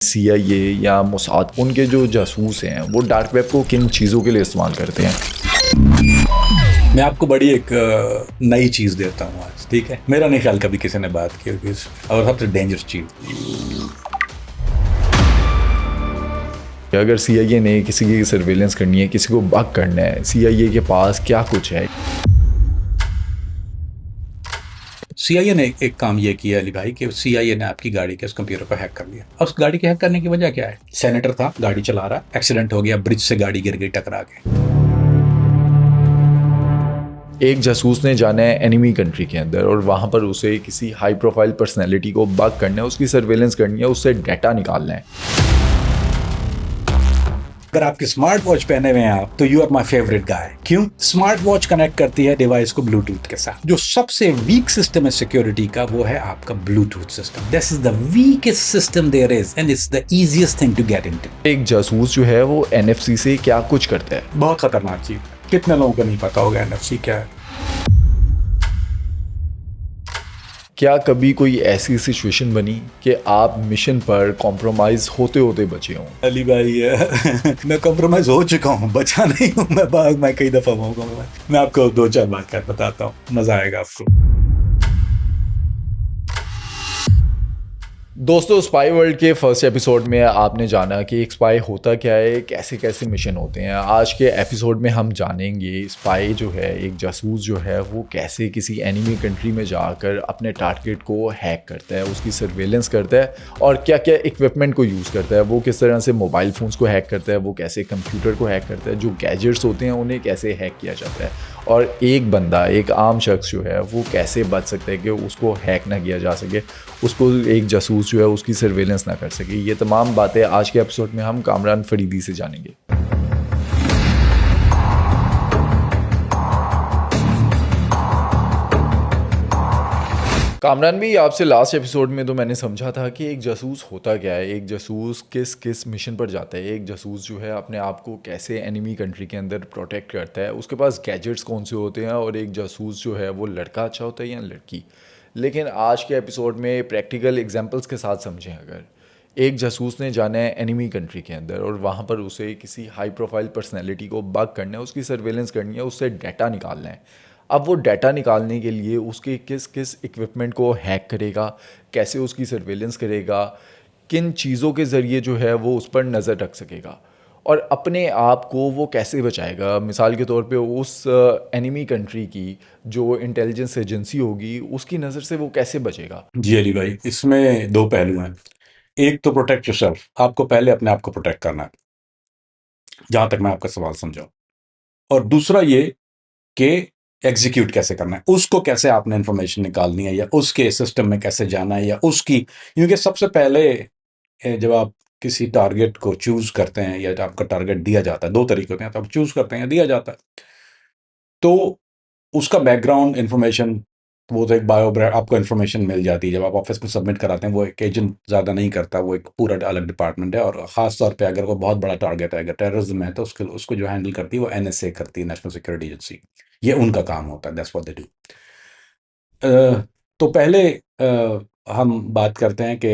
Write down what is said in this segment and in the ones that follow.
CIA या Mossad उनके जो जासूस हैं वो डार्क वेब को किन चीज़ों के लिए इस्तेमाल करते हैं? मैं आपको बड़ी एक नई चीज़ देता हूँ आज, ठीक है? मेरा नहीं ख्याल कभी किसी ने बात की होगी और सबसे डेंजरस चीज़। अगर CIA ने किसी की सर्वेलेंस करनी है, किसी को बग करना है, CIA के पास क्या कुछ है? CIA ने एक काम ये किया अली भाई कि CIA ने आपकी गाड़ी के उस कंप्यूटर को हैक कर लिया। और उस गाड़ी के हैक करने की वजह क्या है? सेनेटर था, गाड़ी चला रहा, एक्सीडेंट हो गया, ब्रिज से गाड़ी गिर गई टकरा के। एक जासूस ने जाना है एनिमी कंट्री के अंदर और वहाँ पर उसे किसी हाई प्रोफाइल पर्सनैलिटी को बग करना है, उसकी सर्वेलेंस करनी है, उससे डाटा निकालना है। अगर आपकी स्मार्ट वॉच पहने हुए हैं आप, तो यू आर माई फेवरेट गाय। क्यों? स्मार्ट वॉच कनेक्ट करती है डिवाइस को ब्लूटूथ के साथ। जो सबसे वीक सिस्टम है सिक्योरिटी का, वो है आपका Bluetooth system. This is the weakest system there is and it's the easiest thing to get into. एक जासूस जो है वो NFC से क्या कुछ करता है? बहुत खतरनाक चीज। कितने लोगों को नहीं पता होगा NFC क्या है। क्या कभी कोई ऐसी सिचुएशन बनी कि आप मिशन पर कॉम्प्रोमाइज़ होते होते बचे हों? अली भाई मैं कॉम्प्रोमाइज हो चुका हूँ, बचा नहीं हूँ मैं कई दफा हुआ। मैं आपको 2-4 बात कर बताता हूँ, मजा आएगा आपको। दोस्तों, स्पाई वर्ल्ड के फर्स्ट एपिसोड में आपने जाना कि एक स्पाई होता क्या है, कैसे कैसे मिशन होते हैं। आज के एपिसोड में हम जानेंगे स्पाई जो है, एक जासूस जो है, वो कैसे किसी एनिमी कंट्री में जाकर अपने टारगेट को हैक करता है, उसकी सर्वेलेंस करता है और क्या क्या इक्विपमेंट को यूज़ करता है, वो किस तरह से मोबाइल फ़ोन्स को हैक करता है, वो कैसे कंप्यूटर को हैक करता है, जो गैजेट्स होते हैं उन्हें कैसे हैक किया जाता है और एक बंदा, एक आम शख्स जो है वो कैसे बच सकता है कि उसको हैक ना किया जा सके, उसको एक जासूस जो है उसकी सर्वेलेंस ना कर सके। ये तमाम बातें आज के एपिसोड में हम कामरान फरीदी से जानेंगे। कामरान भी, आपसे लास्ट एपिसोड में तो मैंने समझा था कि एक जासूस होता क्या है, एक जासूस किस किस मिशन पर जाता है, एक जासूस जो है अपने आप को कैसे एनिमी कंट्री के अंदर प्रोटेक्ट करता है, उसके पास गैजेट्स कौन से होते हैं और एक जासूस जो है वो लड़का अच्छा होता है या लड़की। लेकिन आज के एपिसोड में प्रैक्टिकल एग्जांपल्स के साथ समझें। अगर एक जासूस ने जाना है एनिमी कंट्री के अंदर और वहाँ पर उसे किसी हाई प्रोफाइल पर्सनैलिटी को बग करना है, उसकी सर्वेलेंस करनी है, उससे डाटा निकालना है। अब वो डाटा निकालने के लिए उसके किस किस इक्विपमेंट को हैक करेगा, कैसे उसकी सर्वेलेंस करेगा, किन चीज़ों के ज़रिए जो है वो उस पर नज़र रख सकेगा और अपने आप को वो कैसे बचाएगा। मिसाल के तौर पे उस एनिमी कंट्री की जो इंटेलिजेंस एजेंसी होगी उसकी नज़र से वो कैसे बचेगा। जी अली भाई, इसमें दो पहलू हैं। एक तो प्रोटेक्ट योरसेल्फ, आपको पहले अपने आप को प्रोटेक्ट करना है, जहां तक मैं आपका सवाल समझाऊं। और दूसरा ये कि एग्जीक्यूट कैसे करना है, उसको कैसे आपने इंफॉर्मेशन निकालनी है या उसके सिस्टम में कैसे जाना है या उसकी, क्योंकि सबसे पहले जब आप किसी टारगेट को चूज करते हैं या जब आपका टारगेट दिया जाता है, दो तरीके होते हैं, तो आप चूज करते हैं या दिया जाता है, तो उसका बैकग्राउंड इंफॉर्मेशन, वो तो एक बायो आपको इन्फॉर्मेशन मिल जाती है जब आप ऑफिस में सबमिट कराते हैं। वो एक एजेंट ज़्यादा नहीं करता, वो एक पूरा अलग डिपार्टमेंट है। और ख़ास तौर पे अगर वो बहुत बड़ा टारगेट है, अगर टेररिज्म है, तो उसको जो हैंडल करती है वो NSA करती है, नेशनल सिक्योरिटी एजेंसी। ये उनका काम होता है, दैट्स व्हाट दे डू। तो पहले हम बात करते हैं कि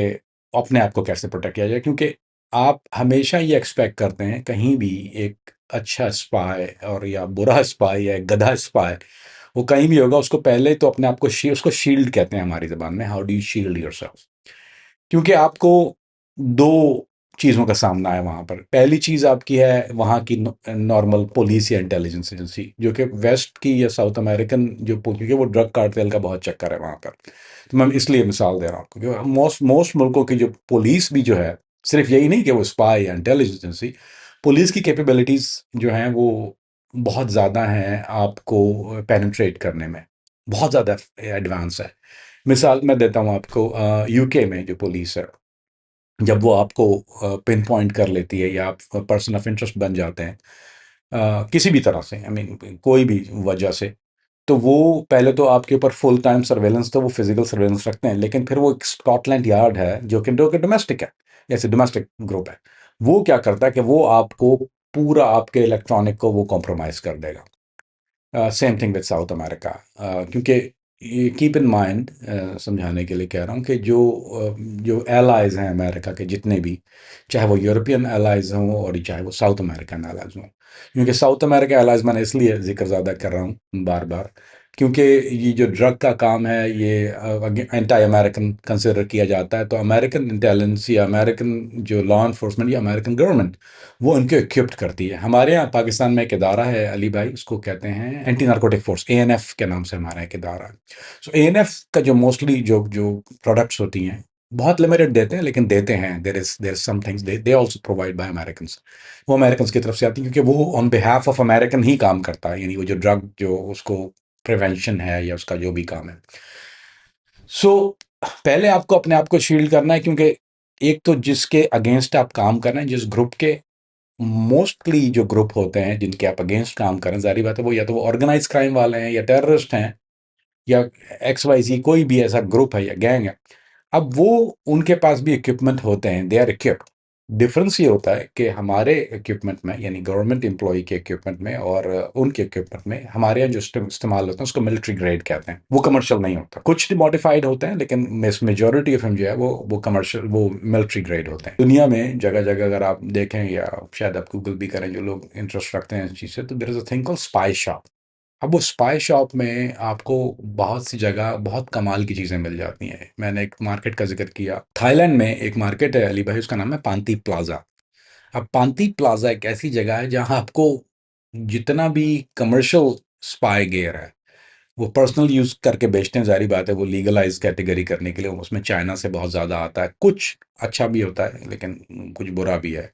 अपने आप को कैसे प्रोटेक्ट किया जाए, क्योंकि आप हमेशा ये एक्सपेक्ट करते हैं कहीं भी एक अच्छा स्पाई और या बुरा स्पाई या एक गधा स्पाई, वो कहीं भी होगा, उसको पहले तो अपने आप को उसको शील्ड कहते हैं हमारी ज़बान में। How do you shield yourself? क्योंकि आपको दो चीज़ों का सामना है वहाँ पर। पहली चीज़ आपकी है वहाँ की नॉर्मल पुलिस या इंटेलिजेंस एजेंसी, जो कि वेस्ट की या साउथ अमेरिकन क्योंकि वो ड्रग कार्टेल का बहुत चक्कर है वहाँ पर। तो मैं इसलिए मिसाल दे रहा हूँ क्योंकि मोस्ट मुल्कों की जो पुलिस भी जो है, सिर्फ यही नहीं कि वो स्पाई या इंटेलिजेंस एजेंसी, पुलिस की कैपेबिलिटीज़ जो हैं वो बहुत ज़्यादा हैं आपको पेनिट्रेट करने में, बहुत ज़्यादा एडवांस है। मिसाल मैं देता हूँ आपको, UK में जो पुलिस है, जब वो आपको पिन पॉइंट कर लेती है या आप पर्सन ऑफ इंटरेस्ट बन जाते हैं किसी भी तरह से, आई मीन कोई भी वजह से, तो वो पहले तो आपके ऊपर फुल टाइम सर्वेलेंस, तो वो फिजिकल सर्वेलेंस रखते हैं, लेकिन फिर वो एक स्कॉटलैंड यार्ड है जो कि डोमेस्टिक है, जैसे डोमेस्टिक ग्रुप है। वो क्या करता है कि वो आपको पूरा आपके इलेक्ट्रॉनिक को वो कॉम्प्रोमाइज कर देगा। Same thing with south America, क्योंकि ये कीप इन माइंड, समझाने के लिए कह रहा हूँ कि जो एलाइज हैं अमेरिका के जितने भी, चाहे वो यूरोपियन एलाइज हों और चाहे वो साउथ अमेरिकन एलाइज हों, क्योंकि साउथ अमेरिका एलाइज मैंने इसलिए जिक्र ज़्यादा कर रहा हूँ बार बार, क्योंकि ये जो ड्रग का काम है ये एंटी अमेरिकन कंसिडर किया जाता है। तो अमेरिकन इंटेलिजेंस या अमेरिकन जो लॉ इन्फोर्समेंट या अमेरिकन गवर्नमेंट वो उनको इक्विप्ड करती है। हमारे यहाँ पाकिस्तान में एक इदारा है अली भाई, उसको कहते हैं एंटी नारकोटिक फोर्स, एएनएफ के नाम से हमारा एक इदारा है। सो एएनएफ का जो मोस्टली जो जो प्रोडक्ट्स होती हैं बहुत लिमिटेड देते हैं, लेकिन देते हैं। There is some things they also provide by American, वो अमेरिकन की तरफ से आती है, क्योंकि वो ऑन बिहाफ ऑफ अमेरिकन ही काम करता है, यानी वो जो ड्रग जो उसको प्रिवेंशन है या उसका जो भी काम है। सो पहले आपको अपने आप को शील्ड करना है, क्योंकि एक तो जिसके अगेंस्ट आप काम कर रहे हैं, जिस ग्रुप के, मोस्टली जो ग्रुप होते हैं जिनके आप अगेंस्ट काम कर रहे हैं, जारी बात है वो या तो वो ऑर्गेनाइज क्राइम वाले हैं या टेररिस्ट हैं या एक्स वाई जी कोई भी ऐसा ग्रुप है या गैंग है। अब वो उनके पास भी इक्विपमेंट होते हैं, दे आर इक्विप्ड। डिफरेंस ये होता है कि हमारे इक्विपमेंट में, यानी गवर्नमेंट एम्प्लॉय के इक्विपमेंट में और उनके इक्विपमेंट में, हमारे यहाँ जो इस्तेमाल होता है उसको मिलिट्री ग्रेड कहते हैं, वो कमर्शियल नहीं होता। कुछ मॉडिफाइड होते हैं लेकिन मेजोरिटी ऑफ जो है वो कमर्शियल, वो मिलिट्री ग्रेड होते हैं। दुनिया में जगह जगह अगर आप देखें या शायद आप गूगल भी करें, जो लोग इंटरेस्ट रखते हैं इस चीज़ से, तो there is a thing called spy shop. अब वो स्पाई शॉप में आपको बहुत सी जगह बहुत कमाल की चीज़ें मिल जाती हैं। मैंने एक मार्केट का जिक्र किया, थाईलैंड में एक मार्केट है अली भाई, उसका नाम है पांती प्लाजा। अब पांती प्लाजा एक ऐसी जगह है जहां आपको जितना भी कमर्शियल स्पाई गियर है वो पर्सनल यूज करके बेचते हैं। जारी बात है वो लीगलाइज कैटेगरी करने के लिए, उसमें चाइना से बहुत ज़्यादा आता है, कुछ अच्छा भी होता है लेकिन कुछ बुरा भी है।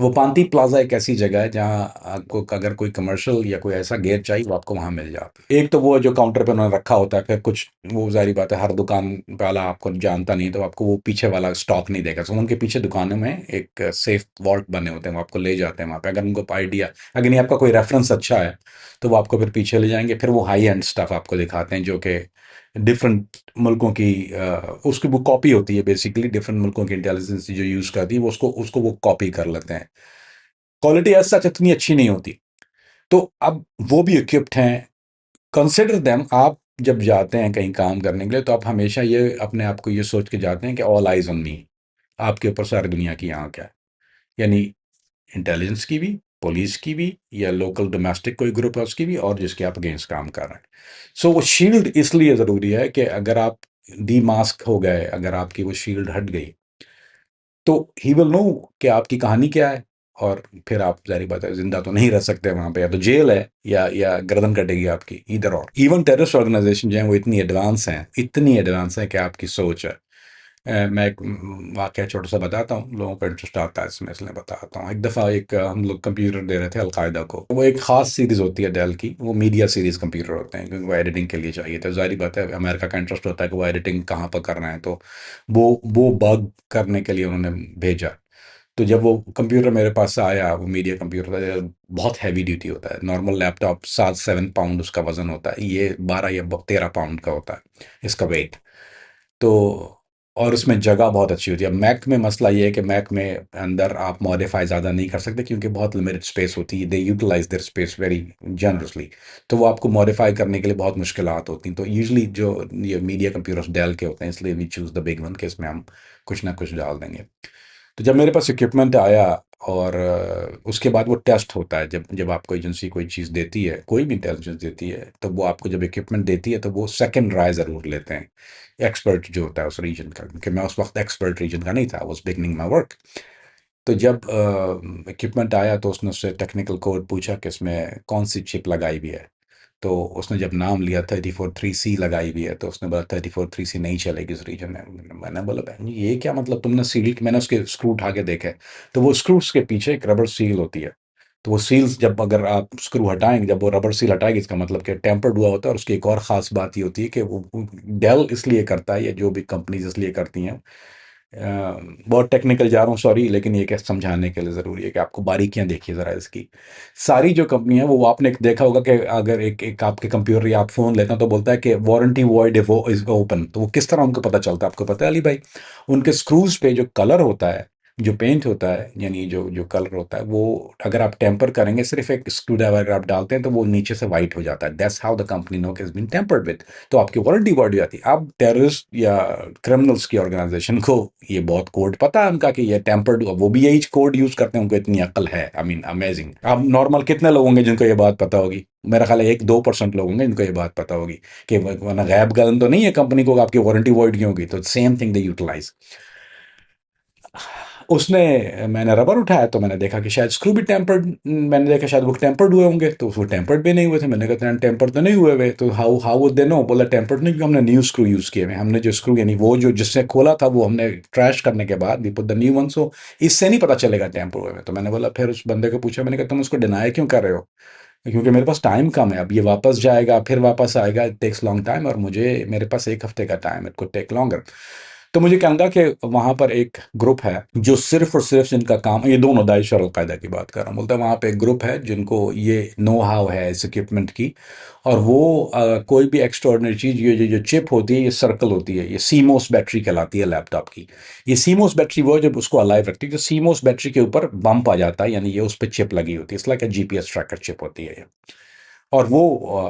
वो पांती प्लाजा एक ऐसी जगह है जहां आपको अगर कोई कमर्शियल या कोई ऐसा गेयर चाहिए वो आपको वहां मिल जाता है। एक तो वो जो काउंटर पे उन्होंने रखा होता है, फिर कुछ वो जारी बात है हर दुकान वाला आपको जानता नहीं, तो आपको वो पीछे वाला स्टॉक नहीं देगा। तो उनके पीछे दुकानों में एक सेफ वॉल्ट बने होते हैं, वो आपको ले जाते हैं वहाँ पे। अगर उनको आइडिया, अगर नहीं आपका कोई रेफरेंस अच्छा है तो वो आपको फिर पीछे ले जाएंगे, फिर वो हाई एंड स्टफ आपको दिखाते हैं जो कि डिफरेंट मुल्कों की उसकी वो कॉपी होती है बेसिकली, डिफरेंट मुल्कों की इंटेलिजेंस जो यूज़ करती है वो उसको उसको वो कॉपी कर लेते हैं। क्वालिटी एज सच इतनी अच्छी नहीं होती। तो अब वो भी इक्विप्ड हैं, कंसिडर देम। आप जब जाते हैं कहीं काम करने के लिए तो आप हमेशा ये अपने आप को ये सोच के जाते हैं कि ऑल आइज ऑन मी, आपके ऊपर सारी दुनिया की आंख है, यानी इंटेलिजेंस की भी, पुलिस की भी, या लोकल डोमेस्टिक कोई ग्रुप है उसकी भी, और जिसके आप अगेंस्ट काम कर रहे हैं। सो वो शील्ड इसलिए ज़रूरी है कि अगर आप डी मास्क हो गए, अगर आपकी वो शील्ड हट गई, तो ही विल नो कि आपकी कहानी क्या है, और फिर आप ज़ाहिर बात है जिंदा तो नहीं रह सकते वहाँ पे, या तो जेल है या गर्दन कटेगी आपकी, इधर। और इवन टेररिस्ट ऑर्गेनाइजेशन जो है वो इतनी एडवांस हैं, इतनी एडवांस हैं कि आपकी सोच है। मैं एक वाकया छोटा सा बताता हूँ, लोगों को इंटरेस्ट आता है इसमें इसलिए बताता हूँ। एक दफ़ा एक हम लोग कंप्यूटर दे रहे थे अलकायदा को, वो एक ख़ास सीरीज़ होती है डेल की, वो मीडिया सीरीज़ कंप्यूटर होते हैं क्योंकि वो एडिटिंग के लिए चाहिए। तो जाहिर बात है अमेरिका का इंटरेस्ट होता है कि वो एडिटिंग कहाँ पर कर रहे हैं, तो वो बग करने के लिए उन्होंने भेजा। तो जब वो कंप्यूटर मेरे पास आया, वो मीडिया कंप्यूटर था, बहुत हैवी ड्यूटी होता है। नॉर्मल लैपटॉप 7-7 पाउंड उसका वजन होता है, ये 12 या 13 पाउंड का होता है इसका वेट। तो और उसमें जगह बहुत अच्छी होती है। अब मैक में मसला ये है कि मैक में अंदर आप मॉडिफाई ज़्यादा नहीं कर सकते क्योंकि बहुत लिमिटेड स्पेस होती है, they utilise their space very generously. तो वो आपको मॉडिफाई करने के लिए बहुत मुश्किलात होती हैं। तो यूजली जो ये मीडिया कंप्यूटर्स डेल के होते हैं, इसलिए we choose the big one कि इसमें हम कुछ ना कुछ डाल देंगे। तो जब मेरे पास इक्विपमेंट आया और उसके बाद वो टेस्ट होता है, जब जब आपको एजेंसी कोई चीज़ देती है, कोई भी इंटेलिजेंस देती है, तो वो आपको जब इक्विपमेंट देती है तो वो सेकंड राय ज़रूर लेते हैं एक्सपर्ट जो होता है उस रीजन का, क्योंकि मैं उस वक्त एक्सपर्ट रीजन का नहीं था, वाज बिगनिंग माय वर्क। तो जब इक्विपमेंट आया तो उसने उससे टेक्निकल कोड पूछा कि इसमें कौन सी चिप लगाई हुई है। तो उसने जब नाम लिया 34 3C लगाई हुई है, तो उसने बोला 34 3C नहीं चलेगी इस रीजन में। मैंने बोला बहन जी, ये क्या मतलब, तुमने सील, मैंने उसके स्क्रू उठा के देखे, तो वो स्क्रूज के पीछे एक रबर सील होती है। तो वो सील्स जब अगर आप स्क्रू हटाएंगे, जब वो रबर सील हटाएगी, इसका मतलब कि टेम्पर्ड हुआ होता है। और उसकी एक और ख़ास बात ये होती है कि वो डेल इसलिए करता है या जो भी कंपनीज इसलिए करती हैं, बहुत टेक्निकल जा रहा हूँ सॉरी, लेकिन ये क्या समझाने के लिए ज़रूरी है कि आपको बारीकियां देखिए ज़रा इसकी। सारी जो कंपनियां, वो आपने एक देखा होगा कि अगर एक आपके कंप्यूटर या आप फ़ोन लेते हैं तो बोलता है कि warranty void if is open, तो वो किस तरह उनको पता चलता है, आपको पता है अली भाई? उनके स्क्रूज पे जो कलर होता है, जो पेंट होता है यानी जो जो कलर होता है वो अगर आप टेम्पर करेंगे सिर्फ एक स्क्रू ड्राइवर अगर आप डालते हैं तो वो नीचे से वाइट हो जाता है। That's how the company know is been tampered with. तो आपकी वारंटी बढ़ जाती है। अब टेररिस्ट या क्रिमिनल्स की ऑर्गेनाइजेशन को ये बहुत कोड पता है उनका कि ये टेम्पर्ड, वो भी यही कोड यूज करते हैं, उनको इतनी अकल है। I mean amazing. अब नॉर्मल कितने लोग होंगे जिनको ये बात पता होगी? मेरा ख्याल है 1-2% लोग होंगे जिनको ये बात पता होगी कि वरना गैब गलन तो नहीं है कंपनी को कि आपकी वारंटी वॉइड क्यों होगी। तो सेम थिंग दे यूटिलाइज। उसने मैंने रबर उठाया तो मैंने देखा कि शायद स्क्रू भी टेम्पर्ड, मैंने देखा शायद वो टेम्पर्ड हुए होंगे, तो वो टेम्पर्ड भी नहीं हुए थे। मैंने कहा टेम्पर्ड तो नहीं हुए हुए, तो how how would they know? बोला टेम्पर्ड नहीं, क्योंकि हमने न्यू स्क्रू यूज किए हुए। हमने जो स्क्रू यानी वो जो जिससे खोला था वो हमने ट्रैश करने के बाद we put the new one, so इससे नहीं पता चलेगा टेम्पर हुए में। तो मैंने बोला, फिर उस बंदे को पूछा, मैंने कहा तुम उसको डिनाई क्यों कर रहे हो? क्योंकि मेरे पास टाइम कम है, अब ये वापस जाएगा फिर वापस आएगा, इट टेक्स लॉन्ग टाइम, और मुझे मेरे पास 1 हफ्ते का time, it could take longer. तो मुझे क्या लगा कि वहां पर एक ग्रुप है जो सिर्फ और सिर्फ जिनका काम, ये दोनों दाइश और अलकायदा की बात कर रहा हूँ, बोलता है वहां पे एक ग्रुप है जिनको ये नो हाउ है इस इक्विपमेंट की। और वो कोई भी एक्स्ट्रॉर्डिनरी चीज, ये जो चिप होती है, ये सर्कल होती है, ये सीमोस बैटरी कहलाती है लैपटॉप की। ये सीमोस बैटरी वो जब उसको अलाइव रखती है, जो सीमोस बैटरी के ऊपर बम्प आ जाता है, यानी ये उस पर चिप लगी होती है, इसलिए क्या जीपीएस ट्रैकर चिप होती है ये। और वो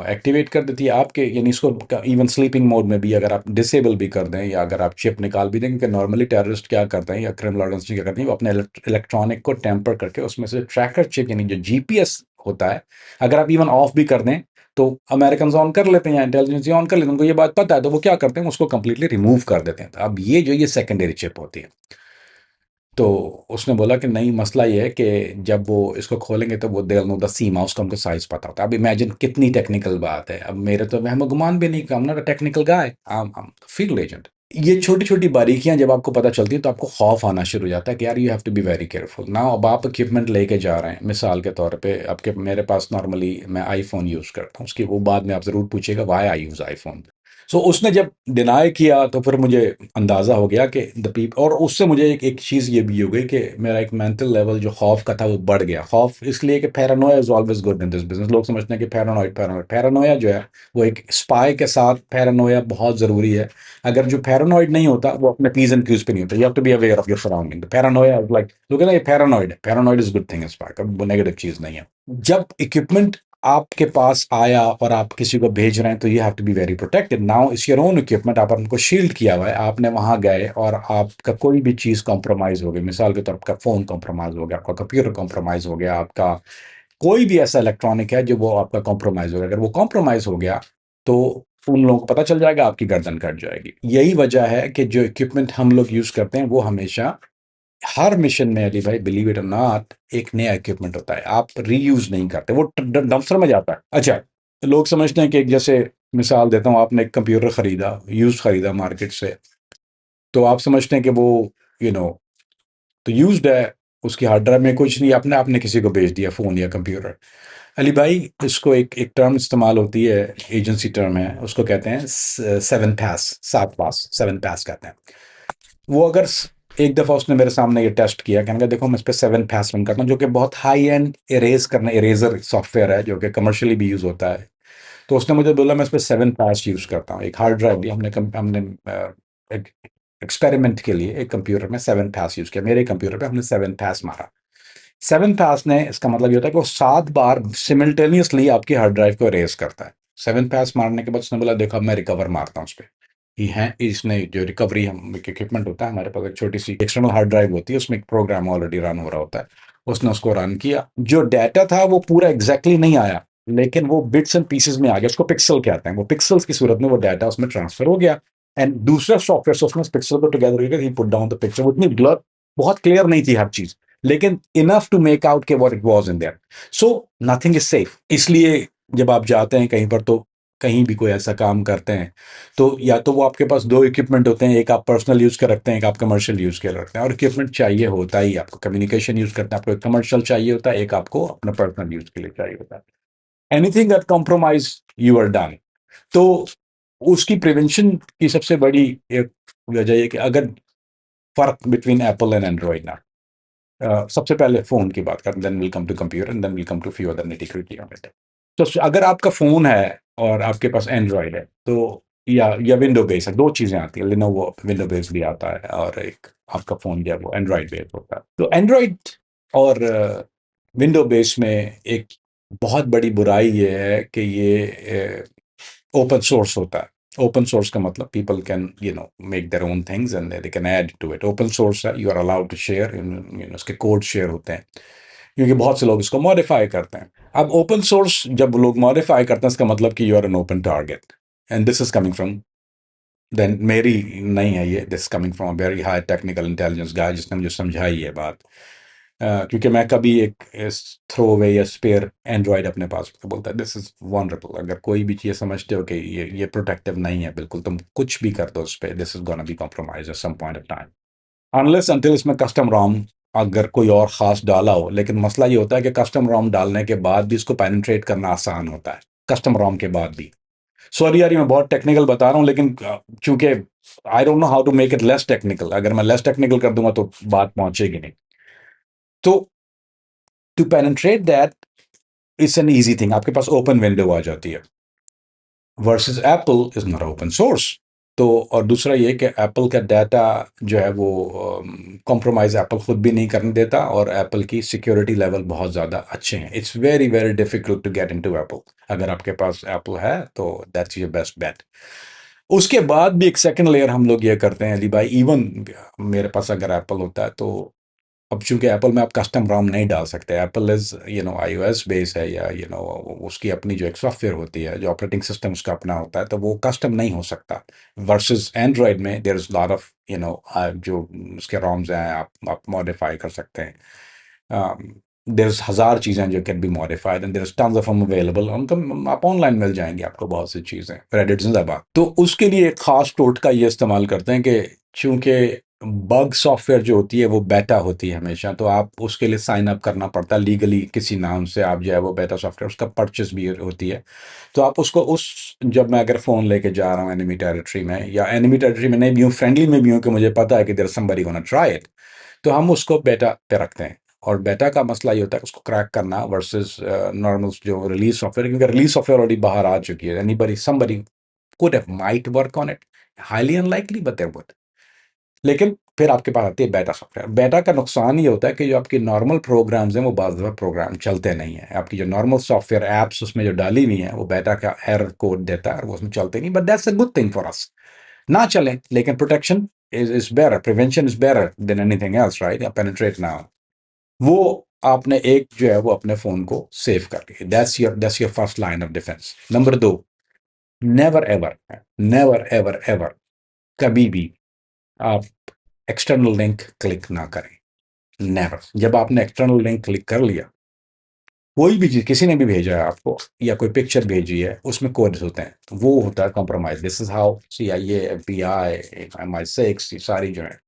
एक्टिवेट कर देती है आपके, यानी इसको इवन स्लीपिंग मोड में भी अगर आप डिसेबल भी कर दें या अगर आप चिप निकाल भी दें, कि नॉर्मली टेररिस्ट क्या करते हैं या क्रिमिनल ऑर्गेनाइजेशन क्या करते हैं, वो अपने इलेक्ट्रॉनिक को टेम्पर करके उसमें से ट्रैकर चिप यानी जो जीपीएस होता है, अगर आप इवन ऑफ भी कर दें तो अमेरिकन ऑन कर लेते हैं या इंटेलिजेंस ऑन कर लेते हैं, उनको ये बात पता है, तो वो क्या करते हैं उसको कंप्लीटली रिमूव कर देते हैं। तो अब ये जो ये सेकेंडरी चिप होती है। तो उसने बोला कि नहीं, मसला ये है कि जब वो इसको खोलेंगे तो वो देर नो द सीमा, उसका उनको साइज पता होता है। अब इमेजिन कितनी टेक्निकल बात है। अब मेरे तो वहम गुमान भी नहीं, I'm not a technical guy, I am field agent. ये छोटी छोटी बारीकियां जब आपको पता चलती है तो आपको खौफ आना शुरू हो जाता है कि यार you have to be very careful ना। अब आप इक्विपमेंट लेके जा रहे हैं, मिसाल के तौर पे आपके, मेरे पास नॉर्मली मैं आईफोन यूज करता हूँ, उसकी वो बाद में आप जरूर पूछिएगा वाई आई यूज आईफोन। सो उसने जब डिनाई किया तो फिर मुझे अंदाजा हो गया कि द पीप, और उससे मुझे एक चीज ये भी हो गई कि मेरा एक मेंटल लेवल जो खौफ का था वो बढ़ गया। खौफ इसलिए कि Paranoia is always good in this business. लोग समझते हैं कि पैरानोइड पैरानोइड, पैरानोया जो है वो एक स्पाई के साथ पैरानोया बहुत जरूरी है। अगर जो पैरानोइड नहीं होता वो अपने पीज एंड क्यूज पे नहीं होता। You have to be aware of your surrounding. Paranoia is like, लोग ये पैरानोइड है, paranoid is good thing, spy वो नेगेटिव चीज नहीं है। जब इक्विपमेंट आपके पास आया और आप किसी को भेज रहे हैं तो you have to be very protected. Now it's your own equipment, आप उनको शील्ड किया हुआ है, आपने वहां गए और आपका कोई भी चीज कॉम्प्रोमाइज हो गई, मिसाल के तौर पर आपका फोन कॉम्प्रोमाइज हो गया, आपका कंप्यूटर कॉम्प्रोमाइज हो गया, आपका कोई भी ऐसा इलेक्ट्रॉनिक है जो वो आपका कॉम्प्रोमाइज हो गया, अगर वो कॉम्प्रोमाइज हो गया तो उन लोगों को पता चल जाएगा, आपकी गर्दन कट जाएगी। यही वजह है कि जो इक्विपमेंट हम लोग यूज करते हैं वो हमेशा हर मिशन में, अली भाई बिलीव इट और नॉट, एक नया इक्विपमेंट होता है, आप रीयूज नहीं करते, वो डंपस्टर में जाता है। अच्छा, लोग समझते हैं कि जैसे मिसाल देता हूँ, आपने एक कंप्यूटर खरीदा, यूज खरीदा मार्केट से, तो आप समझते हैं कि वो यू you नो know, तो यूज्ड है, उसकी हार्ड ड्राइव में कुछ नहीं, आपने आपने किसी को बेच दिया फोन या कंप्यूटर। अली भाई, इसको एक एक टर्म इस्तेमाल होती है, एजेंसी टर्म है, उसको कहते हैं 7 पास, 7 पास, 7 पास कहते हैं। वो अगर एक दफा उसने मेरे सामने ये टेस्ट किया, कहने का देखो मैं इस पे 7 पास रन करता हूँ, जो कि बहुत हाई एंड इरेज करना, इरेजर सॉफ्टवेयर है जो कि कमर्शियली भी यूज होता है। तो उसने मुझे बोला मैं इस पे 7 पास यूज करता हूँ। एक हार्ड ड्राइव ली हमने, हमने एक एक्सपेरिमेंट के लिए एक कंप्यूटर में 7 पास यूज किया, मेरे कंप्यूटर पे हमने 7 पास मारा। 7 पास ने, इसका मतलब ये होता है कि वो 7 बार सिमिल्टेनियसली आपकी हार्ड ड्राइव को इरेज करता है। 7 पास मारने के बाद उसने बोला देखो अब मैं रिकवर मारता हूँ उस पर। ये है, इसने जो रिकवरी हम इक्विपमेंट होता है हमारे पास, एक छोटी सी एक्सटर्नल हार्ड ड्राइव होती है, उसमें एक प्रोग्राम ऑलरेडी रन हो रहा होता है। उसने उसको रन किया, जो डाटा था वो पूरा एग्जैक्टली नहीं आया, लेकिन वो बिट्स एंड पीसेस में आ गया, उसको पिक्सल कहते हैं। वो पिक्सल्स की सूरत में वो डाटा उसमें ट्रांसफर हो गया। एंड दूसरा सॉफ्टवेयर से उसने उस पिक्सल को टुगेदर करके ही पुट डाउन द पिक्चर। वो इतनी ब्लर, बहुत क्लियर नहीं थी हर चीज, लेकिन इनफ टू मेक आउट के what it was in their. So nothing is safe. इसलिए जब आप जाते हैं कहीं पर, तो कहीं भी कोई ऐसा काम करते हैं, तो या तो वो आपके पास दो इक्विपमेंट होते हैं, एक आप पर्सनल यूज कर रखते हैं, एक आप कमर्शियल यूज कर रखते हैं। और इक्विपमेंट चाहिए होता ही, आपको कम्युनिकेशन यूज करते हैं, आपको एक कमर्शियल चाहिए होता है, एक आपको अपना पर्सनल यूज के लिए चाहिए होता है। Anything that compromise, you are done. तो उसकी प्रिवेंशन की सबसे बड़ी एक वजह ये कि अगर फर्क बिटवीन एप्पल एंड एंड्रॉइड ना, सबसे पहले फोन की बात करें, then will come to computer and then will come to few other nitty gritty of it. तो अगर आपका फोन है और आपके पास एंड्रॉइड है, तो या विंडो बेस है, दो चीजें आती है, लिनोवो विंडो बेस भी आता है और एक आपका फ़ोन जो है वो एंड्रॉयड बेस्ड होता है। तो एंड्रॉयड और विंडो बेस में एक बहुत बड़ी बुराई ये है कि ये ओपन सोर्स होता है। ओपन सोर्स का मतलब people can make their own things and they can add to it. Open source है, you are allowed to share, उसके कोड शेयर होते हैं, क्योंकि बहुत से लोग इसको मॉडिफाई करते हैं। अब ओपन सोर्स जब लोग मॉडिफाई करते हैं, इसका मतलब कि you are an open target, and this is coming from, then मेरी नहीं है ये, this coming from a very high technical intelligence guy जिसने मुझे समझाई ये बात। क्योंकि मैं कभी एक थ्रो अवे या स्पेयर एंड्रॉयड अपने पास रखता, बोलता है दिस इज वनरेबल। अगर कोई भी चीज़ समझते हो कि ये प्रोटेक्टिव नहीं है बिल्कुल, तुम कुछ भी कर दो उस पर, this is gonna be compromise at some point of time, unless until इसमें कस्टम रोम अगर कोई और खास डाला हो। लेकिन मसला ये होता है कि कस्टम रोम डालने के बाद भी इसको पेनिट्रेट करना आसान होता है, कस्टम रोम के बाद भी। सॉरी यार, ये मैं बहुत टेक्निकल बता रहा हूँ, लेकिन चूंकि I don't know how to make it less technical, अगर मैं लेस टेक्निकल कर दूंगा तो बात पहुंचेगी नहीं। तो to penetrate that it's an easy thing, आपके पास ओपन विंडो आ जाती है, versus Apple is not open source. तो और दूसरा ये कि एप्पल का डाटा जो है वो कॉम्प्रोमाइज एप्पल खुद भी नहीं करने देता, और एप्पल की सिक्योरिटी लेवल बहुत ज़्यादा अच्छे हैं। It's very very difficult to get into Apple. अगर आपके पास एप्पल है तो दैट्स योर बेस्ट बेट। उसके बाद भी एक सेकंड लेयर हम लोग ये करते हैं अली भाई, इवन मेरे पास अगर एप्पल होता है तो, अब चूंकि एप्पल में आप कस्टम रोम नहीं डाल सकते, एप्पल इज आईओएस बेस है, या उसकी अपनी जो एक सॉफ्टवेयर होती है, जो ऑपरेटिंग सिस्टम उसका अपना होता है, तो वो कस्टम नहीं हो सकता। वर्सेस एंड्रॉयड में देयर इज लॉट ऑफ जो उसके रोम्स हैं, आप मॉडिफाई कर सकते हैं। देयर इज हज़ार चीज़ें जो can be modified, and there is tons of them available, उनका आप ऑनलाइन मिल जाएंगे आपको बहुत सी चीज़ें, रेडिट जिंदाबाद। तो उसके लिए एक खास टोटका ये इस्तेमाल करते हैं कि चूंकि बग सॉफ्टवेयर जो होती है वो बेटा होती है हमेशा, तो आप उसके लिए साइन अप करना पड़ता है लीगली, किसी नाम से आप जो है वो बेटा सॉफ्टवेयर उसका परचेस भी होती है। तो आप उसको जब मैं अगर फ़ोन लेके जा रहा हूँ एनिमी टेरिटरी में, या एनिमी टेरिटरी में नहीं भी हूँ, फ्रेंडली में भी हूँ, कि मुझे पता है कि there somebody gonna try it, तो हम उसको बेटा पे रखते हैं। और बेटा का मसला ये होता है उसको क्रैक करना वर्सेस नॉर्मल जो रिलीज सॉफ्टवेयर, क्योंकि रिलीज सॉफ्टवेयर ऑलरेडी बाहर आ चुकी है, anybody somebody could have might work on it, highly unlikely but there would. लेकिन फिर आपके पास आती है बेटा सॉफ्टवेयर। बेटा का नुकसान ये होता है कि जो आपके नॉर्मल प्रोग्राम्स हैं वो बाज़ दफ़ा प्रोग्राम चलते नहीं हैं, आपकी जो नॉर्मल सॉफ्टवेयर एप्स उसमें जो डाली हुई हैं वो बेटा का एरर कोड देता है और वो उसमें चलते नहीं, but that's a good thing for us. ना चलें, लेकिन protection is better, prevention is better than anything else, right? Penetrate ना हो, वो आपने एक जो है वो अपने फोन को सेव कर लिया, that's your first line of defence. Number दो, never ever, never ever ever, कभी भी आप एक्सटर्नल लिंक क्लिक ना करें। नेवर। जब आपने एक्सटर्नल लिंक क्लिक कर लिया, कोई भी चीज किसी ने भी भेजा है आपको, या कोई पिक्चर भेजी है, उसमें कोड्स होते हैं, वो होता है compromise. This is how CIA, FBI, MI6, ये सारी जो है,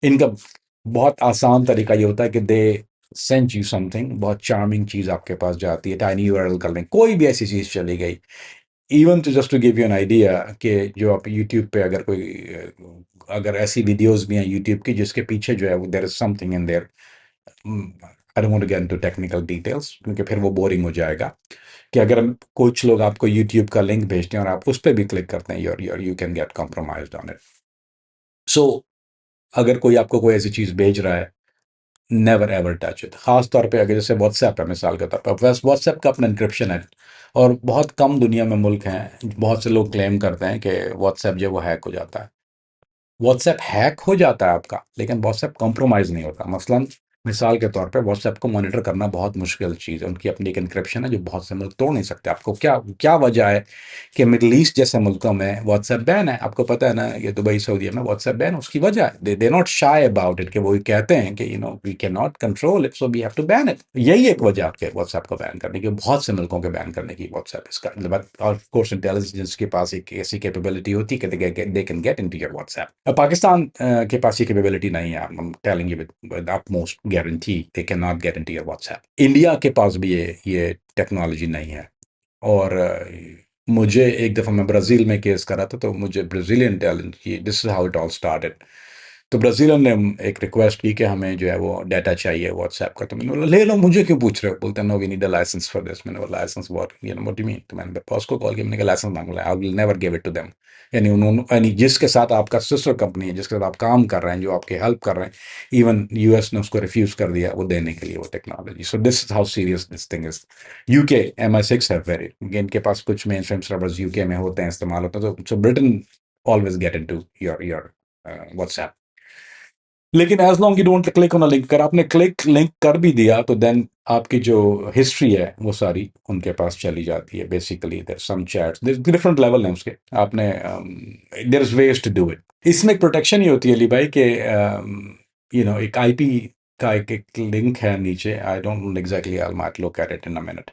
इनका बहुत आसान तरीका ये होता है कि दे सेंड यू समथिंग, बहुत चार्मिंग चीज आपके पास जाती है, टाइनी URL कर लें, कोई भी ऐसी चीज चली गई। Even to just to give you an idea कि जो आप यूट्यूब पे अगर कोई अगर ऐसी वीडियोस भी हैं यूट्यूब की जिसके पीछे जो है वो there is something in there, I don't want to get into technical details क्योंकि फिर वो बोरिंग हो जाएगा, कि अगर कुछ लोग आपको यूट्यूब का लिंक भेजते हैं और आप उस पर भी क्लिक करते हैं, your you can get compromised on it. So अगर कोई आपको कोई ऐसी चीज भेज रहा है, नेवर एवर टच इट। खास तौर पे अगर जैसे व्हाट्सएप है, मिसाल के तौर पर व्हाट्सएप का अपना इंक्रिप्शन है, और बहुत कम दुनिया में मुल्क हैं, बहुत से लोग क्लेम करते हैं कि व्हाट्सएप जो है वो हैक हो जाता है। व्हाट्सएप हैक हो जाता है आपका, लेकिन व्हाट्सएप कॉम्प्रोमाइज़ नहीं होता। मसलन मिसाल के तौर पे व्हाट्सएप को मॉनिटर करना बहुत मुश्किल चीज़ है, उनकी अपनी एक एन्क्रिप्शन है जो बहुत से मुल्क तोड़ नहीं सकते। आपको क्या क्या वजह है कि मिडल ईस्ट जैसे मुल्कों में व्हाट्सएप बैन है? आपको पता है ना, ये दुबई सऊदीया में व्हाट्सएप बैन, उसकी वजह है they not shy about it, कि वो कहते हैं कि we can not control it, so we have to ban it. यही एक वजह आपके व्हाट्सएप को बैन करने की, बहुत से मुल्कों के बैन करने की व्हाट्सएप इसका। और ऑफ कोर्स इंटेलिजेंस के पास एक ऐसी कैपेबिलिटी होती है कि they can get into your WhatsApp. Pakistan के पास ये कैपेबिलिटी नहीं है, आई am telling you with utmost guarantee, they can not gate into your WhatsApp. India के पास भी ये टेक्नोलॉजी नहीं है। और मुझे एक दफ़ा मैं ब्राज़ील में केस करा था, तो मुझे ब्राज़ीलियन टैलेंट, ये this is how it all started. तो ब्राज़ीलियन ने एक रिक्वेस्ट की कि हमें जो है वो डाटा चाहिए व्हाट्सएप का। तो मैंने बोला, "ले लो, मुझे क्यों पूछ रहे हो?" बोलते हैं, "no, we need a licence for this." मैंने बोला, "licence what? You know, what do you mean?" तो मैंने बॉस को कॉल किया, मैंने कहा, "लाइसेंस माँग लो, I will never give it to them." यानी उन्होंने यानी जिसके साथ आपका सिस्टर कंपनी है, जिसके साथ आप काम कर रहे हैं, जो आपकी हेल्प कर रहे हैं, इवन यूएस ने उसको रिफ्यूज़ कर दिया वो देने के लिए वो technology. So this is how serious this thing is. UK MI6 है वेरी, इनके पास कुछ मेनफ्रेम सर्वर्स यूके में होते हैं, इस्तेमाल होते हैं, तो so Britain always get into your WhatsApp. लेकिन as long you don't click on a link, अगर आपने क्लिक लिंक कर भी दिया तो देन आपकी जो हिस्ट्री है वो सारी उनके पास चली जाती है। Basically there some chats, there different level है उसके, आपने there is ways to do it. इसमें एक प्रोटेक्शन ही होती है अली भाई कि यू नो एक आईपी का एक लिंक है नीचे, I don't exactly, I might look at it in a minute.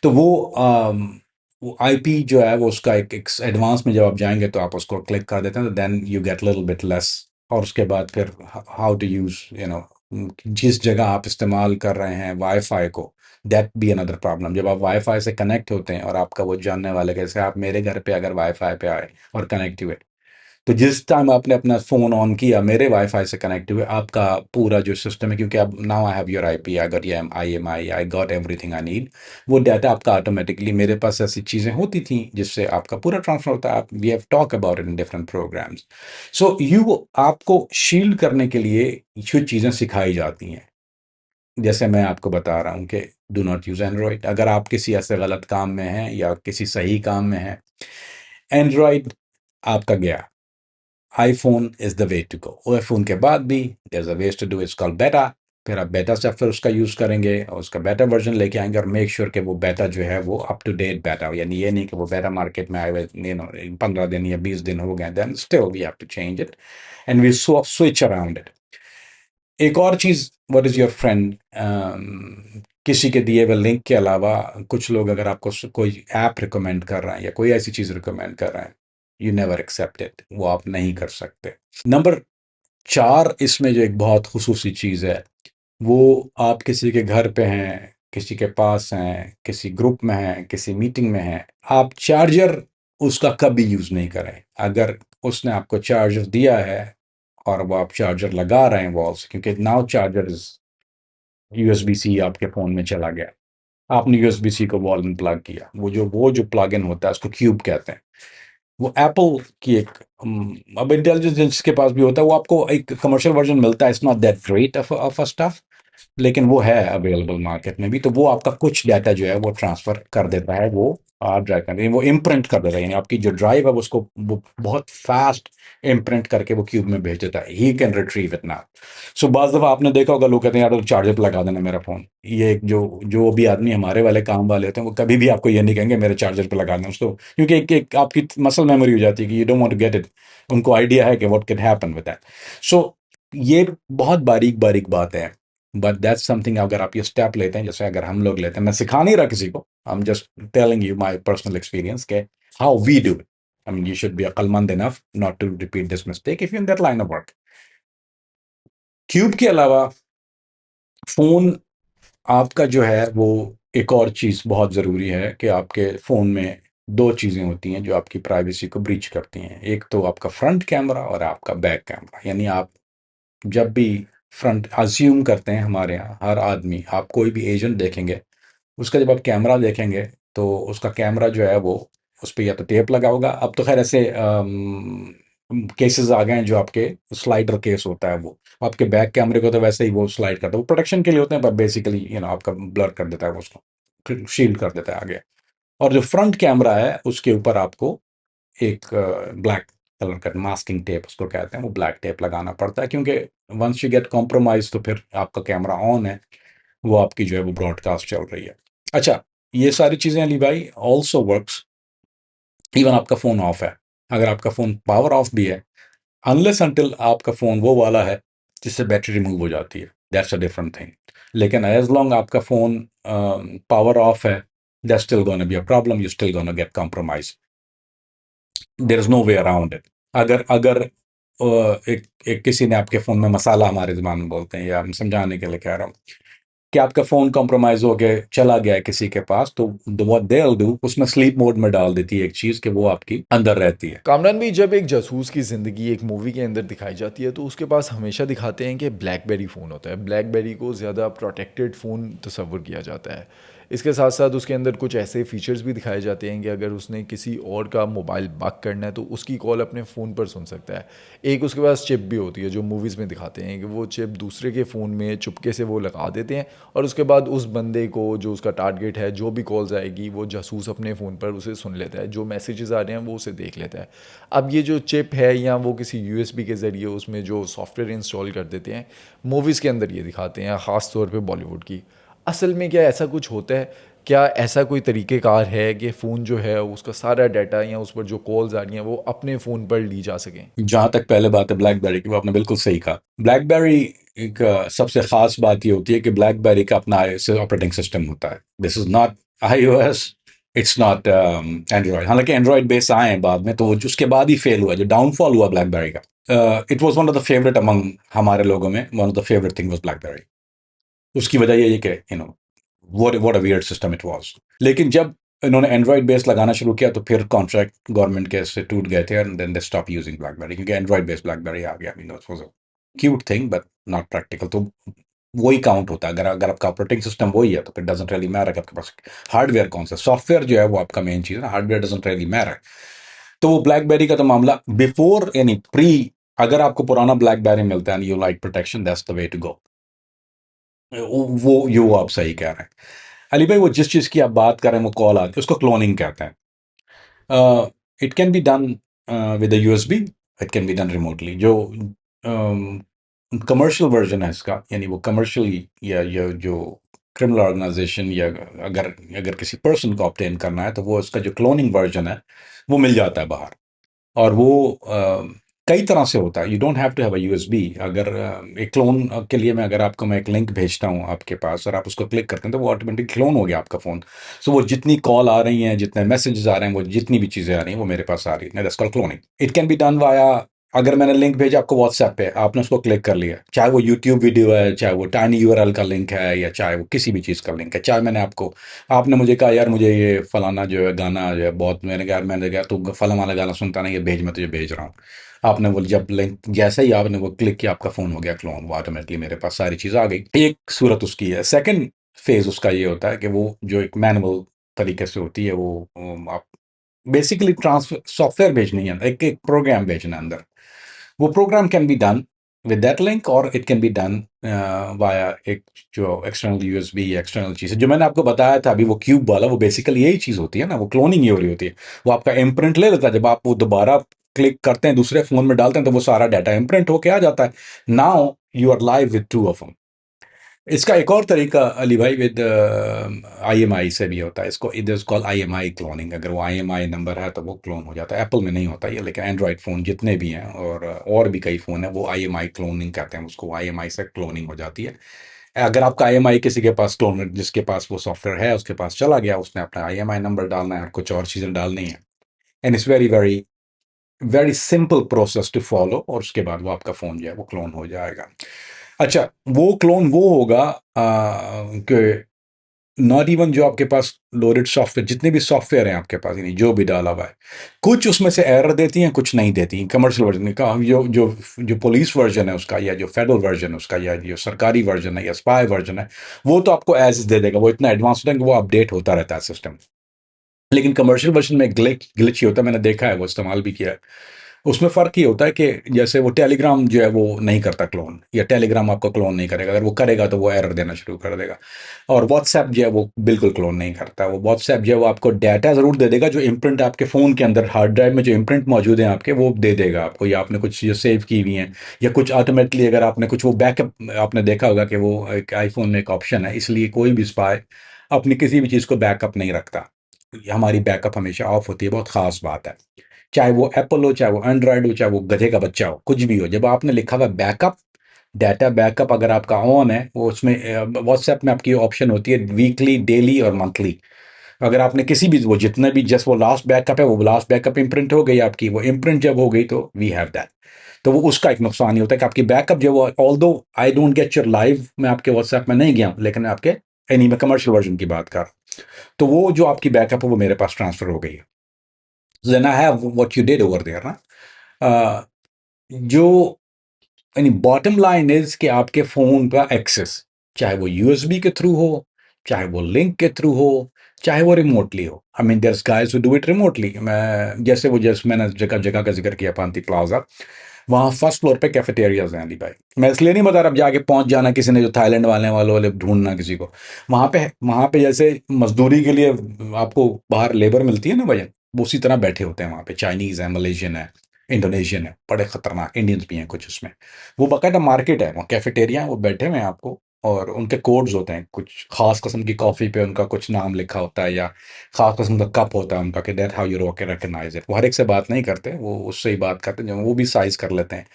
तो वो आईपी जो है वो उसका एक एडवांस में जब आप जाएंगे तो आप उसको क्लिक कर देते हैं, तो then you get little bit less. और उसके बाद फिर how to use you know, जिस जगह आप इस्तेमाल कर रहे हैं वाईफाई को, दैट बी अनदर प्रॉब्लम। जब आप वाईफाई से कनेक्ट होते हैं और आपका वो जानने वाले, जैसे आप मेरे घर पे अगर वाईफाई पे आए और कनेक्ट हुए, तो जिस टाइम आपने अपना फ़ोन ऑन किया मेरे वाईफाई से कनेक्ट हुए, आपका पूरा जो सिस्टम है, क्योंकि अब now I have your IP, I got your IMI, I got everything I need, वो डाटा आपका ऑटोमेटिकली, मेरे पास ऐसी चीज़ें होती थी जिससे आपका पूरा ट्रांसफर होता है। आप we have talk about it in different programs. So you आपको शील्ड करने के लिए कुछ चीज़ें सिखाई जाती हैं। जैसे मैं आपको बता रहा हूँ कि डू नॉट यूज़ एंड्रॉयड, अगर आप किसी ऐसे गलत काम में हैं या किसी सही काम में हैं, एंड्रॉयड आपका गया, iPhone is the way to go. IPhone के बाद भी there is a ways to do, it's called beta. फिर आप बेटा से फिर उसका यूज़ करेंगे और उसका बेटा वर्ज़न लेके आएँगे, और मेक श्योर कि वो बेटा जो है वो अप टू डेट बेटा हो। यानी ये नहीं कि वो बेटा मार्केट में आए हुए यू नो 15 दिन या 20 दिन हो गए, then still we have to change it and we switch around it. एक और चीज़, व्हाट इज़ योर फ्रेंड, किसी के दिए हुए लिंक के अलावा कुछ लोग अगर आपको कोई ऐप रिकमेंड कर रहे हैं या कोई ऐसी चीज़ रिकमेंड कर रहे हैं, यू नेवर एक्सेप्ट इट, वो आप नहीं कर सकते। नंबर 4, इसमें जो एक बहुत खुसूसी चीज़ है, वो आप किसी के घर पे हैं, किसी के पास हैं, किसी ग्रुप में हैं, किसी मीटिंग में हैं, आप चार्जर उसका कभी यूज़ नहीं करें। अगर उसने आपको चार्जर दिया है और वो आप चार्जर लगा रहे हैं वॉल से, क्योंकि नाउ चार्जर इज़ USB-C आपके फ़ोन में चला गया। आपने USB-C को वॉल में प्लग किया, वो जो प्लग इन होता है उसको क्यूब कहते हैं। वो एप्पल की एक अब इंटेलिजेंस जिसके पास भी होता है, वो आपको एक कमर्शियल वर्जन मिलता है, it's not that great of a stuff, लेकिन वो है अवेलेबल मार्केट में भी। तो वो आपका कुछ डाटा जो है वो ट्रांसफर कर देता है, वो हार्ड ड्राइव कर, वो इम्प्रिंट कर देता है, यानी आपकी जो ड्राइव है उसको वो बहुत फास्ट इम्प्रिंट करके वो क्यूब में भेज देता है। He can retrieve it now. So बाज़ दफ़ा आपने देखा होगा, लोग कहते हैं यार चार्जर पे लगा देना मेरा फ़ोन। ये जो जो भी आदमी हमारे वाले काम वाले होते हैं, वो कभी भी आपको ये नहीं कहेंगे मेरे चार्जर पे लगा देना उसको, क्योंकि एक आपकी मसल मेमोरी हो जाती है कि you don't want to get it. उनको आइडिया है कि what can happen with that. So ये बहुत बारीक बारीक बात है, बट दैट्स समथिंग, अगर आप ये स्टेप लेते हैं, जैसे अगर हम लोग लेते हैं, मैं सिखा नहीं रहा किसी को, I am just telling you my personal experience के how we do it. I mean you should be अक्लमंद enough not to repeat this mistake if you in that line of work. Cube के अलावा phone आपका जो है वो, एक और चीज़ बहुत ज़रूरी है कि आपके फ़ोन में 2 चीज़ें होती हैं जो आपकी प्राइवेसी को ब्रीच करती हैं। एक तो आपका फ्रंट कैमरा और आपका बैक कैमरा। यानी आप जब भी फ्रंट अज़्यूम करते हैं, हमारे यहाँ हर आदमी, आप कोई भी एजेंट देखेंगे, उसका जब आप कैमरा देखेंगे तो उसका कैमरा जो है वो, उस पे या तो टेप लगा होगा। अब तो ख़ैर ऐसे केसेज़ आ गए हैं जो आपके स्लाइडर केस होता है वो। आपके बैक कैमरे को तो वैसे ही वो स्लाइड करता है, वो प्रोटेक्शन के लिए होते हैं, पर बेसिकली यू नो आपका ब्लर कर देता है वो उसको, शील्ड कर देता है आगे। और जो फ्रंट कैमरा है उसके ऊपर आपको एक ब्लैक कलर का मास्किंग टेप उसको कहते हैं, वो ब्लैक टेप लगाना पड़ता है, क्योंकि वंस यू गेट कॉम्प्रोमाइज़ तो फिर आपका कैमरा ऑन है, वो आपकी जो है वो ब्रॉडकास्ट चल रही है। अच्छा, ये सारी चीज़ें अली भाई ऑल्सो वर्क्स इवन आपका फ़ोन ऑफ है। अगर आपका फ़ोन पावर ऑफ भी है, अनलेस अंटिल आपका फ़ोन वो वाला है जिससे बैटरी रिमूव हो जाती है, दैट्स अ डिफरेंट थिंग। लेकिन एज़ लॉन्ग आपका फ़ोन पावर ऑफ है, that's still gonna be a problem, you still gonna get compromise, there is no way around it. अगर अगर एक एक किसी ने आपके फ़ोन में मसाला, हमारे ज़बान में बोलते हैं, या हम समझाने के लिए कह रहा हूँ, कि आपका फ़ोन कॉम्प्रोमाइज़ हो के चला गया है किसी के पास, तो व्हाट दे विल डू, उसमें स्लीप मोड में डाल देती है एक चीज़ कि वो आपकी अंदर रहती है। कामरान भी, जब एक जासूस की ज़िंदगी एक मूवी के अंदर दिखाई जाती है तो उसके पास हमेशा दिखाते हैं कि ब्लैकबेरी फ़ोन होता है। ब्लैकबेरी को ज़्यादा प्रोटेक्टेड फ़ोन तस्वुर किया जाता है। इसके साथ साथ उसके अंदर कुछ ऐसे फीचर्स भी दिखाए जाते हैं कि अगर उसने किसी और का मोबाइल बक करना है तो उसकी कॉल अपने फ़ोन पर सुन सकता है। एक उसके पास चिप भी होती है जो मूवीज़ में दिखाते हैं कि वो चिप दूसरे के फ़ोन में चुपके से वो लगा देते हैं और उसके बाद उस बंदे को, जो उसका टारगेट है, जो भी कॉल्स आएगी वो जासूस अपने फ़ोन पर उसे सुन लेता है, जो मैसेजेस आ रहे हैं वो उसे देख लेता है। अब ये जो चिप है या वो किसी यूएसबी के ज़रिए उसमें जो सॉफ्टवेयर इंस्टॉल कर देते हैं, मूवीज़ के अंदर ये दिखाते हैं, ख़ास तौर पे बॉलीवुड की। असल में क्या ऐसा कुछ होता है? क्या ऐसा कोई तरीक़ेकार है कि फ़ोन जो है उसका सारा डाटा या उस पर जो कॉल्स आ रही हैं वो अपने फ़ोन पर ली जा सकें? जहाँ तक पहले बात है ब्लैकबेरी की, वो आपने बिल्कुल सही कहा। ब्लैकबेरी एक सबसे ख़ास बात ये होती है कि ब्लैकबेरी का अपना ऑपरेटिंग सिस्टम होता है। This is not iOS, it's not Android. हालाँकि एंड्रॉयड बेस आए हैं बाद में, तो वो उसके बाद ही फेल हुआ, जो डाउनफॉल हुआ ब्लैकबेरी का। It was one of the favourite among हमारे लोगों में, one of the favourite thing was blackberry. उसकी वजह यही है कि what a weird system it was. लेकिन जब इन्होंने एंड्रॉयड बेस लगाना शुरू किया तो फिर कॉन्ट्रैक्ट गवर्नमेंट के से टूट गए थे, and then they stop using BlackBerry, क्योंकि एंड्रॉयड बेस्ड ब्लैकबेरी आ गया। It was a cute thing but not practical. तो वही काउंट होता है, अगर अगर आपका ऑपरेटिंग सिस्टम वही है तो फिर डजंट रियली मैटर कि आपके पास हार्डवेयर कौन सा, सॉफ्टवेयर जो है वो आपका मेन चीज़ है, हार्डवेयर डजंट रियली मैटर। तो वो ब्लैकबेरी का तो मामला बिफोर यानी प्री, अगर आपको पुराना ब्लैकबेरी मिलता है you like protection, that's the way to go. वो यो आप सही कह रहे हैं अली भाई। वो जिस चीज़ की आप बात कर रहे हैं वो कॉल आती है, उसको क्लोनिंग कहते हैं। It can be done with USB, it can be done remotely. जो कमर्शियल वर्जन है इसका, यानी वो कमर्शियली या जो क्रिमिनल ऑर्गेनाइजेशन या अगर अगर किसी पर्सन को ऑब्टेन करना है तो वो इसका जो क्लोनिंग वर्जन है वो मिल जाता है बाहर। और वो कई तरह से होता है, you don't have to have a USB. अगर एक क्लोन के लिए मैं एक लिंक भेजता हूँ आपके पास और आप उसको क्लिक करते हैं तो वो ऑटोमेटिक क्लोन हो गया आपका फ़ोन। सो वो जितनी कॉल आ रही हैं, जितने मैसेजेस आ रहे हैं, वो जितनी भी चीज़ें आ रही हैं वो मेरे पास आ रही हैं। That's called cloning. It can be done via, अगर मैंने लिंक भेजा आपको व्हाट्सएप पे, आपने उसको क्लिक कर लिया, चाहे वो यूट्यूब वीडियो है, चाहे वो टाइनी यूआरएल का लिंक है, या चाहे वो किसी भी चीज़ का लिंक है, चाहे आपने मुझे कहा यार मुझे ये फलाना जो है गाना जो है बहुत, मैंने कहा तू फलाना वाला गाना सुनता नहीं, ये भेज, मैं तुझे भेज रहा हूँ। आपने वो जब लिंक जैसे ही आपने वो क्लिक किया, आपका फ़ोन हो गया क्लोन, वो ऑटोमेटिकली मेरे पास सारी चीज़ आ गई। एक सूरत उसकी है। सेकंड फेज़ उसका ये होता है कि वो जो एक मैनुअल तरीके से होती है, वो आप बेसिकली ट्रांसफर सॉफ्टवेयर भेजनी है, एक प्रोग्राम भेजना है अंदर। वो program can be done with that link, और it can be done via एक जो एक्सटर्नल यूएसबी या एक्सटर्नल चीज़ है जो मैंने आपको बताया था अभी, वो क्यूब वाला, वो बेसिकली यही चीज़ होती है ना, वो क्लोनिंग ही हो रही होती है। वो आपका इम्प्रिंट ले लेता है, जब आप वो दोबारा क्लिक करते हैं दूसरे फोन में डालते हैं तो वो सारा डाटा इम्प्रिंट होके आ जाता है। Now you are live with two of. इसका एक और तरीका अली भाई विद आईएमआई से भी होता है। इसको it is called IMEI cloning. अगर वो आईएमआई नंबर है तो वो क्लोन हो जाता है। एप्पल में नहीं होता ये, लेकिन एंड्रॉयड फ़ोन जितने भी हैं और भी कई फ़ोन हैं वो आईएमआई क्लोनिंग कहते हैं उसको, आईएमआई से क्लोनिंग हो जाती है। अगर आपका आईएमआई किसी के पास क्लोन, जिसके पास वो सॉफ्टवेयर है उसके पास चला गया, उसने अपना आईएमआई नंबर डालना है और कुछ और चीज़ें डालनी है, and it's very very very simple process to follow, और उसके बाद वो आपका फ़ोन जो है वो क्लोन हो जाएगा। अच्छा, वो क्लोन वो होगा कि नॉट इवन जो आपके पास लोडेड सॉफ्टवेयर, जितने भी सॉफ्टवेयर हैं आपके पास, यानी जो भी डाला हुआ है, कुछ उसमें से एरर देती हैं, कुछ नहीं देती। कमर्शियल वर्जन का जो जो जो पुलिस वर्जन है उसका, या जो फेडरल वर्जन है उसका, या जो सरकारी वर्जन है या स्पाई वर्जन है, वो तो आपको एज दे देगा। वो इतना एडवांस है कि वो अपडेट होता रहता है सिस्टम। लेकिन कमर्शियल वर्जन में ग्लिच ही होता है, मैंने देखा है, वो इस्तेमाल भी किया है। उसमें फ़र्क ये होता है कि जैसे वो टेलीग्राम जो है वो नहीं करता क्लोन, या टेलीग्राम आपका क्लोन नहीं करेगा। अगर वो करेगा तो वो एरर देना शुरू कर देगा। और व्हाट्सएप जो है वो बिल्कुल क्लोन नहीं करता। वो व्हाट्सएप जो है वो आपको डाटा ज़रूर दे देगा, जो इम्प्रिंट आपके फ़ोन के अंदर हार्ड ड्राइव में जो इम्प्रिंट मौजूद है आपके, वो दे देगा आपको, या आपने कुछ चीज़ें सेव की हुई हैं, या कुछ ऑटोमेटिकली अगर आपने कुछ वो बैकअप, आपने देखा होगा कि वो एक आईफोन में एक ऑप्शन है, इसलिए कोई भी स्पाई अपनी किसी भी चीज़ को बैकअप नहीं रखता। हमारी बैकअप हमेशा ऑफ होती है, बहुत ख़ास बात है। चाहे वो एप्पल हो, चाहे वो एंड्रॉयड हो, चाहे वो गधे का बच्चा हो, कुछ भी हो, जब आपने लिखा हुआ बैकअप, डाटा बैकअप अगर आपका ऑन है, वो उसमें व्हाट्सएप में आपकी ऑप्शन होती है वीकली, डेली और मंथली। अगर आपने किसी भी, वो जितने भी, जस्ट वो लास्ट बैकअप है, वो लास्ट बैकअप इम्प्रिंट हो गई आपकी, वो इम्प्रिंट जब हो गई तो वी हैव दैट। तो वो उसका एक नुकसान ही होता है कि आपकी बैकअप जो वो, although I don't get your live, मैं आपके व्हाट्सएप में नहीं गया हूँ, लेकिन मैं आपके एनी में कमर्शियल वर्जन की बात कर रहा हूँ, तो वो जो आपकी बैकअप है वो मेरे पास ट्रांसफर हो गई है। Then I have what you did over there ना। अ, जो यानी बॉटम लाइन इज कि आपके फोन का एक्सेस, चाहे वो यूएसबी के थ्रू हो, चाहे वो लिंक के थ्रू हो, चाहे वो रिमोटली हो। I mean there guys who do it remotely. मैं जैसे मैंने जगह जगह का जिक्र किया, पांती प्लाजा, वहाँ फर्स्ट फ्लोर पे कैफेटेरियाज हैं अली भाई। मैं इसलिए नहीं बता रहा, अब जाके पहुंच जाना किसी ने, जो थाईलैंड वाले ढूंढना किसी को। वहाँ पे जैसे मजदूरी के लिए आपको बाहर लेबर मिलती है ना भैया, वो उसी तरह बैठे होते हैं वहाँ पे। चाइनीज है, मलेशियन है, इंडोनेशियन है, बड़े खतरनाक इंडियंस भी हैं कुछ उसमें। वो बाकायदा मार्केट है, वो कैफेटेरिया है, वो बैठे हुए हैं आपको, और उनके कोड्स होते हैं, कुछ खास किस्म की कॉफ़ी पे उनका कुछ नाम लिखा होता है, या खास किस्म का कप होता है उनका, कि that how you recognise it. वो हर एक से बात नहीं करते, वो उससे ही बात करते हैं, जब वो भी साइज कर लेते हैं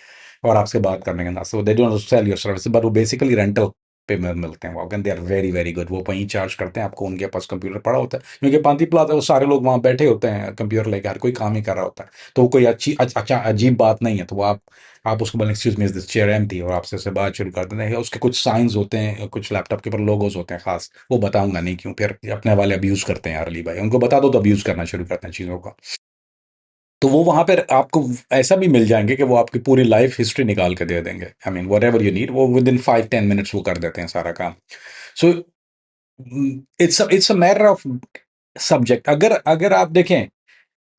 और आपसे बात करने के अंदाज से। They don't sell your service, but वो बेसिकली रेंटल पे मिलते हैं वो। Again they are very very good. वो वहीं चार्ज करते हैं आपको, उनके पास कंप्यूटर पड़ा होता है, क्योंकि पांती प्लाजा वो सारे लोग वहाँ बैठे होते हैं कंप्यूटर लेकर, हर कोई काम ही कर रहा होता है। तो वो कोई अच्छी अच्छा अजीब बात नहीं है। तो वो आप उसको बोलें excuse me this chair empty, और आपसे उससे बात शुरू कर देते हैं। उसके कुछ साइंस होते हैं, कुछ लैपटॉप के ऊपर लोगोस होते हैं खास, वो बताऊंगा नहीं क्यों, फिर अपने वाले अब्यूज करते हैं यार अली भाई, उनको बता दो तो अब्यूज करना शुरू करते हैं चीज़ों का। तो वो वहां पर आपको ऐसा भी मिल जाएंगे कि वो आपकी पूरी लाइफ हिस्ट्री निकाल के दे देंगे। I mean what ever you need, वो विद इन 5-10 मिनट्स वो कर देते हैं सारा काम। So it's a matter of subject. अगर अगर आप देखें,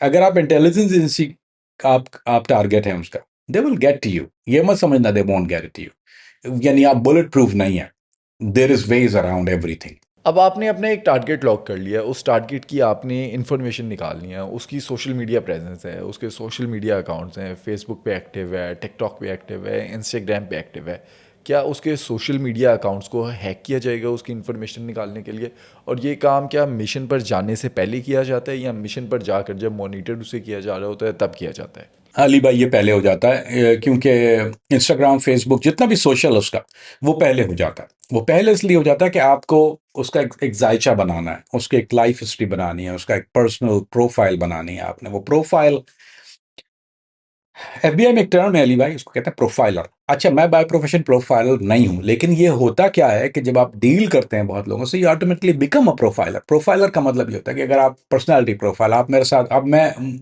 अगर आप इंटेलिजेंस एजेंसी, आप टारगेट है उसका, they will get to you. ये मत समझना they won't get to you, यानी आप बुलेट प्रूफ नहीं है। There is ways around everything. अब आपने अपना एक टारगेट लॉक कर लिया, उस टारगेट की आपने इन्फॉर्मेशन निकालनी है, उसकी सोशल मीडिया प्रेजेंस है, उसके सोशल मीडिया अकाउंट्स हैं, फेसबुक पे एक्टिव है, टिकटॉक पे एक्टिव है, इंस्टाग्राम पे एक्टिव है। क्या उसके सोशल मीडिया अकाउंट्स को हैक किया जाएगा उसकी इन्फॉर्मेशन निकालने के लिए? और ये काम क्या मिशन पर जाने से पहले किया जाता है, या मिशन पर जाकर जब मॉनिटर उसे किया जा रहा होता है तब किया जाता है? अली भाई ये पहले हो जाता है, क्योंकि इंस्टाग्राम फेसबुक जितना भी सोशल उसका, वो पहले हो जाता है। वो पहले इसलिए हो जाता है कि आपको उसका एक जायचा बनाना है, उसकी एक लाइफ हिस्ट्री बनानी है, उसका एक पर्सनल प्रोफाइल बनानी है आपने। वो प्रोफाइल, एफबीआई में एक टर्म है अली भाई, उसको कहते हैं प्रोफाइलर। अच्छा, मैं बाय प्रोफेशन प्रोफाइलर नहीं हूं, लेकिन ये होता क्या है कि जब आप डील करते हैं बहुत लोगों से, you automatically become a profiler. Profiler का मतलब ये होता है कि अगर आप पर्सनालिटी प्रोफाइल, आप मेरे साथ, अब मैं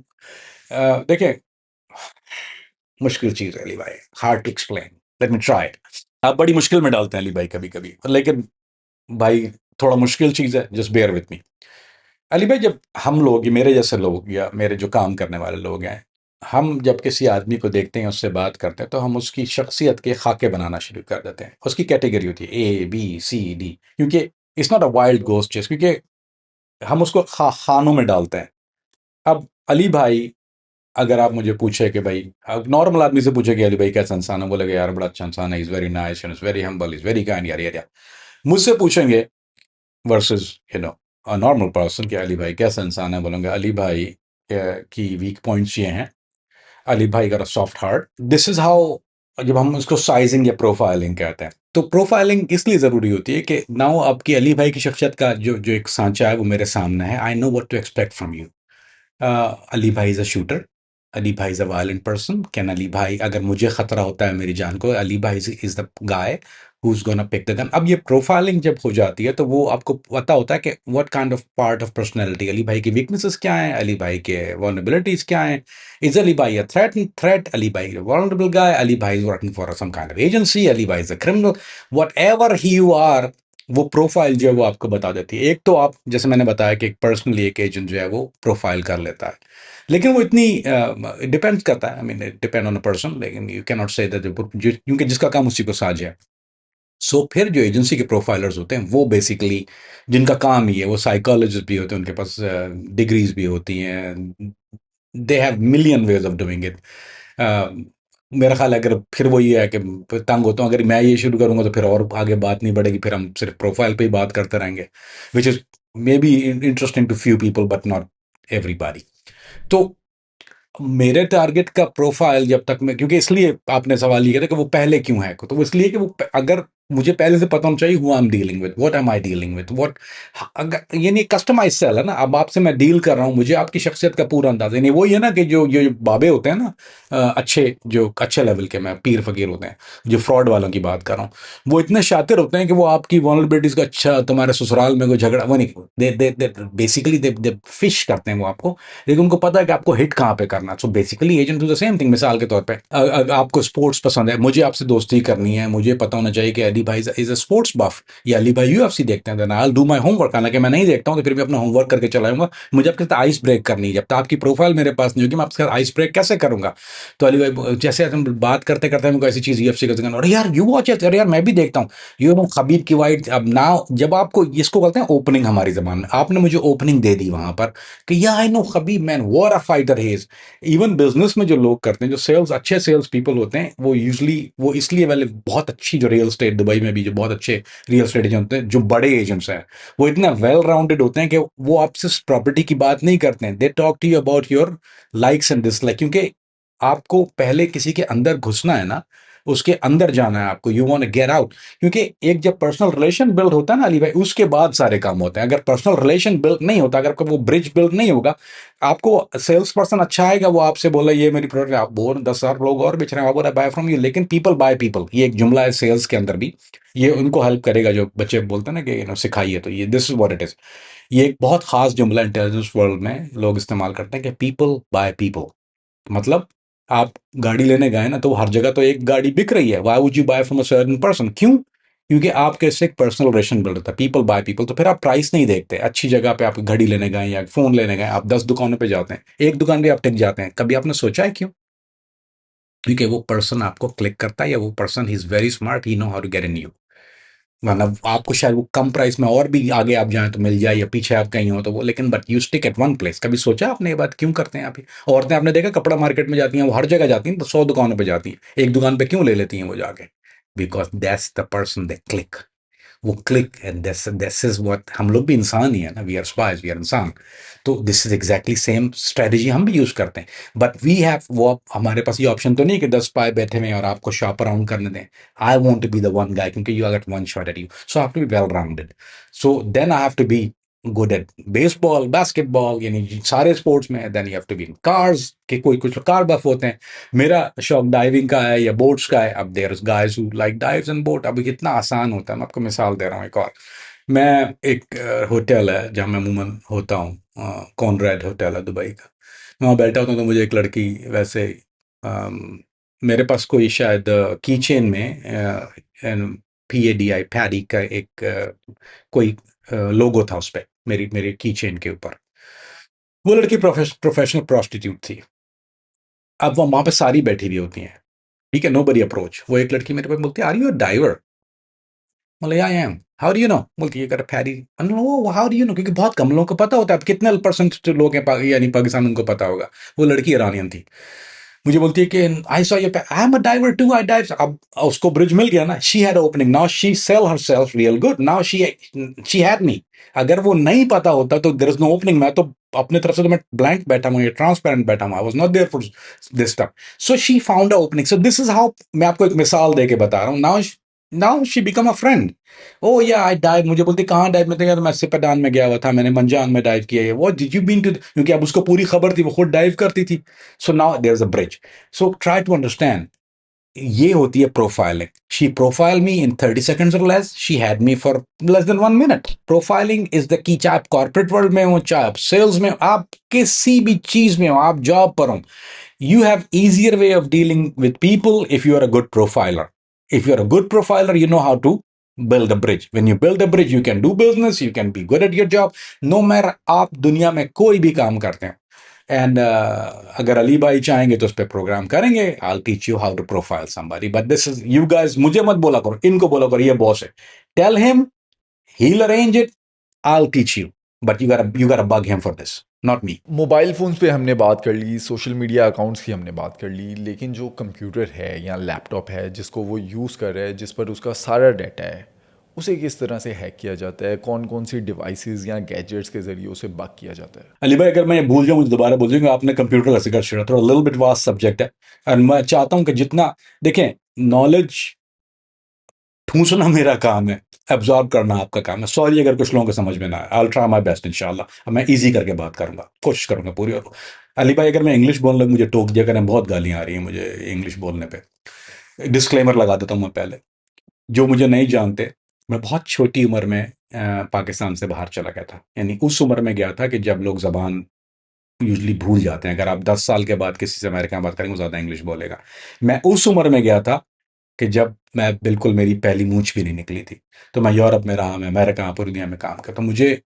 देखिए, मुश्किल चीज है अली भाई, hard to explain, let me try. आप बड़ी मुश्किल में डालते हैं अली भाई कभी कभी, लेकिन भाई थोड़ा मुश्किल चीज है, just bear with me. Ali भाई, जब हम लोग, ये मेरे जैसे लोग या मेरे जो काम करने वाले लोग हैं, हम जब किसी आदमी को देखते हैं, उससे बात करते हैं, तो हम उसकी शख्सियत के खाके बनाना शुरू कर देते हैं। उसकी कैटेगरी होती है A B C D, क्योंकि it's not a wild ghost chase, क्योंकि हम उसको खानों में डालते हैं। अब अली भाई, अगर आप मुझे पूछे कि भाई, अब नॉर्मल आदमी से पूछे कि अली भाई कैसा इंसान है, बोलेगा यार बड़ा अच्छा इंसान है, is very nice and is very humble, is very kind, यार। मुझसे पूछेंगे वर्सेस अ नॉर्मल पर्सन कि अली भाई कैसा इंसान है, बोलेंगे अली भाई की वीक पॉइंट्स ये हैं, अली भाई का soft heart, this is how. जब हम उसको साइजिंग या प्रोफाइलिंग कहते हैं, तो प्रोफाइलिंग इसलिए ज़रूरी होती है कि नाउ आपकी अली भाई की शख्सियत का जो जो एक सांचा है वो मेरे सामने है। I know what to expect from you. Ali भाई इज़ अ शूटर, अली भाई is a violent person. Can Ali भाई, अगर मुझे खतरा होता है मेरी जान को, अली भाई is the guy who's gonna pick the gun। अब ये प्रोफाइलिंग जब हो जाती है, तो वो आपको पता होता है कि what kind of part of personality, Ali भाई की वीकनेसेस क्या हैं, अली भाई के वल्नरेबिलिटीज क्या हैं। इज अली भाई अ थ्रेट, अली भाई वल्नरेबल गाय, अली भाई is working for some kind of agency, Ali भाई is a criminal, whatever he you are. वो प्रोफाइल जो है वो आपको बता देती है। एक तो आप, जैसे मैंने बताया कि एक पर्सनली एक एजेंट जो है वो प्रोफाइल कर लेता है, लेकिन वो इतनी डिपेंड करता है, I mean depend on a person, लेकिन you can not say that, क्योंकि जिसका काम उसी को साझ है। सो फिर जो एजेंसी के प्रोफाइलर्स होते हैं, वो बेसिकली जिनका काम ही है, वो साइकोलॉजिस्ट भी होते हैं, उनके पास डिग्रीज भी होती हैं, they have million ways of doing it. मेरा ख्याल है, अगर फिर वो ये है कि तंग होता हूँ, अगर मैं ये शुरू करूंगा तो फिर और आगे बात नहीं बढ़ेगी, फिर हम सिर्फ प्रोफाइल पे ही बात करते रहेंगे, which is maybe interesting to few people but not everybody. तो मेरे टारगेट का प्रोफाइल जब तक मैं, क्योंकि इसलिए आपने सवाल ये किया था कि वो पहले क्यों है, तो वो इसलिए कि वो अगर मुझे पहले से पता होना चाहिए who I am dealing with, what am I dealing with, what. अगर ये नहीं कस्टमाइज सेल है ना, अब आपसे मैं डील कर रहा हूँ, मुझे आपकी शख्सियत का पूरा अंदाजा नहीं। वही है ना कि जो बाबे होते हैं ना, अच्छे जो अच्छे लेवल के, मैं पीर फकीर होते हैं, जो फ्रॉड वालों की बात कर रहा हूँ, वो इतने शातिर होते हैं कि वो आपकी वनरेबिलिटीज का, अच्छा तुम्हारे ससुराल में कोई झगड़ा, वो नहीं, दे बेसिकली दे फिश करते हैं वो आपको, लेकिन उनको पता है कि आपको हिट कहाँ पे करना। So basically agent do the same thing. मिसाल के तौर पे आपको स्पोर्ट्स पसंद है, मुझे आपसे दोस्ती करनी है, मुझे पता होना चाहिए कि अली भाई इज अ स्पोर्ट्स बफ, या अली भाई यूएफसी देखते हैं, then I will do my homework. हालांकि मैं नहीं देखता हूं तो फिर भी अपना होमवर्क करके चलाऊंगा। मुझे आपके साथ आइस ब्रेक करनी है, जब तक आपकी प्रोफाइल मेरे पास नहीं होगी, मैं आपके साथ आइस ब्रेक कैसे करूंगा? तो अली भाई जैसे हम बात करते करते हमको ऐसी चीज यूएफसी का, अरे यार यू वॉच इट, अरे यार मैं भी देखता हूँ, यू नो खबीब की वाइट। अब ना जब आपको इसको कहते हैं ओपनिंग, हमारी जबान में आपने मुझे ओपनिंग दे दी वहां पर कि या I know Khabib man, what a fighter he is. Even business में जो लोग करते हैं, जो सेल्स अच्छे सेल्स पीपल होते हैं, वो यूजली वो इसलिए वाले बहुत अच्छी, जो रियल स्टेट दुबई में भी जो बहुत अच्छे रियल स्टेट एजेंट होते हैं, जो बड़े एजेंट्स हैं, वो इतना वेल राउंडेड होते हैं कि वो आपसे प्रॉपर्टी की बात नहीं करते हैं, they talk to you about your likes and dislike. क्योंकि आपको पहले किसी के अंदर घुसना है ना, उसके अंदर जाना है आपको, you want to get out. क्योंकि एक जब पर्सनल रिलेशन बिल्ड होता है ना अली भाई, उसके बाद सारे काम होते हैं। अगर पर्सनल रिलेशन बिल्ड नहीं होता, अगर आपका वो ब्रिज बिल्ड नहीं होगा, आपको सेल्स पर्सन अच्छा आएगा, वो आपसे बोला ये मेरी प्रोडक्ट, आप बोल 10,000 लोग और बेच रहे हैं, आप बाय फ्रॉम यू, लेकिन पीपल बाय पीपल, ये एक जुमला है सेल्स के अंदर भी, ये उनको हेल्प करेगा जो बच्चे बोलते हैं ना कि सिखाइए, तो ये this is what it is. ये एक बहुत खास जुमला इंटेलिजेंस वर्ल्ड में लोग इस्तेमाल करते हैं कि पीपल बाय पीपल। मतलब आप गाड़ी लेने गए ना, तो हर जगह तो एक गाड़ी बिक रही है, why would you buy from a certain person? क्यों? क्योंकि आपके से एक पर्सनल रिलेशन बिल्ड होता है, पीपल बाय पीपल। तो फिर आप प्राइस नहीं देखते। अच्छी जगह पे आप घड़ी लेने गए या फोन लेने गए, आप 10 दुकानों पे जाते हैं, एक दुकान पे आप टिक जाते हैं, कभी आपने सोचा है क्यों? क्योंकि वो पर्सन आपको क्लिक करता है, या वो person he is very smart, he know how to get in you. वरना आपको शायद वो कम प्राइस में और भी आगे आप जाएं तो मिल जाए, या पीछे आप कहीं हो तो वो, लेकिन but you stick at one place. कभी सोचा आपने ये बात क्यों करते हैं आप ये? औरतें आपने देखा कपड़ा मार्केट में जाती हैं, वो हर जगह जाती हैं, तो 100 दुकानों पे जाती हैं, एक दुकान पे क्यों ले लेती हैं वो जाके? Because that's the person they click. वो click, and this this is what, हम लोग भी इंसान ही है ना, we are species, we are इंसान। तो this is exactly same strategy हम भी यूज करते हैं। बट वी हैव वो, हमारे पास ये ऑप्शन तो नहीं कि 10 पाए बैठे हुए हैं और आपको शॉप अराउंड करने दें। I want to be the one guy, क्योंकि you are get one shot at you, so I have to be well rounded. So then I have to be good at baseball, basketball, यानी सारे sports में। Then you have to be in cars, कि कोई कुछ car बफ होते हैं। मेरा शौक डाइविंग का है या बोट्स का है। अब there is guys who like dives and boat. अब कितना आसान होता है, मैं आपको मिसाल दे रहा हूँ एक और। मैं एक होटल है जहाँ मैं अमूमन होता हूँ, कॉनरैड होटल है दुबई का। मैं वहाँ बैठा होता हूँ तो मुझे एक लड़की वैसे, मेरे पास कोई शायद की चेन में PADI पैडी का एक कोई लोगो था उस पे, मेरी मेरी की चेन के ऊपर। वो लड़की प्रोफेशनल प्रोस्टिट्यूट थी। अब वो वहां पे सारी बैठी हुई होती हैं, ठीक है, नो बडी अप्रोच। वो एक लड़की मेरे पे बोलती है, आर यू अ डाइवर? बोले, I am. How do you know? बोलती है, Perry. No, how do you know? क्योंकि बहुत कम लोगों को पता होता है। अब कितने परसेंट लोग हैं यानी पाकिस्तान, उनको पता होगा। वो लड़की ईरानियन थी। मुझे बोलती है कि I saw your, I am a diver too, I dive. अब उसको ब्रिज मिल गया ना, she had opening, now she sell herself real good, now she had me. अगर वो नहीं पता होता तो देयर इज नो ओपनिंग। मैं तो अपने तरफ से तो मैं ब्लैंक बैठा हूँ, ट्रांसपेरेंट बैठा हूँ, I was not there for this stuff. So she found a opening. So this is how, मैं आपको एक मिसाल दे के बता रहा हूँ। Now she become a friend. Oh yeah I dive. मुझे बोलती कहाँ डाइव में थे? यार मैं सिपरडान में गया हुआ था, मैंने मंजान में डाइव किया है। What did you been to? क्योंकि अब उसको पूरी खबर थी, वो खुद डाइव करती थी। So now there is a bridge. So try to understand, ये होती है profiling. She profile me in 30 seconds और less, she had me for less than 1 minute। Profiling is the key. चाहे आप कॉर्पोरेट वर्ल्ड में हो, चाहे आप सेल्स में हो, आप किसी भी चीज में हो, आप जॉब पर हो, you have easier way of dealing with people if you are a good profiler. If you're a good profiler, you know how to build a bridge. When you build a bridge, you can do business, you can be good at your job, no matter आप दुनिया में कोई भी काम करते हैं। And अगर अली भाई चाहेंगे तो उस पर प्रोग्राम करेंगे। I'll teach you how to profile somebody. But this is, you guys मुझे मत बोला करो, इनको बोला करो, ये बॉस है। Tell him, he'll arrange it, I'll teach you. But you gotta bug him for this, not me. Mobile phones पे हमने बात कर ली, सोशल मीडिया अकाउंट्स की हमने बात कर ली, लेकिन जो कंप्यूटर है या लैपटॉप है जिसको वो यूज़ कर रहा है, जिस पर उसका सारा डाटा है, उसे किस तरह से हैक किया जाता है? कौन कौन सी डिवाइसेस या गैजेट्स के ज़रिए उसे बग किया जाता है? अली भाई अगर मैं ये भूल जाऊं, मुझे दोबारा बोल दूंगा। आपने कंप्यूटर का जिक्र छेड़ा, थोड़ा लिटिल बिट वास्ट सब्जेक्ट है। और मैं चाहता हूं कि जितना, देखें, नॉलेज ठूसना मेरा काम है, एब्जॉर्ब करना आपका काम है। सॉरी अगर कुछ लोगों को समझ में ना आए, आई ट्राई माई बेस्ट इंशाल्लाह। अब मैं इजी करके बात करूंगा, कोशिश करूंगा पूरी। और अली भाई अगर मैं इंग्लिश बोलने लग मुझे टोक दिया करें, बहुत गालियां आ रही हैं मुझे इंग्लिश बोलने पे। डिस्क्लेमर लगा देता हूँ मैं पहले, जो मुझे नहीं जानते, मैं बहुत छोटी उम्र में पाकिस्तान से बाहर चला गया था। यानी उस उम्र में गया था कि जब लोग जबान यूजली भूल जाते हैं। अगर आप 10 साल के बाद किसी से अमेरिका में बात करेंगे वो ज़्यादा इंग्लिश बोलेगा। मैं उस उम्र में गया था कि जब मैं बिल्कुल, मेरी पहली मूंछ भी नहीं निकली थी। तो मैं यूरोप में रहा, मैं अमेरिका, पूरी दुनिया में काम किया। तो मुझे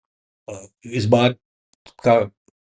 इस बात का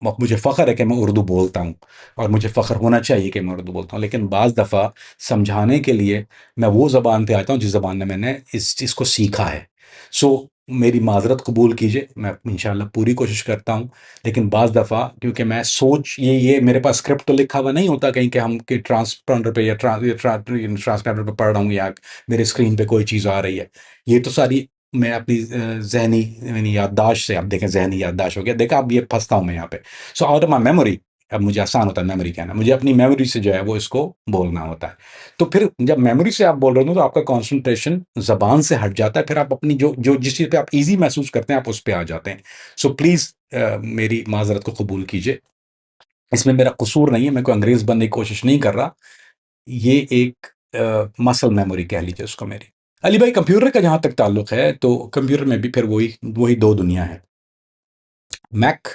मुझे फ़ख्र है कि मैं उर्दू बोलता हूँ, और मुझे फ़ख्र होना चाहिए कि मैं उर्दू बोलता हूँ। लेकिन बाज़ दफ़ा समझाने के लिए मैं वो ज़बान पे आता हूँ जिस ज़बान में मैंने इस चीज़ को सीखा है। सो मेरी माज़रत कबूल कीजिए, मैं इंशाल्लाह पूरी कोशिश करता हूँ। लेकिन बाज़ दफ़ा क्योंकि मैं सोच ये मेरे पास स्क्रिप्ट तो लिखा हुआ नहीं होता कहीं कि हम कि ट्रांसपोंडर पे या ट्रांसक्राइबर पे पढ़ रहा हूँ, या मेरे स्क्रीन पे कोई चीज़ आ रही है। ये तो सारी मैं अपनी ज़हनी यानी याददाश्त से, अब देखें ज़हनी याददाश्त हो गया, देखा अब ये फँसता हूँ मैं यहाँ पे। So out of my memory, अब मुझे आसान होता है मेमोरी कहना, मुझे अपनी मेमोरी से जो है वो इसको बोलना होता है। तो फिर जब मेमोरी से आप बोल रहे हो तो आपका कंसंट्रेशन ज़बान से हट जाता है, फिर आप अपनी जो जो जिस चीज़ पे आप ईज़ी महसूस करते हैं आप उस पे आ जाते हैं। सो प्लीज़ मेरी माज़रत को कबूल कीजिए, इसमें मेरा कसूर नहीं है, मैं कोई अंग्रेज़ बनने की कोशिश नहीं कर रहा। ये एक मसल मेमोरी कह लीजिए उसको मेरी। अली भाई कंप्यूटर का जहाँ तक ताल्लुक है, तो कंप्यूटर में भी फिर वही वही 2 दुनिया है, मैक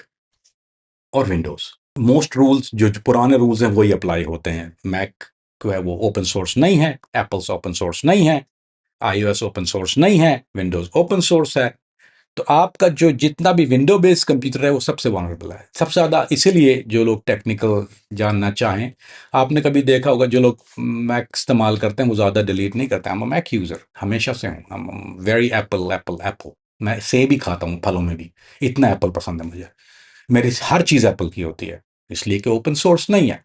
और विंडोज़। मोस्ट रूल्स जो पुराने रूल्स हैं वही अप्लाई होते हैं। मैक जो है वो ओपन सोर्स नहीं है, एप्पल्स ओपन सोर्स नहीं है, आईओएस ओपन सोर्स नहीं है, विंडोज़ ओपन सोर्स है। तो आपका जो जितना भी विंडो बेस्ड कंप्यूटर है वो सबसे वनरेबल है, सबसे ज़्यादा। इसीलिए जो लोग टेक्निकल जानना चाहें, आपने कभी देखा होगा जो लोग मैक इस्तेमाल करते हैं वो ज़्यादा डिलीट नहीं करते हैं। मैं मैक यूज़र हमेशा से हूँ, हम वेरी एप्पल एप्पल एप्पल। मैं सेब भी खाता हूँ फलों में भी, इतना एप्पल पसंद है मुझे। मेरी हर चीज़ एप्पल की होती है, इसलिए कि ओपन सोर्स नहीं है।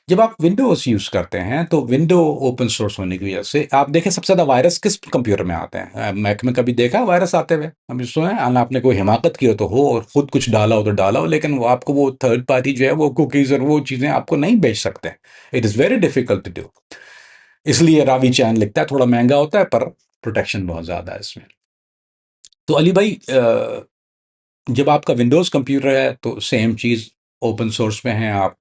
जब आप विंडोज़ यूज़ करते हैं तो विंडो ओपन सोर्स होने की वजह से आप देखें सबसे ज़्यादा वायरस किस कंप्यूटर में आते हैं। मैक में कभी देखा वायरस आते हुए? अभी सुना है? आपने कोई हिमाकत की हो तो हो, और खुद कुछ डाला हो तो डाला हो, लेकिन वो आपको वो थर्ड पार्टी जो है वो कुकीज़ और वो चीज़ें आपको नहीं बेच सकते। It is very difficult to do. इसलिए रावी चैन लिखता है, थोड़ा महंगा होता है पर प्रोटेक्शन बहुत ज़्यादा है इसमें। तो अली भाई जब आपका विंडोज़ कंप्यूटर है तो सेम चीज़, ओपन सोर्स में हैं आप।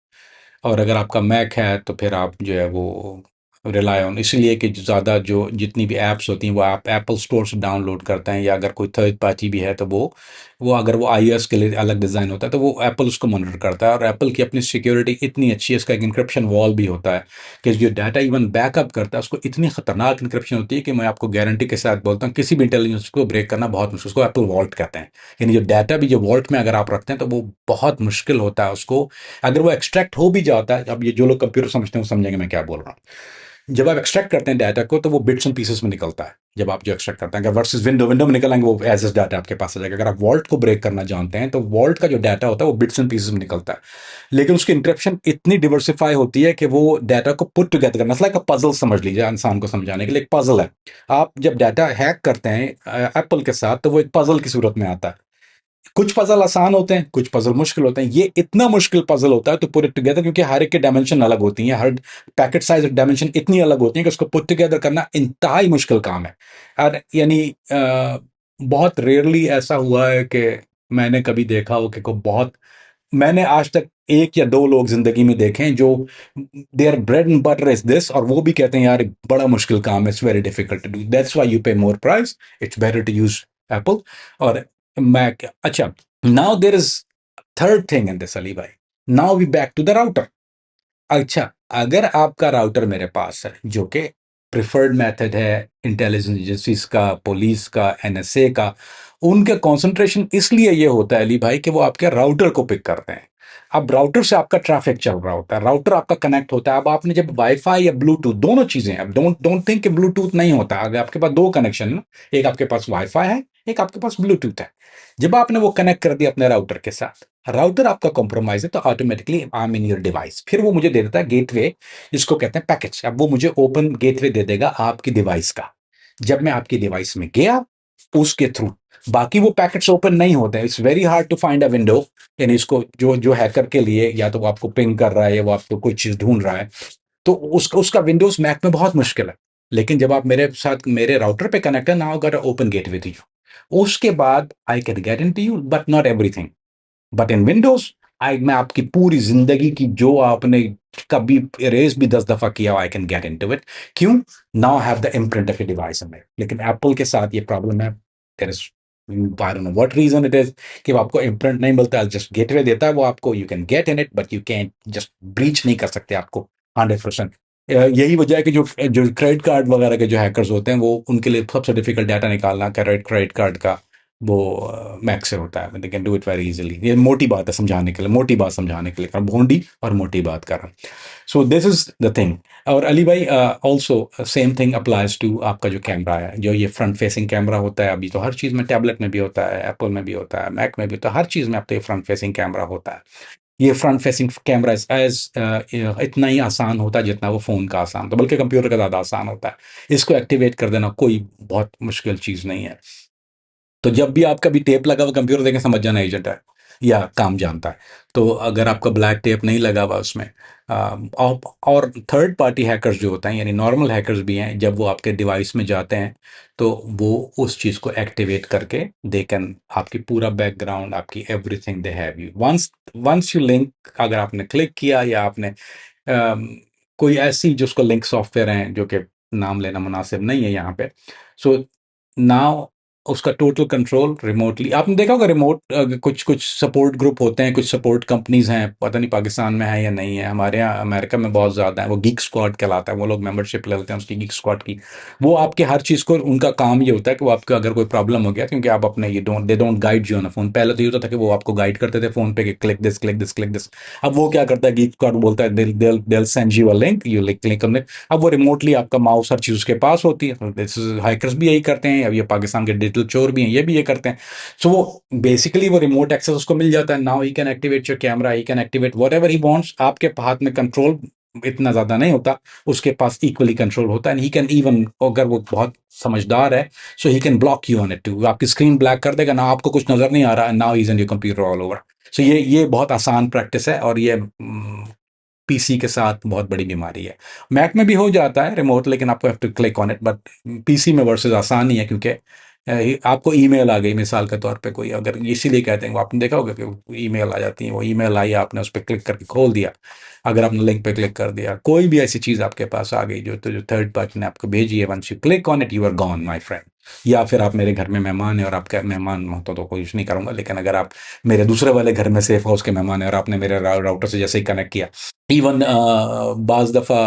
और अगर आपका मैक है तो फिर आप जो है वो रिलाय ऑन, इसलिए कि ज़्यादा जो जितनी भी ऐप्स होती हैं वो आप एप्पल स्टोर से डाउनलोड करते हैं, या अगर कोई थर्ड पार्टी भी है तो वो अगर वो आईओएस के लिए अलग डिज़ाइन होता है तो वो एप्पल उसको मॉनिटर करता है। और एप्पल की अपनी सिक्योरिटी इतनी अच्छी है, इसका एक इंक्रिप्शन वॉल भी होता है कि जो डाटा इवन बैकअप करता है उसको इतनी खतरनाक इंक्रिप्शन होती है कि मैं आपको गारंटी के साथ बोलता हूँ किसी भी इंटेलिजेंस को ब्रेक करना बहुत मुश्किल। उसको एप्पल वॉल्ट कहते हैं, यानी जो डाटा भी जो वॉल्ट में अगर आप रखते हैं तो वो बहुत मुश्किल होता है उसको, अगर वो एक्सट्रैक्ट हो भी जाता है। अब ये जो लोग कंप्यूटर समझते हैं वो समझेंगे मैं क्या बोल रहा हूँ। जब आप एक्सट्रैक्ट करते हैं डाटा को तो वो बिट्स एंड पीसेस में निकलता है। जब आप जो एक्सट्रैक्ट करते हैं, अगर वर्सेस विंडो विंडो में निकलेंगे वो एज एस डाटा आपके पास आ जाएगा। अगर आप वॉल्ट को ब्रेक करना जानते हैं तो वॉल्ट का जो डाटा होता है वो बिट्स एंड पीसेस में निकलता है, लेकिन उसकी इंक्रिप्शन इतनी डिवर्सिफाई होती है कि वो डाटा को पुट टुगेदर करना, लाइक पजल समझ लीजिए, इंसान को समझाने के लिए एक पजल है। आप जब डाटा हैक करते हैं एप्पल के साथ तो वो एक पजल की सूरत में आता है। कुछ पजल आसान होते हैं, कुछ पजल मुश्किल होते हैं। ये इतना मुश्किल पजल होता है तो पुट इट टुगेदर, क्योंकि हर एक के डायमेंशन अलग होती हैं, हर पैकेट साइज डायमेंशन इतनी अलग होती है कि उसको पुट टुगेदर करना इंतहाई मुश्किल काम है। और यानी बहुत रेयरली ऐसा हुआ है कि मैंने कभी देखा हो कि कोई बहुत, मैंने आज तक एक या दो लोग जिंदगी में देखे हैं जो there bread and butter is this, और वो भी कहते हैं यार बड़ा मुश्किल काम है, it's very difficult to do, that's why you pay more price, it's better to use Apple और मैक। अच्छा, now there is third thing in this Ali भाई, now we back to the router. अच्छा, अगर आपका राउटर मेरे पास है जो कि प्रिफर्ड मेथड है इंटेलिजेंस एजेंसीज का, पुलिस का, एनएसए का, उनका कंसंट्रेशन इसलिए ये होता है अली भाई कि वो आपके राउटर को पिक करते हैं। अब राउटर से आपका ट्रैफिक चल रहा होता है, राउटर आपका कनेक्ट होता है। अब आपने जब वाईफाई या ब्लूटूथ दोनों चीजें, अब डोंट डोंट थिंक कि ब्लूटूथ नहीं होता, अगर आपके पास दो कनेक्शन है ना, एक आपके पास वाईफाई है, एक आपके पास ब्लूटूथ है। जब आपने वो कनेक्ट कर दिया अपने राउटर के साथ, राउटर आपका कॉम्प्रोमाइज है तो automatically I am in your device, फिर वो मुझे दे देता है गेटवे, जिसको कहते हैं पैकेज। अब वो मुझे ओपन गेटवे दे देगा आपकी डिवाइस का। जब मैं आपकी डिवाइस में गया उसके थ्रू, बाकी वो पैकेट्स ओपन नहीं होते हैं। It's very hard to find a window, यानी इसको जो जो हैकर के लिए, या तो वो आपको पिंग कर रहा है या वो आपको कोई चीज ढूंढ रहा है, तो उसका उसका विंडोज मैक में बहुत मुश्किल है। लेकिन जब आप मेरे साथ मेरे राउटर पे कनेक्ट है, now got open gate with you, उसके बाद I can get in to you, but not everything. But in Windows I मैं आपकी पूरी जिंदगी की जो आपने कभी इरेज भी 10 दफा किया, I can get into it. क्यों? Now have the imprint of a device in it. लेकिन एप्पल के साथ ये प्रॉब्लम है, there is I don't know what reason it is, कि वो आपको इम्प्रिंट नहीं मिलता, जस्ट गेटवे देता है वो आपको, you can get in it but you can just breach नहीं कर सकते आपको 100%। यही वजह है कि जो जो क्रेडिट कार्ड वगैरह के जो हैकर्स होते हैं, वो उनके लिए सबसे डिफिकल्ट डाटा निकालना क्रेडिट कार्ड का वो मैक से होता है। They can do it very easily. ये मोटी बात है समझाने के लिए, मोटी बात समझाने के लिए कर रहा हूं, भोंडी और मोटी बात कर रहा हूँ। So this is the thing. और अली भाई, also same thing applies to आपका जो कैमरा है, जो ये फ्रंट फेसिंग कैमरा होता है। अभी तो हर चीज़ में, टैबलेट में भी होता है, एप्पल में भी होता है, मैक में भी होता है, हर चीज़ में अब तो ये फ्रंट फेसिंग कैमरा होता है। ये फ्रंट फेसिंग कैमरा एज इतना ही आसान होता है जितना वो फ़ोन का आसान होता है, बल्कि कंप्यूटर का ज़्यादा आसान होता है। इसको एक्टिवेट कर देना कोई बहुत मुश्किल चीज़ नहीं है। तो जब भी आपका भी टेप लगा हुआ कंप्यूटर देखें, समझ जाना एजेंट है या काम जानता है। तो अगर आपका ब्लैक टेप नहीं लगा हुआ उसमें, और थर्ड पार्टी हैकर्स जो होते हैं, यानी नॉर्मल हैकर्स भी हैं, जब वो आपके डिवाइस में जाते हैं तो वो उस चीज़ को एक्टिवेट करके दे कैन आपकी पूरा बैकग्राउंड, आपकी everything they have you once once you link. अगर आपने क्लिक किया या आपने अम, कोई ऐसी जो उसको लिंक सॉफ्टवेयर हैं जो कि नाम लेना मुनासिब नहीं है यहाँ पे। सो नाउ उसका टोटल कंट्रोल रिमोटली, आपने देखा होगा रिमोट, कुछ कुछ सपोर्ट ग्रुप होते हैं, कुछ सपोर्ट कंपनीज हैं, पता नहीं पाकिस्तान में है या नहीं है, हमारे यहाँ अमेरिका में बहुत ज़्यादा है। वो गीक स्क्वाड कहलाता है, वो लोग मेंबरशिप ले लेते हैं उसकी, गीक स्क्वाड की। वो आपके हर चीज़ को, उनका काम ये होता है कि वो आपको अगर कोई प्रॉब्लम हो गया, क्योंकि आप अपने ये don't guide you on phone. पहले तो ये होता था कि वो आपको गाइड करते थे फोन पे कि click this click this click this. अब वो क्या करता है, गीक स्क्वाड बोलता है दिल send you a link, you click on. अब वो रिमोटली आपका माउस हर चीज़ उसके पास होती है। दिस हैकर्स भी यही करते हैं, अब ये पाकिस्तान के डिजिटल चोर भी हैं, ये भी ये करते हैं। सो वो बेसिकली वो रिमोट एक्सेस उसको मिल जाता है। Now he can activate your camera, he can activate what ever he wants. आपके हाथ में कंट्रोल इतना ज्यादा नहीं होता, उसके पास इक्वली कंट्रोल होता है। ही कैन इवन, अगर वो बहुत समझदार है, so he can block you on it too. आपकी स्क्रीन ब्लैक कर देगा ना, आपको कुछ नजर नहीं आ रहा, now is in your computer all over. So ये बहुत आसान प्रैक्टिस है, और ये पीसी के साथ बहुत बड़ी बीमारी है। मैक में भी हो जाता है रिमोट, लेकिन आपको have to click on it. But PC में वर्सेस आसान ही है, क्योंकि आपको ईमेल आ गई मिसाल के तौर पे, कोई अगर, इसीलिए कहते हैं, वो आपने देखा होगा कि ईमेल आ जाती है, वो ईमेल आई, आपने उस पर क्लिक करके खोल दिया, अगर आपने लिंक पे क्लिक कर दिया, कोई भी ऐसी चीज़ आपके पास आ गई जो थर्ड पार्टी ने आपको भेजी है, once you click on it you are gone my friend. या फिर आप मेरे घर में मेहमान है और आपका मेहमान हो तो कोई नहीं करूंगा, लेकिन अगर आप मेरे दूसरे वाले घर में सेफ हाउस के मेहमान है और आपने मेरे राउटर से जैसे ही कनेक्ट किया, इवन बाज दफ़ा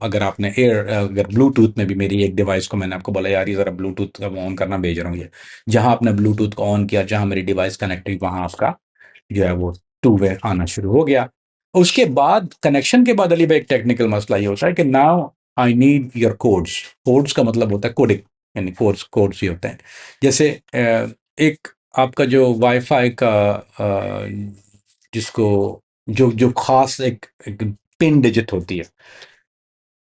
अगर आपने अगर ब्लूटूथ में भी, मेरी एक डिवाइस को मैंने आपको बोला यार ये ज़रा ब्लूटूथ का ऑन करना, भेज रहा हूँ ये, जहाँ आपने ब्लूटूथ को ऑन किया, जहाँ मेरी डिवाइस कनेक्ट हुई, वहाँ आपका जो है वो टू वे आना शुरू हो गया। उसके बाद कनेक्शन के बाद अली भाई एक टेक्निकल मसला ये होता है कि now I need your codes. Codes का मतलब होता है कोडिंग, यानी कोड्स कोड्स ही होते हैं। जैसे एक आपका जो वाईफाई का जिसको जो जो खास एक पिन डिजिट होती है,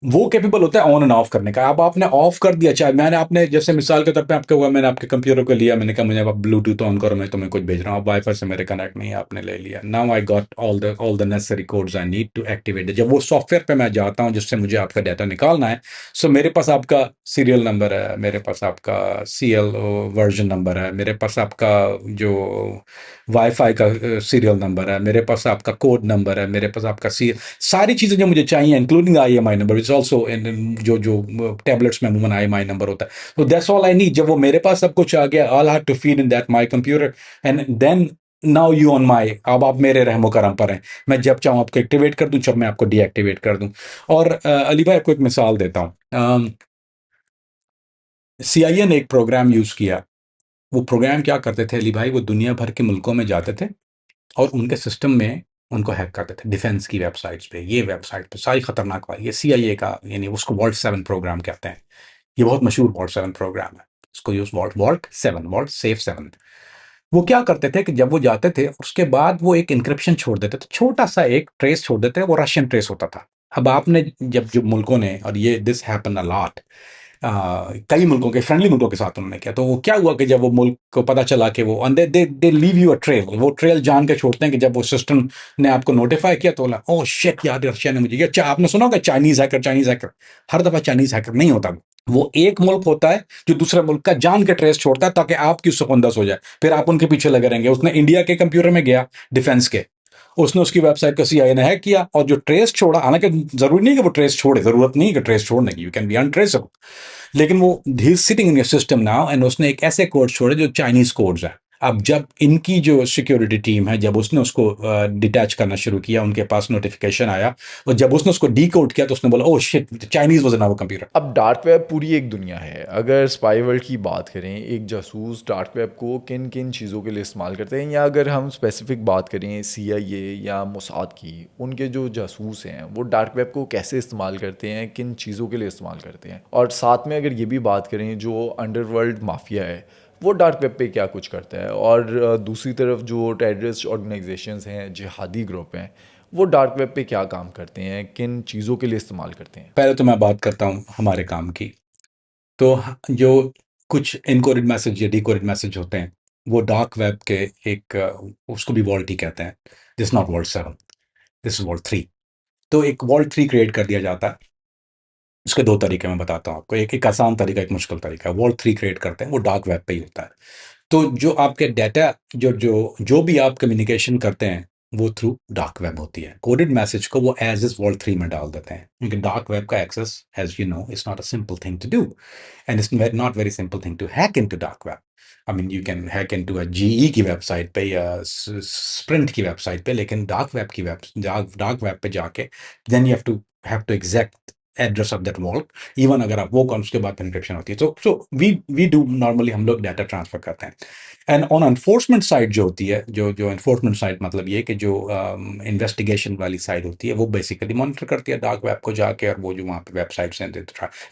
वो कैपेबल होता है ऑन एंड ऑफ करने का। अब आपने ऑफ कर दिया, चाहे मैंने आपने जैसे मिसाल के तौर पे आपके हुआ, मैंने आपके कंप्यूटर को लिया, मैंने कहा मुझे आप ब्लूटूथ ऑन करो, मैं तुम्हें कुछ भेज रहा हूँ, आप वाईफाई से मेरे कनेक्ट नहीं है, आपने ले लिया। Now I got all the necessary codes I need to activate. जब वो सॉफ्टवेयर पे मैं जाता हूँ जिससे मुझे आपका डाटा निकालना है, सो मेरे पास आपका सीरियल नंबर है, मेरे पास आपका सीएल वर्जन नंबर है, मेरे पास आपका जो वाईफाई का सीरियल नंबर है, मेरे पास आपका कोड नंबर है, मेरे पास आपका सारी चीज़ें जो मुझे चाहिए, including IMI number, it's also जो जो टैबलेट्स में अमूमन IMI नंबर होता है। तो दैट्स ऑल आई नीड। जब वो मेरे पास सब कुछ आ गया, all have to feed in that my computer, and then now you on my, अब आप मेरे रहमो करम पर हैं। मैं जब चाहूँ आपको एक्टिवेट कर दूं, जब मैं आपको डीएक्टिवेट कर दूं। और अली भाई आपको एक मिसाल देता हूँ। CIA ने एक प्रोग्राम यूज किया। वो प्रोग्राम क्या करते थे अली भाई, वो दुनिया भर के मुल्कों में जाते थे और उनके सिस्टम में उनको हैक करते थे, डिफेंस की वेबसाइट्स पे, ये वेबसाइट पे सारी खतरनाक वाली। ये CIA का, यानी उसको वॉल्ट 7 प्रोग्राम कहते हैं। ये बहुत मशहूर वॉल्ट 7 प्रोग्राम है। उसको यूज वॉल्ट 7, वॉल्ट सेफ 7। वो क्या करते थे कि जब वो जाते थे, उसके बाद वो एक इंक्रिप्शन छोड़ देते थे, छोटा सा एक ट्रेस छोड़ देते थे, वो रशियन ट्रेस होता था। अब आपने जब जो मुल्कों ने, और ये दिस हैपन अ लॉट, कई मुल्कों के फ्रेंडली मुल्कों के साथ उन्होंने किया। तो वो क्या हुआ कि जब वो मुल्क को पता चला कि वो दे दे लीव यू अ ट्रेल, वो ट्रेल जान के छोड़ते हैं कि जब वो सिस्टम ने आपको नोटिफाई किया तो बोला ओह शिट यार रशिया ने मुझे, या आपने सुना होगा चाइनीज हैकर, चाइनीज हैकर। हर दफा चाइनीज हैकर नहीं होता, वो एक मुल्क होता है जो दूसरे मुल्क का जान के ट्रेस छोड़ता है ताकि आपकी उससे खुंदस हो जाए, फिर आप उनके पीछे लगे रहेंगे। उसने इंडिया के कंप्यूटर में गया, डिफेंस के, उसने उसकी वेबसाइट को सीआईए ने हैक किया और जो ट्रेस छोड़ा, हालांकि जरूरी नहीं कि वो ट्रेस छोड़े, जरूरत नहीं है कि ट्रेस छोड़ने की, यू कैन बी अनट्रेसेबल, लेकिन वो he sitting in your system now and उसने एक ऐसे कोड छोड़े जो चाइनीज कोड्स हैं। अब जब इनकी जो सिक्योरिटी टीम है, जब उसने उसको डिटैच करना शुरू किया, उनके पास नोटिफिकेशन आया, और जब उसने उसको डी कोड किया तो उसने बोला oh shit Chinese was in our computer. अब डार्क वेब पूरी एक दुनिया है। अगर स्पाई वर्ल्ड की बात करें, एक जासूस डार्क वेब को किन किन चीज़ों के लिए इस्तेमाल करते हैं, या अगर हम स्पेसिफिक बात करें सीआईए या मोसाद की, उनके जो जासूस हैं वो डार्क वेब को कैसे इस्तेमाल करते हैं, किन चीज़ों के लिए इस्तेमाल करते हैं, और साथ में अगर ये भी बात करें जो अंडरवर्ल्ड माफिया है वो डार्क वेब पे क्या कुछ करता है, और दूसरी तरफ जो टेररिस्ट ऑर्गेनाइजेशंस हैं, जिहादी ग्रुप हैं, वो डार्क वेब पे क्या काम करते हैं, किन चीज़ों के लिए इस्तेमाल करते हैं। पहले तो मैं बात करता हूँ हमारे काम की। तो जो कुछ इनकोडेड मैसेज या डिकोडेड मैसेज होते हैं, वो डार्क वेब के एक उसको भी वॉल्ट ही कहते हैं। This not vault 7, this is vault 3। तो एक वॉल्ट 3 क्रिएट कर दिया जाता है। उसके दो तरीके मैं बताता हूँ आपको, एक एक आसान तरीका, एक मुश्किल तरीका। वॉल्ट 3 क्रिएट करते हैं वो डार्क वेब पे ही होता है। तो जो आपके डाटा, जो जो जो भी आप कम्युनिकेशन करते हैं वो थ्रू डार्क वेब होती है। कोडेड मैसेज को वो एज इज वॉल्ट 3 में डाल देते हैं, क्योंकि डार्क वेब का access as you know it's not a simple thing to do, and it's not very simple thing to hack into dark web. I mean you can hack into a GE की website पे या sprint की website पे, लेकिन dark web पे जाके then you have to exact address of that vault, even अगर आप वो कौन उसके बाद एन्क्रिप्शन होती है। तो वी डू नॉर्मली हम लोग डाटा ट्रांसफर करते हैं। एंड ऑन एनफोर्समेंट साइड जो होती है, जो एनफोर्समेंट साइड मतलब ये कि जो इन्वेस्टिगेशन वाली साइड होती है, वो बेसिकली मॉनिटर करती है डार्क वेब को जाके, और वो जो वहाँ पे वेबसाइट्स हैं,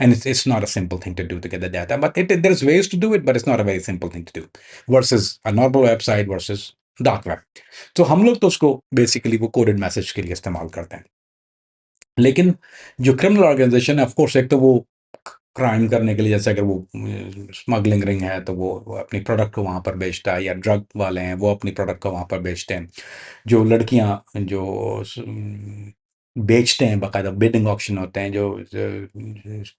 and it's not a simple thing to do to get the data, but there is ways to do it, but it's not a very simple thing to do versus a normal website versus dark web. तो हम लोग तो उसको basically वो coded message के लिए इस्तेमाल करते हैं। लेकिन जो क्रिमिनल ऑर्गेनाइजेशन है, ऑफ कोर्स, एक तो वो क्राइम करने के लिए, जैसे अगर वो स्मगलिंग रिंग है तो वो अपनी प्रोडक्ट को वहाँ पर बेचता है, या ड्रग वाले हैं वो अपनी प्रोडक्ट को वहाँ पर बेचते हैं। जो लड़कियाँ जो बेचते हैं, बाकायदा बिडिंग ऑक्शन होते हैं, जो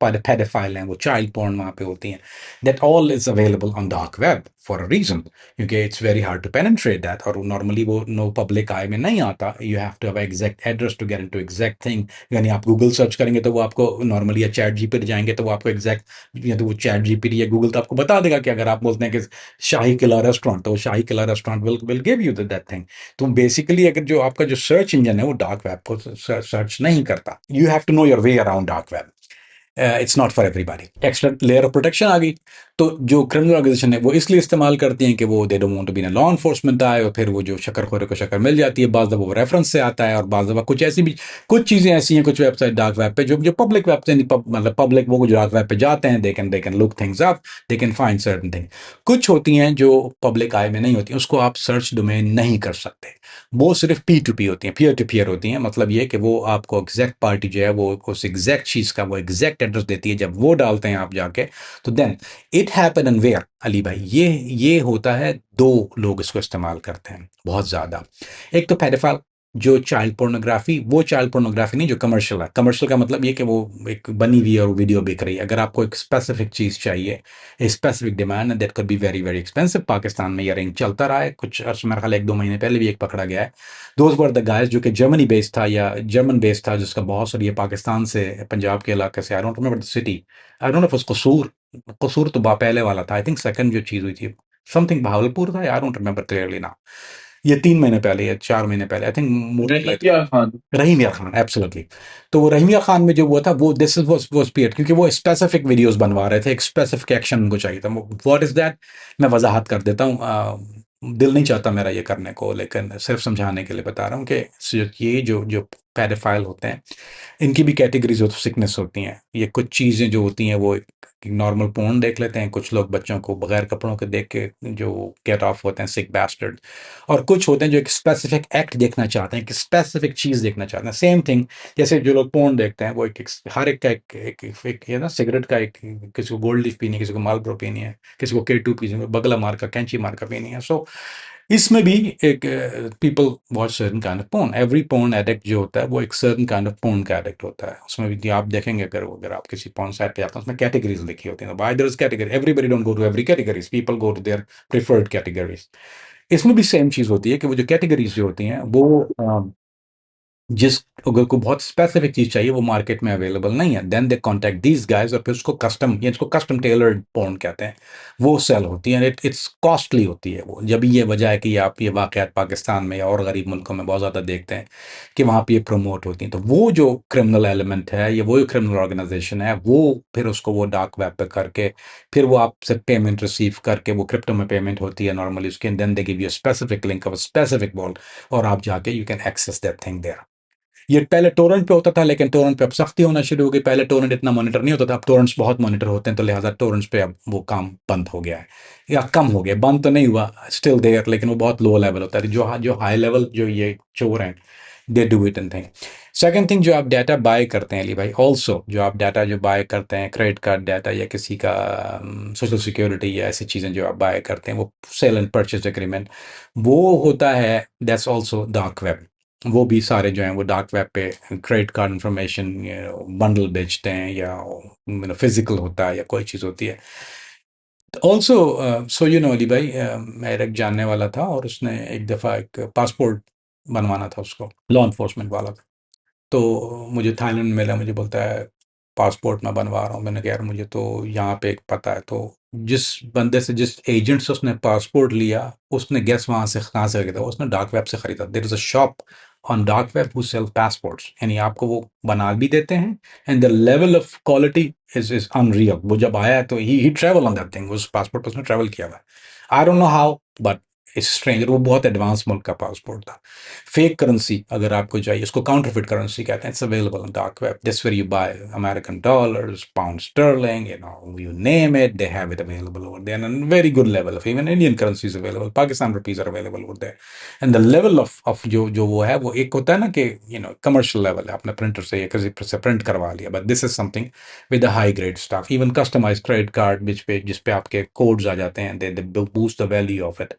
पेडोफाइल हैं वो चाइल्ड पोर्न वहाँ पे होती हैं, that all is available on dark web for a reason, क्योंकि it's very hard to penetrate that, और नॉर्मली वो नो पब्लिक आई में नहीं आता। You have to have exact address to get into exact thing. यानी आप Google search करेंगे तो वो आपको नॉर्मली, या चैट जीपीटी जाएंगे तो वो आपको एग्जैक्ट, या तो वो चैट जीपीटी या गूगल तो आपको बता देगा कि अगर आप बोलते हैं कि शाही किला रेस्टोरेंट, तो वो Shahi Qila restaurant will give you that thing. तो बेसिकली अगर जो आपका जो सर्च इंजन है वो डार्क वेब को सर्च नहीं करता, you have to know your way around dark web. It's not for everybody. Extra layer of protection आ गई। तो जो क्रिमिनल ऑर्गेनाइजेशन है वो इसलिए इस्तेमाल करती हैं कि वो they don't want to be in law enforcement आए, और फिर वो जो शक्करखोरे को शक्कर मिल जाती है, बाज़ दफ़ा वो रेफरेंस से आता है, और बाज़ दफ़ा कुछ ऐसी भी कुछ चीज़ें ऐसी हैं, कुछ वेबसाइट डार्क वेब पे जो जो पब्लिक वेब मतलब पब्लिक वो जो डार्क वेब पे जाते हैं, they can look things up, they can find certain thing. कुछ होती हैं जो पब्लिक आई में नहीं होती, उसको आप सर्च डोमेन नहीं कर सकते। वो सिर्फ P2P होती हैं, पीयर टू पीयर होती हैं। मतलब ये कि वो आपको एग्जैक्ट पार्टी जो है वो उस एग्जैक्ट चीज़ का वो एग्जैक्ट एड्रेस देती है, जब वो डालते हैं आप जाके, तो then it happen and where Ali भाई, ये होता है। दो लोग इसको इस्तेमाल करते हैं बहुत ज़्यादा। एक तो पेडोफाइल, जो चाइल्ड पोर्नोग्राफी, वो चाइल्ड पोर्नोग्राफी नहीं जो कमर्शियल है। कमर्शियल का मतलब ये कि वो एक बनी हुई है और वीडियो बिक रही है। अगर आपको एक स्पेसिफिक चीज़ चाहिए, एक specific demand, that could be very very expensive. Pakistan में ये रिंग चलता रहा है कुछ अर्स, मेरे ख्याल 1-2 महीने पहले भी एक पकड़ा गया है। दोज वर द गाइस जो कि जर्मनी बेस्ड था या जर्मन बेस्ड था, जिसका बहुत सारी, ये पाकिस्तान से, पंजाब के इलाके से, I don't remember the city, I don't know if कसूर, कसूर तो पहले वाला था, आई थिंक सेकंड जो चीज़ हुई थी समथिंग भावलपुर था, आई डोंट रिमेंबर क्लियरली ना। ये 3 महीने पहले या 4 महीने पहले, आई थिंक रहीम खान। रहीम या खान, एब्सोल्युटली। तो वो रहीम या खान में जो हुआ था वो दिस वाज पीरियड, क्योंकि वो स्पेसिफिक वीडियोस बनवा रहे थे, एक स्पेसिफिक एक्शन उनको चाहिए था। व्हाट इज दैट, मैं वजाहत कर देता हूँ। दिल नहीं चाहता मेरा ये करने को, लेकिन सिर्फ समझाने के लिए बता रहा हूँ कि ये जो जो पैडोफाइल होते हैं, इनकी भी कैटेगरीज ऑफ सिकनेस होती हैं। ये कुछ चीज़ें जो होती हैं वो नॉर्मल पोर्न देख लेते हैं, कुछ लोग बच्चों को बगैर कपड़ों के देख के जो गेट ऑफ होते हैं सिक बैस्टर्ड, और कुछ होते हैं जो एक स्पेसिफिक एक्ट देखना चाहते हैं, एक स्पेसिफिक चीज़ देखना चाहते हैं। सेम थिंग, जैसे जो लोग पोर्न देखते हैं वो हर एक का एक ये ना सिगरेट का एक, किसी को गोल्ड लीफ पीनी है, किसी को मालब्रो पीनी है, किसी को K2 पीनी है, बगला मार का कैंची मार का पीनी है। सो इसमें भी एक people watch certain kind of porn. Every porn addict जो होता है वो एक सर्टन काइंड ऑफ पोर्न का एडिक्ट होता है। उसमें भी आप देखेंगे, अगर अगर आप किसी पोर्न साइट पे जाते हैं उसमें कैटेगरीज लिखी होती हैं। Why there is category, everybody don't go to every categories, people go to their preferred categories. इसमें भी सेम चीज होती है कि वो जो कैटेगरीज जो होती हैं वो जिस अगर को बहुत स्पेसिफिक चीज चाहिए वो मार्केट में अवेलेबल नहीं है, then they contact these guys, और फिर उसको कस्टम, या इसको कस्टम टेलर्ड पोर्न कहते हैं, वो सेल होती है। इट्स कॉस्टली होती है वो। जब ये वजह है कि आप ये वाकयात पाकिस्तान में या और गरीब मुल्कों में बहुत ज़्यादा देखते हैं कि वहाँ पे ये प्रमोट होती हैं, तो वो जो क्रिमिनल एलिमेंट है या वो क्रिमिनल ऑर्गेनाइजेशन है वो फिर उसको वो डार्क वेब पे करके फिर वो आपसे पेमेंट रिसीव करके, वो क्रिप्टो में पेमेंट होती है नॉर्मली उसके, then they give you specific link of specific wall, और आप जाके you can access that thing there. ये पहले टोरेंट पे होता था, लेकिन टोरेंट पे अब सख्ती होना शुरू हो गई। पहले टोरेंट इतना मॉनिटर नहीं होता था, अब टोरेंट्स बहुत मॉनिटर होते हैं, तो लिहाजा टोरेंट्स पे अब वो काम बंद हो गया है या कम हो गया। बंद तो नहीं हुआ, स्टिल देयर, लेकिन वो बहुत लो लेवल होता है। जो हाई लेवल जो ये चोर हैं, they do it in thing. Second thing, जो आप डाटा बाय करते हैं अली भाई, ऑल्सो जो आप डाटा जो बाय करते हैं, क्रेडिट कार्ड डाटा या किसी का सोशल सिक्योरिटी या ऐसी चीज़ें जो आप बाय करते हैं, वो सेल एंड परचेज एग्रीमेंट वो होता है, दैट्स ऑल्सो डार्क वेब। वो भी सारे जो हैं वो डार्क वेब पे क्रेडिट कार्ड इंफॉर्मेशन बंडल बेचते हैं, या फिजिकल होता है या कोई चीज़ होती है। Also so you no Ali भाई, मेरा एक जानने वाला था और उसने एक दफ़ा एक पासपोर्ट बनवाना था, उसको लॉ इन्फोर्समेंट वाला था। तो मुझे थाईलैंड में मिला, मुझे बोलता है पासपोर्ट मैं बनवा रहा हूँ। मैंने कहा यार मुझे तो यहाँ पे एक पता है। तो जिस बंदे से, जिस एजेंट से उसने पासपोर्ट लिया, उसने गैस वहाँ से कहाँ से खरीदा, उसने डार्क वेब से खरीदा। There is a shop on dark web who sell passports, यानी आपको वो बना भी देते हैं, and the level of quality is unreal. वो जब आया तो he travel on that thing, उस पासपोर्ट पर उसने ट्रेवल किया हुआ। I don't know how, but it's stranger. वो बहुत एडवांस मुल्क का पासपोर्ट था। फेक करेंसी अगर आपको चाहिए, उसको काउंटरफिट करेंसी कहते हैं। It's available on dark web, that's where you buy American dollars, pound sterling, you name it, they have it available over there, and very good level of, even Indian currencies available, Pakistan rupees are available over there. And the level of जो जो वो है, वो एक होता है ना कि कमर्शियल लेवल है, आपने प्रिंटर से या किसी से प्रिंट करवा लिया, but this is something with the high grade stuff. Even customized credit card जिस पे आपके कोड्स आ जाते हैं, they boost the value of it,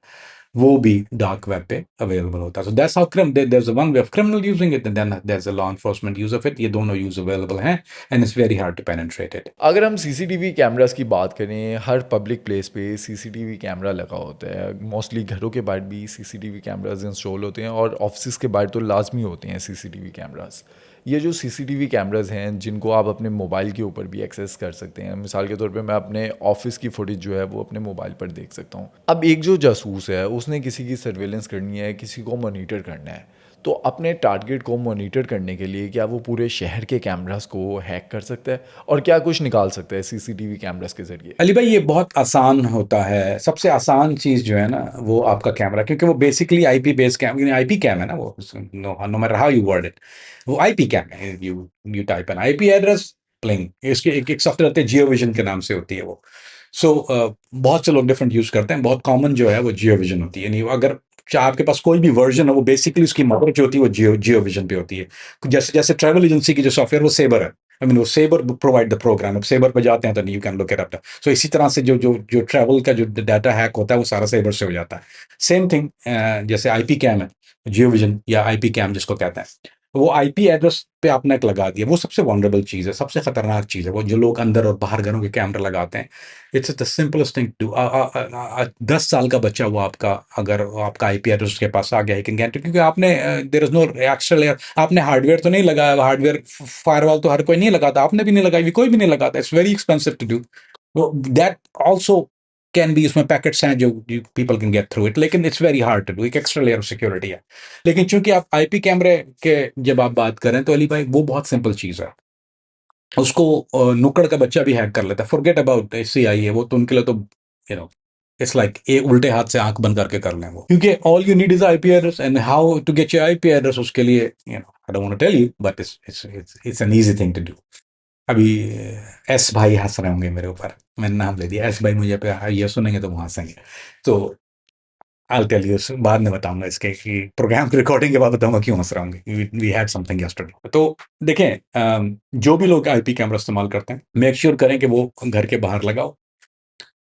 वो भी डार्क वेब पे अवेलेबल होता है। So that's how there one way of criminal using it, and then there is a law enforcement use of it. ये दोनों यूज अवेलेबल हैं, and it's very hard to penetrate it. अगर हम CCTV cameras की बात करें, हर public place पे CCTV camera लगा होता है। मोस्टली घरों के बाहर भी सीसीटीवी कैमरास इंस्टॉल होते हैं और ऑफिस के बाहर तो लाजमी होते हैं सीसीटीवी कैमरास। ये जो सीसीटीवी कैमरास हैं जिनको आप अपने मोबाइल के ऊपर भी एक्सेस कर सकते हैं। मिसाल के तौर पे मैं अपने ऑफिस की फुटेज जो है वो अपने मोबाइल पर देख सकता हूँ। अब एक जो जासूस है उसने किसी की सर्वेलेंस करनी है, किसी को मॉनिटर करना है, तो अपने टारगेट को मॉनिटर करने के लिए क्या वो पूरे शहर के कैमरास को हैक कर सकता है और क्या कुछ निकाल सकता है सीसीटीवी कैमरास के ज़रिए? अली भाई, ये बहुत आसान होता है। सबसे आसान चीज़ जो है ना वो आपका कैमरा, क्योंकि वो basically IP based cam, IP cam है ना वो, no matter how you word it, वो आईपी कैम है। You type an IP address, प्लिंग, इसके एक सॉफ्टवेयर होते हैं, जियो विजन के नाम से होती है वो। सो बहुत से लोग डिफरेंट यूज करते हैं। बहुत कॉमन जो है वो जियो विजन होती है। नहीं, अगर आपके पास कोई भी वर्जन है, वो बेसिकली उसकी मदर जो होती है वो जियो विजन पे होती है। जैसे जैसे ट्रैवल एजेंसी की जो सॉफ्टवेयर वो सेबर है, आई मीन वो सेबर प्रोवाइड द प्रोग्राम। अब सेबर पे जाते हैं तो you can look it up. सो इसी तरह से जो जो जो ट्रैवल का जो डाटा हैक होता है वो सारा सेबर से हो जाता है। सेम थिंग जैसे आईपी कैम है, जियो विजन या आईपी कैम जिसको कहते हैं, वो आईपी एड्रेस पे आपने एक लगा दिया, वो सबसे वनरेबल चीज़ है, सबसे खतरनाक चीज़ है। वो जो लोग अंदर और बाहर घरों के कैमरा लगाते हैं, it's the simplest thing to. 10 साल का बच्चा वो आपका, अगर आपका आईपी एड्रेस उसके पास आ गया, ही कैन गेट इट, क्योंकि आपने there is no extra layer, आपने हार्डवेयर तो नहीं लगाया। हार्डवेयर फायरवॉल तो हर कोई नहीं लगाता, आपने भी नहीं लगाई, कोई भी नहीं लगाता। It's very expensive to do. That also can be, उसमें पैकेट्स हैं जो people can get through it, लेकिन it's very hard to do. एक एक्स्ट्रा लेयर ऑफ सिक्योरिटी है। लेकिन चूंकि आप आईपी कैमरे के जब आप बात करें तो अली भाई वो बहुत सिंपल चीज़ है। उसको नुक्कड़ का बच्चा भी हैक कर लेता है। फॉरगेट अबाउट सीआईए, वो तो उनके लिए तो यू नो इट्स लाइक एक उल्टे हाथ से आंख बंद करके कर लें वो, क्योंकि all you need is IP address, and how to get your IP address, उसके लिए I don't want to tell you, but it's an easy thing to do. अभी एस भाई हंस रहे होंगे मेरे ऊपर, मैंने नाम ले दिया एस भाई, मुझे पे ये सुनेंगे तो वो हंसेंगे। तो आई टेल यू, बाद में बताऊंगा इसके कि प्रोग्राम की रिकॉर्डिंग के बाद बताऊंगा क्यों हंस रहा हूँ। We had something yesterday. तो देखें, जो भी लोग आईपी कैमरा इस्तेमाल करते हैं, मेक श्योर करें कि वो घर के बाहर लगाओ,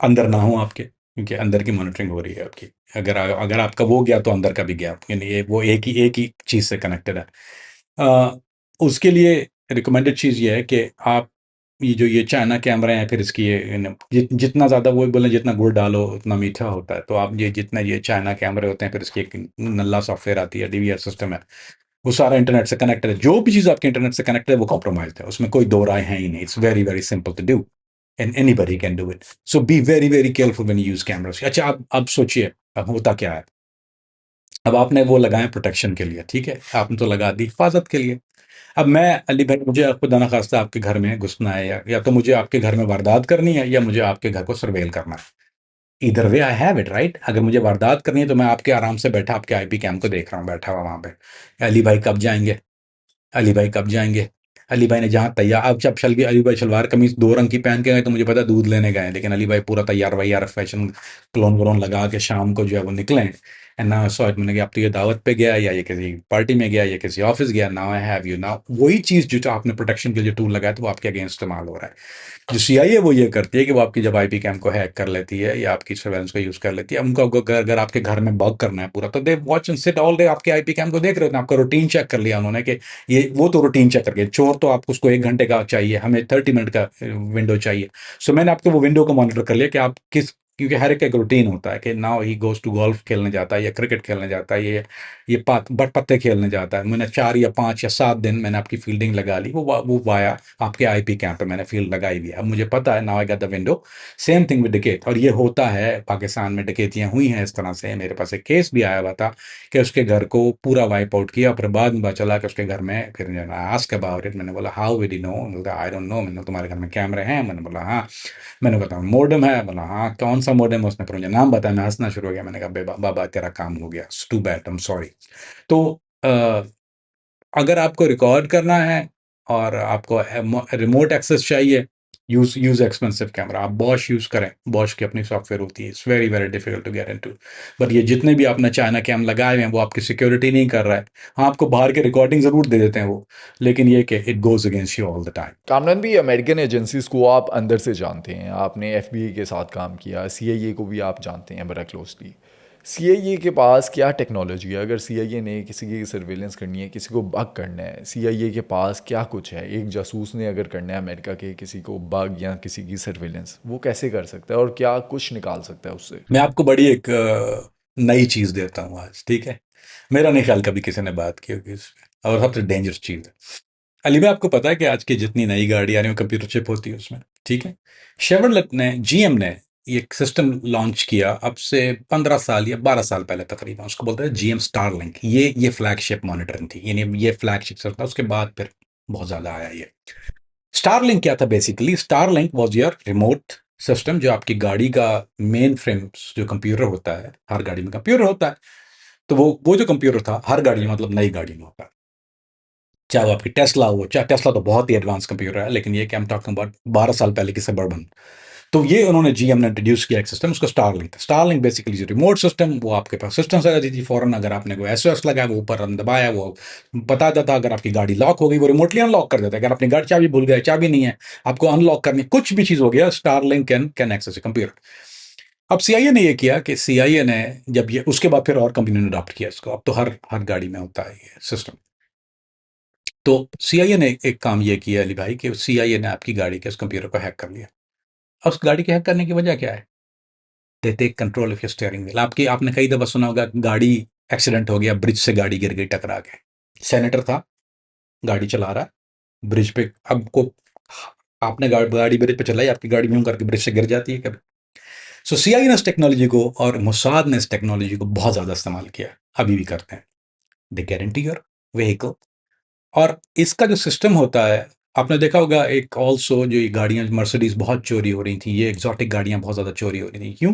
अंदर ना हो आपके, क्योंकि अंदर की मॉनिटरिंग हो रही है आपकी। अगर आपका वो गया तो अंदर का भी गया, यानी ये वो एक ही चीज़ से कनेक्टेड है। उसके लिए रिकमेंडेड चीज़ ये है कि आप ये चाइना कैमरा है, फिर इसकी जितना ज़्यादा वो बोले जितना गुड़ डालो उतना मीठा होता है, तो आप ये जितना ये चाइना कैमरे होते हैं, फिर इसकी एक नल्ला सॉफ्टवेयर आती है, डीवीआर सिस्टम है, वो सारा इंटरनेट से कनेक्टेड है। जो भी चीज़ आपके इंटरनेट से कनेक्टेड है वो कॉम्प्रोमाइज है, उसमें कोई दो राय है ही नहीं। It's very very simple to do, and anybody can do it. So be very very careful when you use cameras. अच्छा, अब सोचिए अब होता क्या है। अब आपने वो लगाए प्रोटेक्शन के लिए, ठीक है, आपने तो लगा दी हिफाजत के लिए। अब मैं अली भाई, मुझे खुदा ना खास्ता आपके घर में घुसना है, या तो मुझे आपके घर में वारदात करनी है, या मुझे आपके घर को सर्वेल करना है। इधर वे आई हैव इट राइट। अगर मुझे वारदात करनी है तो मैं आपके आराम से बैठा आपके आईपी कैम को देख रहा हूँ, बैठा हुआ वहां पे। अली भाई कब जाएंगे, अली भाई कब जाएंगे, अली भाई ने जहाँ तैयार, अब जब चल भी अली भाई शलवार कमीज दो रंग की पहन के गए तो मुझे पता है दूध लेने गए, लेकिन अली भाई पूरा तैयार वैयार फैशन क्लोन व्लोन लगा के शाम को जो है वो निकले। एंड नाउ सॉ इट, मैंने कहा अब तो ये दावत पे गया, या ये किसी पार्टी में गया, या किसी ऑफिस गया, now I have you. Now वही चीज जो आपने प्रोटेक्शन के लिए टूल लगाया तो वो आपके अगेंस्ट इस्तेमाल हो रहा है। जो सीआईए वो ये करती है कि वो आपकी जब आईपी कैम को हैक कर लेती है या आपकी सर्वेलेंस को यूज कर लेती है, उनको अगर आपके घर में बग करना है पूरा, तो they watch and sit all day आपके आईपी कैम को देख रहे होते हैं। आपका रूटीन चेक कर लिया उन्होंने कि ये वो तो रूटीन चेक करके, चोर तो आपको उसको 1 घंटे का चाहिए, हमें 30 मिनट का विंडो चाहिए। सो मैंने आपको वो विंडो को मॉनिटर कर लिया कि आप किस, क्योंकि हर एक रूटीन होता है कि now he goes to golf खेलने जाता है, या क्रिकेट खेलने जाता है, ये बट पत्ते खेलने जाता है। मैंने 4 या 5 या 7 दिन मैंने आपकी फील्डिंग लगा ली, वो वाया आपके आईपी कैंप पे मैंने फील्ड लगाई हुई है। अब मुझे पता है, now I get the window. Same thing with डकैत, और ये होता है पाकिस्तान में, डकैतियां हुई हैं इस तरह से। मेरे पास एक केस भी आया हुआ था कि उसके घर को पूरा वाइप आउट किया, फिर बाद में पता चला कि उसके घर में, फिर आस्क अबाउट इट, मैंने बोला how would you know, I don't know. मैंने, तुम्हारे घर में कैमरे हैं? मैंने बोला हाँ। मैंने बताया मोडेम है? बोला हाँ। कौन सा मोडेम है? उसने फिर मुझे नाम बताया, मैं हंसना शुरू हो गया। मैंने कहा बाबा तेरा काम हो गया, too bad, I am sorry. तो अगर आपको रिकॉर्ड करना है और आपको रिमोट एक्सेस चाहिए, यूज एक्सपेंसिव कैमरा। आप बॉश यूज करें, बॉश की अपनी सॉफ्टवेयर होती है, it's very very difficult to get into. But ये जितने भी आपने चाइना कैम लगाए हुए हैं वो आपकी सिक्योरिटी नहीं कर रहा है। हाँ, आपको बाहर की रिकॉर्डिंग जरूर दे देते हैं वो, लेकिन ये कि it goes against you all the time. Kamran भी, अमेरिकन एजेंसीज को आप अंदर से जानते हैं, आपने एफबीआई के साथ काम किया, सीआईए को भी आप जानते हैं बड़ा क्लोजली। सीआईए के पास क्या टेक्नोलॉजी है? अगर सीआईए ने किसी की सर्वेलेंस करनी है, किसी को बग करना है, सीआईए के पास क्या कुछ है? एक जासूस ने अगर करना है अमेरिका के किसी को बग या किसी की सर्वेलेंस, वो कैसे कर सकता है और क्या कुछ निकाल सकता है उससे? मैं आपको बड़ी एक नई चीज देता हूँ आज, ठीक है। मेरा नहीं ख्याल कभी किसी ने बात की होगी इस पे, और सबसे डेंजरस चीज है। अली भाई, आपको पता है कि आज की जितनी नई गाड़ी आ रही है कंप्यूटर चिप होती है उसमें, ठीक है। शेवरलेट ने, जीएम ने ये सिस्टम लॉन्च किया अब से 15 साल या 12 साल पहले तकरीबन। उसको बोलते हैं जीएम स्टारलिंक। ये फ्लैगशिप मॉनिटरिंग थी, यानी ये फ्लैगशिप सिस्टम था। उसके बाद फिर बहुत ज्यादा आया ये। स्टारलिंक क्या था? Basically Starlink was your remote system, जो आपकी गाड़ी का मेन फ्रेम, जो कंप्यूटर होता है, हर गाड़ी में कंप्यूटर होता है, तो वो जो कंप्यूटर था हर गाड़ी में, मतलब नई गाड़ी में होता है, चाहे वो आपकी टेस्ला हो। चाहे टेस्ला तो बहुत ही एडवांस कंप्यूटर है, लेकिन ये क्या हम टॉकिंग अबाउट 12 साल पहले की सबर्बन। तो ये उन्होंने, जीएम ने इंट्रोड्यूस किया एक सिस्टम, उसको स्टारलिंक था। स्टारलिंक बेसिकली जो रिमोट सिस्टम, वो आपके पास सिस्टम से आ जाती थी फौरन। अगर आपने कोई एसओएस लगाया, वो ऊपर रन दबाया, वो बता देता। अगर आपकी गाड़ी लॉक हो गई, वो रिमोटली अनलॉक कर देता है। अगर अपनी गाड़ी चाबी भूल गए, चाबी नहीं है, आपको अनलॉक करनी, कुछ भी चीज हो गया, स्टारलिंक कैन एक्सेस कंप्यूटर। अब सीआईए ने ये किया कि सीआईए ने जब ये, उसके बाद फिर और कंपनी ने अडॉप्ट किया इसको। अब तो हर हर गाड़ी में होता है ये सिस्टम। तो सीआईए ने एक काम ये किया अली भाई, कि सीआईए ने आपकी गाड़ी के उस कंप्यूटर को हैक कर लिया। अब उस गाड़ी के हैक करने की वजह क्या है? They take control of your steering wheel. आपकी, आपने कई दफा सुना होगा, गाड़ी एक्सीडेंट हो गया, ब्रिज से गाड़ी गिर गई टकरा के। सेनेटर था, गाड़ी चला रहा है ब्रिज पे, अब को आपने गाड़ी ब्रिज पे चलाई, आपकी गाड़ी यूं करके ब्रिज से गिर जाती है कभी। सो सीआईए ने इस टेक्नोलॉजी को, और मोसाद ने इस टेक्नोलॉजी को बहुत ज्यादा इस्तेमाल किया, अभी भी करते हैं। दे गारंटी योर व्हीकल। और इसका जो सिस्टम होता है, आपने देखा होगा एक ऑल्सो जो ये गाड़ियाँ मर्सिडीज़ बहुत चोरी हो रही थी, ये एक्ज़ॉटिक गाड़ियाँ बहुत ज़्यादा चोरी हो रही थी। क्यों?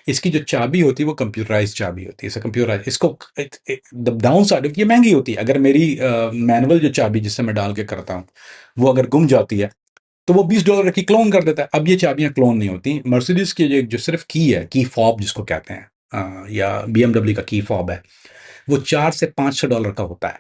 इसकी जो चाबी होती है वो कंप्यूटराइज़्ड चाबी होती है। इसे कंप्यूटराइज़ इसको द डाउन साइड ये महँगी होती है। अगर मेरी मैनुअल जो चाबी जिससे मैं डाल के करता हूँ, वो अगर गुम जाती है, तो वो $20 की क्लोन कर देता है। अब ये चाबियाँ क्लोन नहीं होती। मर्सिडीज़ की जो सिर्फ़ की है, की फॉब जिसको कहते हैं, या बीएमडब्ल्यू का की फॉब है, वो 4 से $500 का होता है।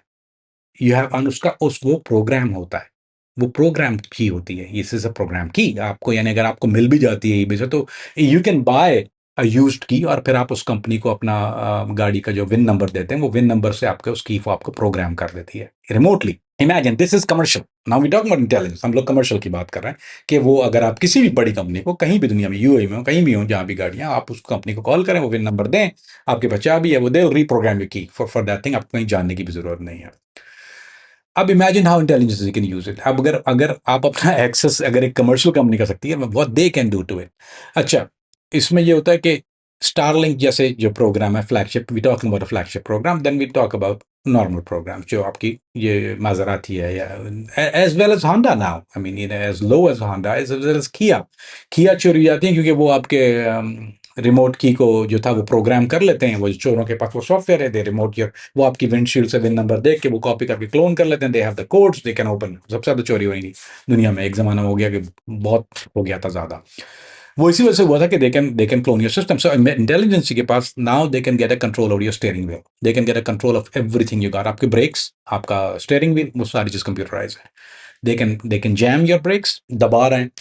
यू हैव एंड उसका उस वो प्रोग्राम होता है, वो प्रोग्राम की होती है, दिस इज अ प्रोग्राम की आपको, यानी अगर आपको मिल भी जाती है ईबे से, तो you can buy a used की, और फिर आप उस कंपनी को अपना गाड़ी का जो विन नंबर देते हैं, वो विन नंबर से आपके उस की को आपको प्रोग्राम कर देती है remotely. Imagine this is commercial, now we talk about intelligence, हम लोग कमर्शियल की बात कर रहे हैं कि वो अगर आप किसी भी बड़ी कंपनी को कहीं भी दुनिया में, यूएई में हो, कहीं भी हो, जहां भी गाड़ियां, आप उस कंपनी को कॉल करें, वो विन नंबर दें, आपके पास चाबी है, वो दे रीप्रोग्राम यू की फॉर दैट थिंग, आपको कहीं जानने की भी जरूरत नहीं है। अब imagine how intelligence you can use it. अब अगर अगर आप अपना एक्सेस अगर एक कमर्शियल कंपनी कर सकती है, what they can do to it. अच्छा, इसमें ये होता है कि स्टारलिंक जैसे जो प्रोग्राम है flagship, we talking about a flagship program, then we talk about normal program जो आपकी ये माजराती है, या as well as Honda now, I mean as low as Honda, as well as Kia. Kia चोरी जाती है क्योंकि वो आपके रिमोट की को जो था वो प्रोग्राम कर लेते हैं, वो जो चोरों के पास वो सॉफ्टवेयर है, दे रिमोट योर, वो आपकी विंडशील्ड से विन नंबर देख के वो कॉपी करके क्लोन कर लेते हैं, they have the codes, they can open. सबसे ज्यादा चोरी हो रही थी दुनिया में, एक जमाना हो गया कि बहुत हो गया था ज्यादा, वो इसी वजह से हुआ था कि they can clone your system. So intelligence के पास now they can get a control over your steering wheel, they can get a control of everything you got, आपके ब्रेक्स, आपका स्टीयरिंग व्हील, वो सारी चीज कंप्यूटराइज है। They can jam your brakes, दबा रहे हैं,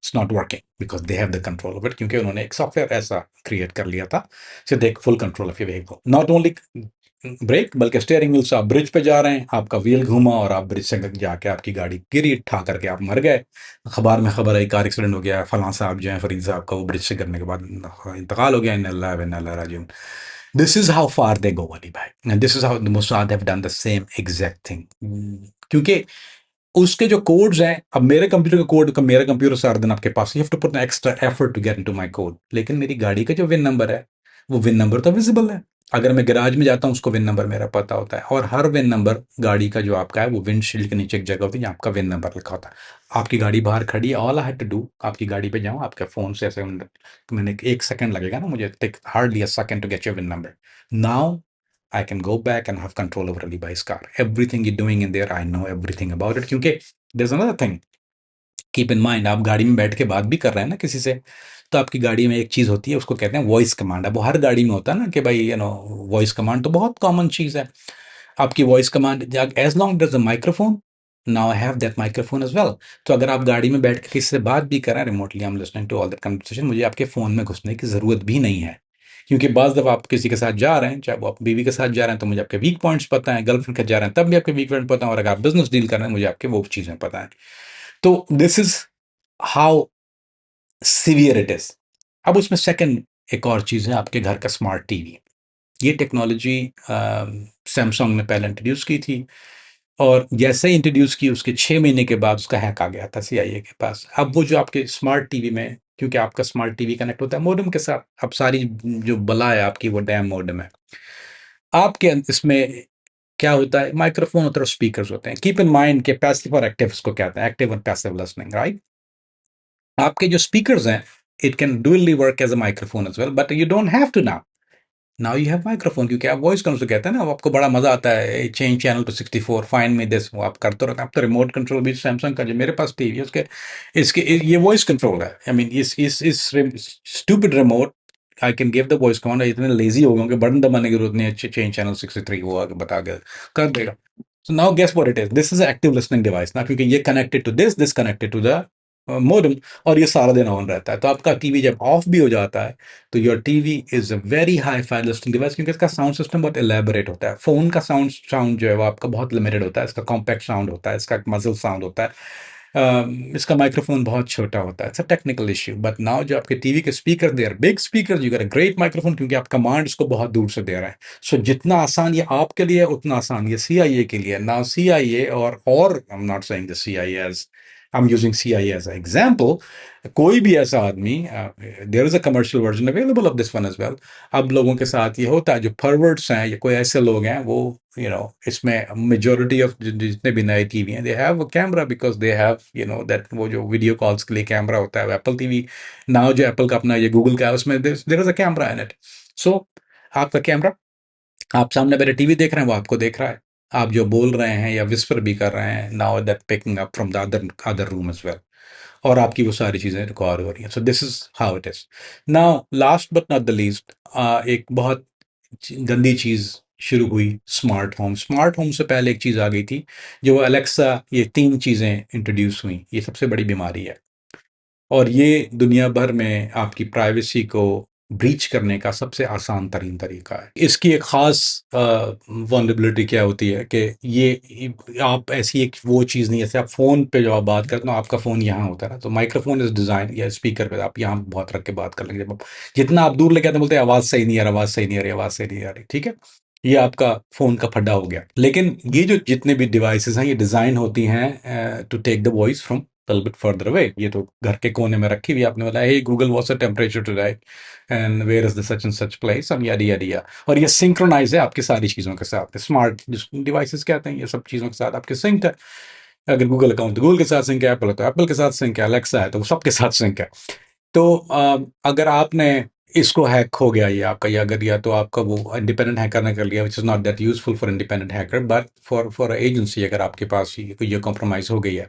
it's not working because they have the control of it, क्योंकि उन्होंने एक सॉफ्टवेयर ऐसा क्रिएट कर लिया था, सो दे full control of your vehicle. Not only brake, बल्कि स्टीयरिंग व्हील से आप ब्रिज पे जा रहे हैं, आपका व्हील घूमा और आप ब्रिज से जाके आपकी गाड़ी गिरी, ठा करके आप मर गए, अखबार में खबर आई कार एक्सीडेंट हो गया, फलां साहब जो है फरीद साहब का वो ब्रिज से गिरने के बाद इंतकाल हो गया, इन्ना लिल्लाहि व इन्ना इलैहि राजिऊन। दिस इज हाउ फार दे गो अली भाई, and this is how the Mossad have done the same exact thing. क्योंकि उसके जो कोड्स हैं, अब मेरे कंप्यूटर का कोड, मेरा कंप्यूटर सारा दिन आपके पास, you have to put extra effort to get into my code, लेकिन मेरी गाड़ी का जो विन नंबर है, वो विन नंबर तो विजिबल है। अगर मैं गैराज में जाता हूँ, उसको विन नंबर मेरा पता होता है, और हर विन नंबर गाड़ी का जो आपका है, वो विंडशील्ड के नीचे एक जगह होती है जहाँ आपका विन नंबर लिखा होता है। आपकी गाड़ी बाहर खड़ी है, all I have to do, आपकी गाड़ी पे जाऊँ, आपके फोन से ऐसे मैंने 1 सेकंड लगेगा ना, मुझे take hardly a second to get your VIN number. Now I can go back and have control over Ali Bhai's car. Everything you're doing in there, I know everything about it. क्योंकि there's another thing, keep in mind, आप गाड़ी में बैठ के बात भी कर रहे हैं ना किसी से, तो आपकी गाड़ी में एक चीज़ होती है, उसको कहते हैं वॉइस कमांड। अब वो हर गाड़ी में होता है ना कि भाई वॉइस कमांड तो बहुत कॉमन चीज़ है। आपकी voice command, as long as a microphone, now I have that microphone as well. तो अगर आप गाड़ी में बैठ के किसी से बात भी कर रहे हैं remotely, I am listening to all that conversation, मुझे आपके फ़ोन में घुसने की ज़रूरत भी नहीं है। क्योंकि बाज़ दफ़ा आप किसी के साथ जा रहे हैं, चाहे वो आप बीवी के साथ जा रहे हैं, तो मुझे आपके वीक पॉइंट्स पता है, गर्लफ्रेंड के जा रहे हैं तब भी आपके वीक पॉइंट पता है, और अगर आप बिजनेस डील कर रहे हैं, मुझे आपके वो चीज़ें पता है। तो this is how severe it is. अब उसमें सेकंड एक और चीज़ है, आपके घर का स्मार्ट टीवी। ये टेक्नोलॉजी सैमसंग ने पहले इंट्रोड्यूस की थी, और जैसे ही इंट्रोड्यूस की, उसके 6 महीने के बाद उसका हैक आ गया था सीआईए के पास। अब वो जो आपके स्मार्ट टीवी में, क्योंकि आपका स्मार्ट टीवी कनेक्ट होता है मॉडेम के साथ, अब सारी जो बला है आपकी वो डैम मॉडेम है। आपके इसमें क्या होता है, माइक्रोफोन होता है, स्पीकर्स होते हैं। कीप इन माइंड के पैसिव और एक्टिव इसको कहते हैं, एक्टिव और पैसिव लिसनिंग, राइट। आपके जो स्पीकर्स हैं, it can dually work as a microphone as well, but you don't have to now, now you have microphone, क्योंकि आप वॉइस कंट्रोल कहते हैं ना, आपको बड़ा मजा आता है, change channel to 64, find me this, वो आप करते रहते हैं। आप तो रिमोट कंट्रोल भी सैमसंग का जो मेरे पास टीवी है, उसके इसके ये वॉइस कंट्रोल है। आई मीन इस stupid remote, I can give the voice command. इतने लेजी हो गए कि बटन दबाने की जरूरत नहीं है, चेंज चैनल 63 वो आगे बता के कर देगा। So now guess what it is? This is an active listening device ना, क्योंकि ये connected to this connected to the modem, और ये सारा दिन ऑन रहता है। तो आपका टीवी जब ऑफ भी हो जाता है, तो your TV is a very hi fi listing device, क्योंकि इसका साउंड सिस्टम बहुत एलेबोरेट होता है। फोन का साउंड जो है वो आपका बहुत लिमिटेड होता है, इसका कॉम्पैक्ट साउंड होता है, इसका मजल साउंड होता है, इसका माइक्रोफोन बहुत छोटा होता है। It's a technical issue, but now जो आपके टीवी के speaker, they are big speaker, you got a great microphone, क्योंकि आप कमांड इसको बहुत दूर से दे रहे हैं। सो जितना आसान ये आपके लिए, उतना आसान ये सीआईए के लिए। नाउ सीआईए और I am not saying the CIA as, I am using CIA as a example. कोई भी ऐसा आदमी, there is a commercial version available of this one as well. अब लोगों के साथ ये होता है, जो फॉरवर्ड्स हैं या कोई ऐसे लोग हैं, वो इसमें मेजोरिटी ऑफ जितने भी नए टीवी हैं, they have camera, because they have that, वो जो वीडियो कॉल्स के लिए कैमरा होता है, एप्पल टीवी नाउ जो एप्पल का अपना ये गूगल का है, उसमें there is a camera in it. So आपका कैमरा, आप सामने मेरे टीवी देख रहे हैं, वो आपको देख रहा है, आप जो बोल रहे हैं या विस्पर भी कर रहे हैं, now that picking up from the other other room as well, और आपकी वो सारी चीज़ें रिकॉर्ड हो रही हैं। So this is how it is. Now last but not the least, एक बहुत गंदी चीज़ शुरू हुई, स्मार्ट होम। स्मार्ट होम से पहले एक चीज़ आ गई थी, जो अलेक्सा, ये तीन चीज़ें इंट्रोड्यूस हुई, ये सबसे बड़ी बीमारी है, और ये दुनिया भर में आपकी प्राइवेसी को ब्रीच करने का सबसे आसान तरीन तरीका है। इसकी एक ख़ास वल्नरेबिलिटी क्या होती है कि ये आप ऐसी एक वो चीज़ नहीं है, जैसे आप फ़ोन पे जब आप बात करते हो, आपका फ़ोन यहाँ होता है ना, तो माइक्रोफ़ोन इज़ डिज़ाइन, या स्पीकर पे आप यहाँ बहुत रख के बात कर लेंगे, जब आप जितना आप दूर लेके आते हैं, बोलते हैं आवाज़ सही नहीं आ रही, आवाज़ सही नहीं आ रही, आवाज़ सही नहीं आ रही, ठीक है? ये आपका फ़ोन का फड्डा हो गया। लेकिन ये जो जितने भी डिवाइसेज़ हैं, ये डिज़ाइन होती हैं to take the voice from little bit further away। ये तो घर के कोने में रखी हुई, आपने बोला hey Google what's the temperature today and where is the such and such place, और याडी याडी या, और ये सिंक्रोनाइज है आपकी सारी चीज़ों के साथ। स्मार्ट डिवाइसेस कहते हैं, ये सब चीज़ों के साथ आपके सिंक है। अगर गूगल अकाउंट तो गूगल के साथ सिंक है, एप्पल है तो एप्पल के साथ सिंक है, अलेक्सा है तो वो सबके साथ सिंक है। तो अगर आपने इसको हैक हो गया ये आपका, या अगर या तो आपका वो इंडिपेंडेंट हैकर ने कर लिया, which is not that useful for independent hacker, but for agency, अगर आपके पास ये कॉम्प्रोमाइज हो गई है,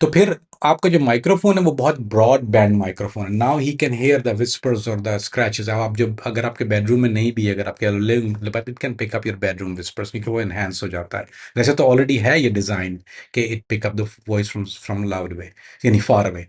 तो फिर आपका जो माइक्रोफोन है वो बहुत ब्रॉड बैंड माइक्रोफोन है। Now he can here the whispers और द स्क्रैचेस। अब आप जब, अगर आपके बेडरूम में नहीं भी, अगर आपके living, but it can pick up your bedroom whispers, क्योंकि वो एनहांस हो जाता है। वैसे तो ऑलरेडी है ये डिज़ाइन कि it pick up the voice from loud way, यानी फार अवे।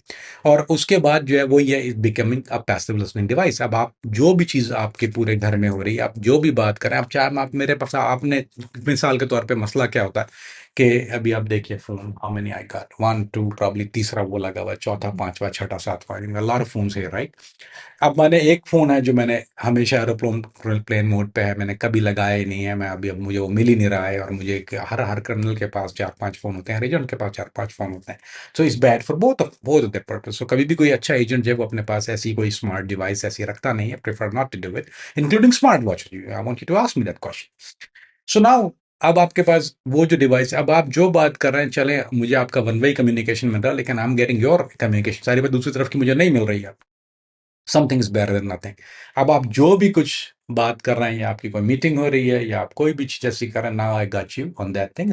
और उसके बाद जो है वो ये is becoming a passive listening device. अब आप जो भी चीज़ आपके पूरे घर में हो रही है, आप जो भी बात करें, आप चाहे आप मेरे पास, आपने मिसाल के तौर पे मसला क्या होता है कि अभी आप देखिए phone, how many I got, 1 2, probably तीसरा वो लगा हुआ है, चौथा, पाँचवा, छठा, सातवां, lot of phones here, right? अब मैंने एक फ़ोन है जो मैंने हमेशा एरोप्लेन प्लेन मोड पे है, मैंने कभी लगाया ही नहीं है, मैं अभी, अब मुझे वो मिल ही नहीं रहा है, और मुझे हर हर कर्नल के पास 4-5 फ़ोन होते हैं, हर एजेंट के पास 4-5 फ़ोन होते हैं। So it's bad for both of that purpose. सो कभी भी कोई अच्छा एजेंट जो है वो अपने पास ऐसी कोई स्मार्ट डिवाइस ऐसी रखता नहीं है, prefer not to do it, including smart watch. I want you to ask me that question. So now, अब आपके पास वो जो डिवाइस, अब आप जो बात कर रहे हैं, चले मुझे आपका वन वे कम्युनिकेशन मिल रहा है, लेकिन I am getting your communication, सारी बात दूसरी तरफ की मुझे नहीं मिल रही है। Something is better than nothing. अब आप जो भी कुछ बात कर रहे हैं, या आपकी कोई मीटिंग हो रही है, या आप कोई भी चीज ऐसी कर रहे हैं, now I got you on that thing,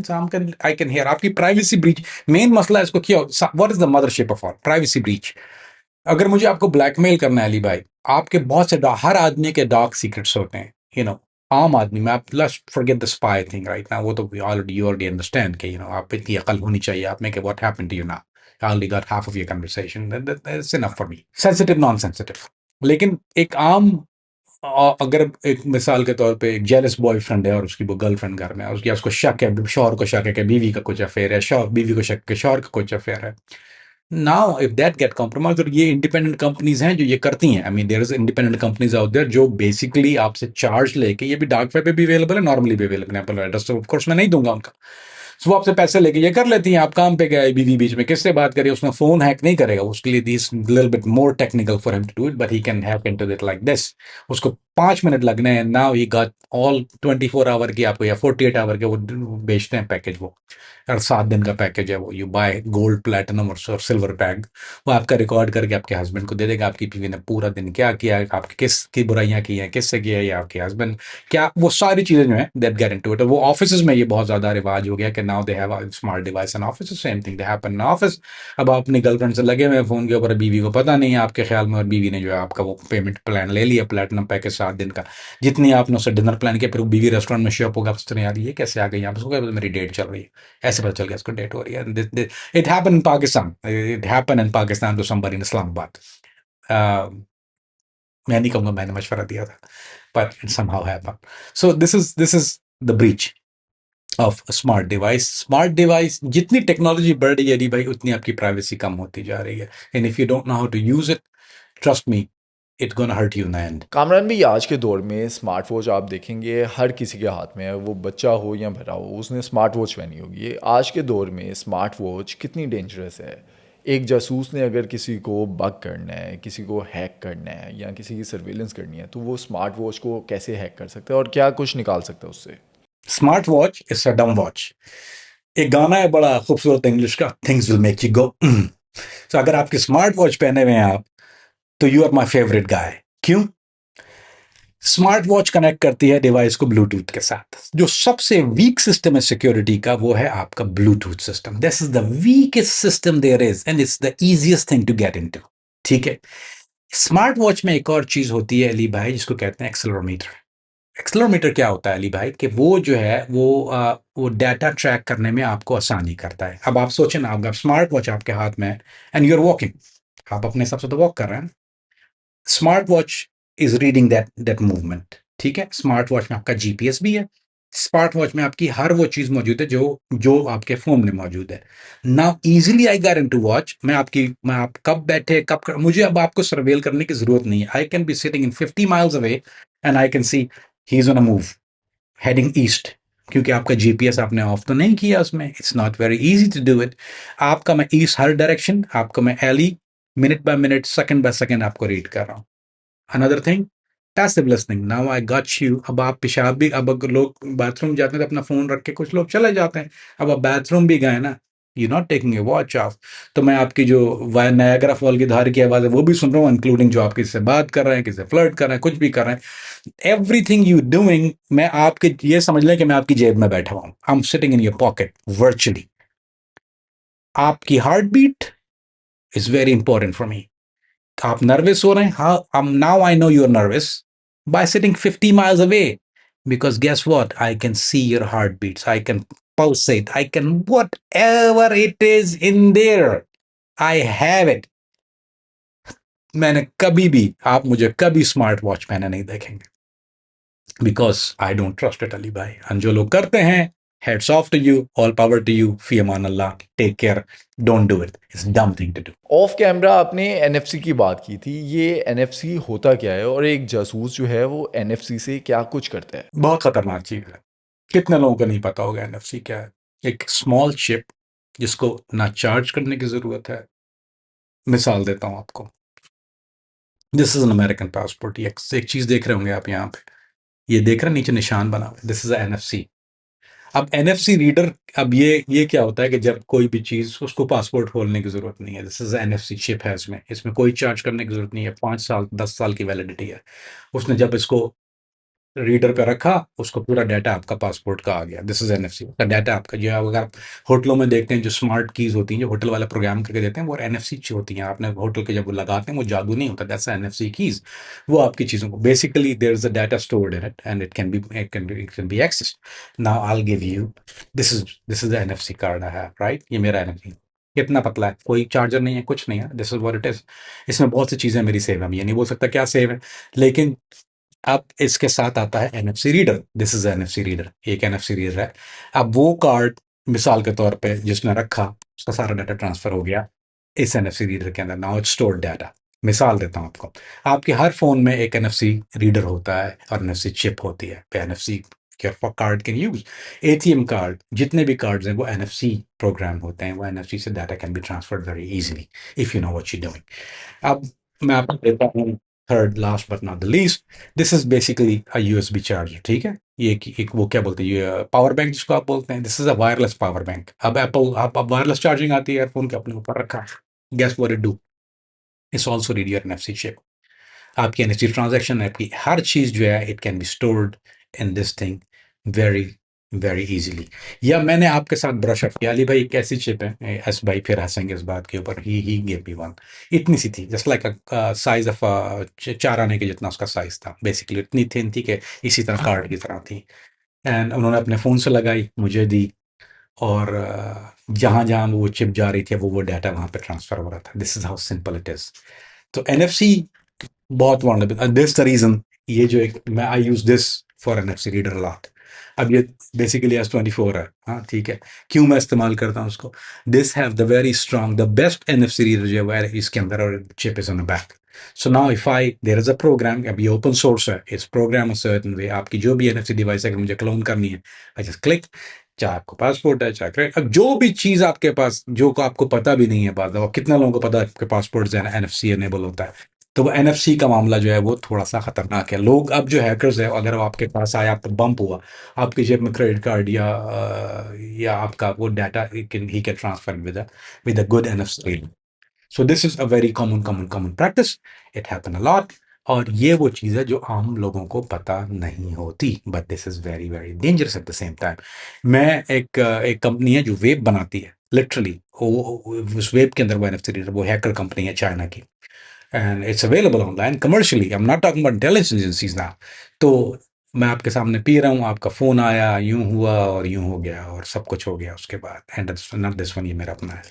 I can hear. आपकी प्राइवेसी ब्रीच, मेन मसला है इसको क्या, what is the mothership of all privacy breach. अगर मुझे आपको ब्लैकमेल करना है अली भाई, आपके बहुत से हर आदमी के डार्क सीक्रेट्स होते हैं, आम आदमी में। आप let's forget the spy thing right now, वो तो यू ऑलरेडी अंडरस्टैंड कि आप इतनी अकल होनी चाहिए आप में कि what happened to you now, I already got half of your conversation, that's enough for me, sensitive non sensitive. लेकिन एक आम, अगर एक मिसाल के तौर पे एक जेलस बॉयफ्रेंड है और उसकी वो गर्लफ्रेंड घर में है, उसको शक है, शौहर को शक है कि बीवी का कुछ अफेयर है, शौहर बीवी को शक है कि शौहर का कुछ अफेयर है। Now if that get compromise, और ये इंडिपेंडेंट कंपनीज हैं जो ये करती हैं, I mean there is independent companies out there जो बेसिकली आपसे चार्ज लेके, ये भी डार्क वेब पे भी अवेलेबल है, नॉर्मली भी अवेलेबल है, एप्पल एड्रेस तो ऑफ कोर्स मैं नहीं दूंगा उनका। सो वो आपसे पैसे लेके ये कर लेती हैं, आप काम पे गए, बीवी बीच में किससे बात करिए, उसमें फोन हैक नहीं करेगा, उसके लिए this little bit more technical for him to do it, but he can hack into it like this. उसको 5 मिनट लगने हैं, now he got all 24 hour की आपको, या 48 आवर के वो बेचते हैं पैकेज वो, और 7 दिन का पैकेज है वो, यू बाय गोल्ड प्लेटिनम और सिल्वर पैक, वो आपका रिकॉर्ड करके आपके हस्बैंड को दे देगा, आपकी बीवी ने पूरा दिन क्या किया है, आपकी किस की बुराइयां की हैं, किससे किया है, या आपके हस्बैंड क्या, वो सारी चीजें जो है दैट गेट इनटू इट। वो ऑफिस में ये बहुत ज्यादा रिवाज हो गया कि now they have a smart device in office, same thing they happen in office. अब आप अपनी गर्लफ्रेंड से लगे हुए फोन के ऊपर, बीवी को पता नहीं है आपके ख्याल में, और बीवी ने जो है आपका वो पेमेंट प्लान ले लिया, प्लेटिनम पैकेज 7 दिन का, जितनी आपने उससे डिनर प्लान किया, फिर वो बीवी रेस्टोरेंट में शॉप होगा, आपसे यार ये कैसे आ गई, आप उसको मेरी डेट चल रही है, ऐसे पता चल गया इसको डेट हो रही है। It happen in Pakistan, it happen in Pakistan to somebody in Islamabad. मैं नहीं कहूंगा मैंने मशवरा दिया था, but it somehow happened. So this is the breach of a smart device. Smart device जितनी टेक्नोलॉजी बढ़ रही है री भाई, उतनी आपकी प्राइवेसी कम होती जा रही है, and if you don't know how to use it, trust me, it gonna hurt you in the end. Kamran भी, आज के दौर में स्मार्ट वॉच आप देखेंगे हर किसी के हाथ में है, वो बच्चा हो या बड़ा हो, उसने स्मार्ट वॉच पहनी होगी। ये आज के दौर में स्मार्ट वॉच कितनी डेंजरस है। एक जासूस ने अगर किसी को बग करना है, किसी को हैक करना है, या किसी की सर्वेलेंस करनी है, तो वो स्मार्ट वॉच को कैसे हैक कर सकता है और क्या कुछ निकाल सकता है उससे। स्मार्ट वॉच इज अ डम वॉच। एक गाना है बड़ा खूबसूरत इंग्लिश का, things will make you go. तो अगर आपकी स्मार्ट वॉच पहने हुए हैं आप, तो यू आर माई फेवरेट गाय। क्यों? स्मार्ट वॉच कनेक्ट करती है डिवाइस को ब्लूटूथ के साथ। जो सबसे वीक सिस्टम है सिक्योरिटी का, वो है आपका Bluetooth system. This is the weakest system there is, and it's the easiest thing to get into. ठीक है। स्मार्ट वॉच में एक और चीज होती है अली भाई, जिसको कहते हैं एक्सेलरोमीटर। एक्सेलरोमीटर क्या होता है अली भाई? कि वो जो है वो डाटा ट्रैक करने में आपको आसानी करता है। अब आप सोचें ना, अगर स्मार्ट वॉच आपके हाथ में है एंड यू आर वॉकिंग, आप अपने हिसाब से तो वॉक कर रहे हैं, smart watch is reading that movement. ठीक है। स्मार्ट वॉच में आपका जीपीएस भी है। स्मार्ट वॉच में आपकी हर वो चीज मौजूद है जो जो आपके फोन में मौजूद है। Now easily I get into watch. मैं आप कब बैठे मुझे अब आपको सर्वेल करने की जरूरत नहीं है। I can be sitting in 50 miles away and I can see he is on a move heading east, क्योंकि आपका जीपीएस आपने ऑफ तो नहीं किया उसमें। It's not very easy to do it. आपका मैं ईस्ट हर डायरेक्शन, आपका मैं एली minute by minute, second by second आपको रीड कर रहा हूँ। Another thing, passive listening. Now I got you. अब आप पेशाब भी, अब अगर लोग बाथरूम जाते हैं तो अपना फोन रख के कुछ लोग चले जाते हैं। अब आप बाथरूम भी गए ना, you not taking a watch of, तो मैं आपकी जो नायाग्रा फॉल की धार की आवाज़ है वो भी सुन रहा हूँ, इंक्लूडिंग जो आप किसी से बात कर रहे हैं, किसी से फ्लर्ट कर रहे हैं, कुछ भी कर रहे हैं। एवरीथिंग यू डूइंग, मैं आपके, ये समझ लें कि मैं आपकी जेब में बैठा हुआ हूँ। I am sitting in your pocket virtually. आपकी heart beat is very important for me. आप नर्वस हो रहे हैं, हाँ, now I know you are nervous by sitting 50 miles away, because guess what, I can see your heartbeats, I can pulsate, I can whatever it is in there, I have it। मैंने कभी भी, आप मुझे कभी smart watch पहने नहीं देखेंगे, because I don't trust it Ali भाई। और जो लोग करते हैं, heads off to you, all power to you, फी अमान अल्लाह, take care, don't do it, it's dumb thing to do. Off camera आपने एनएफसी की बात की थी, ये एनएफसी होता क्या है और एक जासूस जो है वो एनएफसी से क्या कुछ करता है? बहुत खतरनाक चीज है। कितने लोगों को नहीं पता होगा एनएफसी क्या है। एक स्मॉल चिप जिसको ना चार्ज करने की जरूरत है। मिसाल देता हूं आपको, this is an American passport. ये एक चीज देख रहे होंगे आप यहाँ पे, ये देख रहे हैं नीचे निशान बना हुआ है, दिस इज एनएफसी। अब एनएफसी रीडर, अब ये क्या होता है कि जब कोई भी चीज, उसको पासपोर्ट खोलने की जरूरत नहीं है। दिस इज एनएफसी चिप है, इसमें इसमें कोई चार्ज करने की जरूरत नहीं है। 5 साल 10 साल की वैलिडिटी है। उसने जब इसको रीडर पे रखा, उसको पूरा डाटा आपका पासपोर्ट का आ गया। दिस इज एनएफसी का डाटा आपका। जो अगर आप होटलों में देखते हैं, जो स्मार्ट कीज होती हैं, जो होटल वाला प्रोग्राम करके देते हैं, वो एनएफसी होती हैं। आपने होटल के जब वो लगाते हैं, वो जादू नहीं होता, दैट्स एनएफसी कीज। वो आपकी चीजों को, basically there is a data stored in it and it can be access. Now I will give you, this is the NFC card I have, right? ये मेरा एनएफसी। कितना पतला है, कोई चार्जर नहीं है, कुछ नहीं है, this is what it is. इसमें बहुत सी चीजें मेरी सेव है, मैं ये नहीं बोल सकता क्या सेव है, लेकिन अब इसके साथ आता है NFC reader. This is NFC reader, एक एनएफसी रीडर है। अब वो कार्ड मिसाल के तौर पे जिसने रखा, उसका सारा डाटा ट्रांसफर हो गया इस एनएफसी रीडर के अंदर। Now it's stored data. मिसाल देता हूं आपको, आपके हर फोन में एक एनएफसी रीडर होता है और एनएफसी चिप होती है। NFC card can use, ATM card, जितने भी कार्ड्स हैं वो एनएफसी प्रोग्राम होते हैं। वो एनएफसी से data can be transferred very easily if you know what you doing. अब मैं आपको देता हूँ third last but not the least, this is basically a USB charger. ठीक है। ये एक वो क्या बोलते हैं, ये पावर बैंक जिसको आप बोलते हैं, this is a wireless power bank. अब एप्पल, आप अब वायरलेस चार्जिंग आती है एयरफोन के, अपने ऊपर रखा, guess what it do, it's also read your NFC chip. आपकी एनएफसी ट्रांजैक्शन, आपकी हर चीज जो है, it can be stored in this thing very very easily. या मैंने आपके साथ ब्रश अप किया, अली भाई कैसी चिप है, एस भाई फिर हंसेंगे इस बात के ऊपर, ही गेव मी वन। इतनी सी थी, जस्ट लाइक साइज ऑफ 4 आने के जितना उसका साइज था, बेसिकली इतनी थिन थी कि इसी तरह कार्ड की तरह थी। एंड उन्होंने अपने फ़ोन से लगाई, मुझे दी, और जहाँ जहाँ वो चिप जा रही थी, वो डाटा वहाँ पे ट्रांसफर हो रहा था। This is how simple it is. तो एनएफसी बहुत वंडरफुल, दिस द रीजन। ये जो एक, मैं I use this for NFC reader lot. अब ये बेसिकली S24 है, हाँ ठीक है। क्यों मैं इस्तेमाल करता हूँ उसको, this have the very strong, the best NFC reader जो है इसके अंदर, और chip is on the back. So now if I, there is a program, अब ये ओपन सोर्स है, इस प्रोग्राम अ सर्टेन वे, आपकी जो भी एनएफसी डिवाइस है, अगर मुझे क्लोन करनी है, आई जस्ट क्लिक, चाहे आपको पासपोर्ट है, चाहे क्रेडिट, अब जो भी चीज आपके पास, जो को आपको पता भी नहीं है, बात कितना लोगों को पता है आपके पासपोर्ट एनएफसी एनेबल होता है, तो वो एनएफसी का मामला जो है वो थोड़ा-सा खतरनाक है। लोग अब जो हैकर्स हैं, अगर वो आपके पास आए, आपको बम्प हुआ, आपकी जेब में क्रेडिट कार्ड या आपका वो data he can transfer with a good NFC. So this is a very common practice, it happen a lot. और ये वो चीज़ है जो आम लोगों को पता नहीं होती, but this is very, very dangerous at the same time. मैं एक कंपनी है जो वेब बनाती है, लिटरली उस वेब के अंदर वो एनएफसी रीडर, वो हैकर कंपनी है चाइना की, and it's available online commercially. I am not talking about intelligence agencies now. तो मैं आपके सामने पी रहा हूँ, आपका फ़ोन आया, यूँ हुआ और यूँ हो गया और सब कुछ हो गया उसके बाद, एंड नॉट दिस वन, ये मेरा अपना है।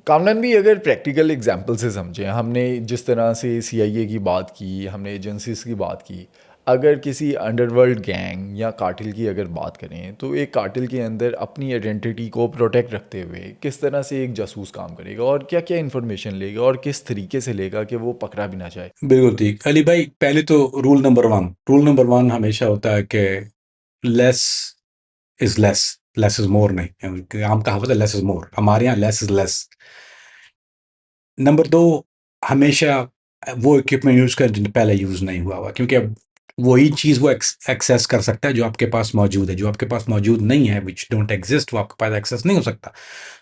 कामरान भी अगर प्रैक्टिकल एग्जांपल से समझें, हमने जिस तरह से सीआईए की बात की, हमने एजेंसीज की बात की, अगर किसी अंडरवर्ल्ड गैंग या कार्टेल की अगर बात करें, तो एक कार्टेल के अंदर अपनी आइडेंटिटी को प्रोटेक्ट रखते हुए किस तरह से एक जासूस काम करेगा और क्या क्या इन्फॉर्मेशन लेगा और किस तरीके से लेगा कि वो पकड़ा भी ना जाए। बिल्कुल ठीक अली भाई। पहले तो रूल नंबर वन हमेशा होता है कि less is less, less is more नहीं, आम कहावत है लेस इज मोर, हमारे यहाँ लेस इज लेस। नंबर दो, हमेशा वो इक्विपमेंट यूज कर जो पहले यूज नहीं हुआ हुआ, क्योंकि अब वही चीज वो एक्सेस कर सकता है जो आपके पास मौजूद है। जो आपके पास मौजूद नहीं है, विच डोंट एग्जिस्ट, वो आपके पास एक्सेस नहीं हो सकता।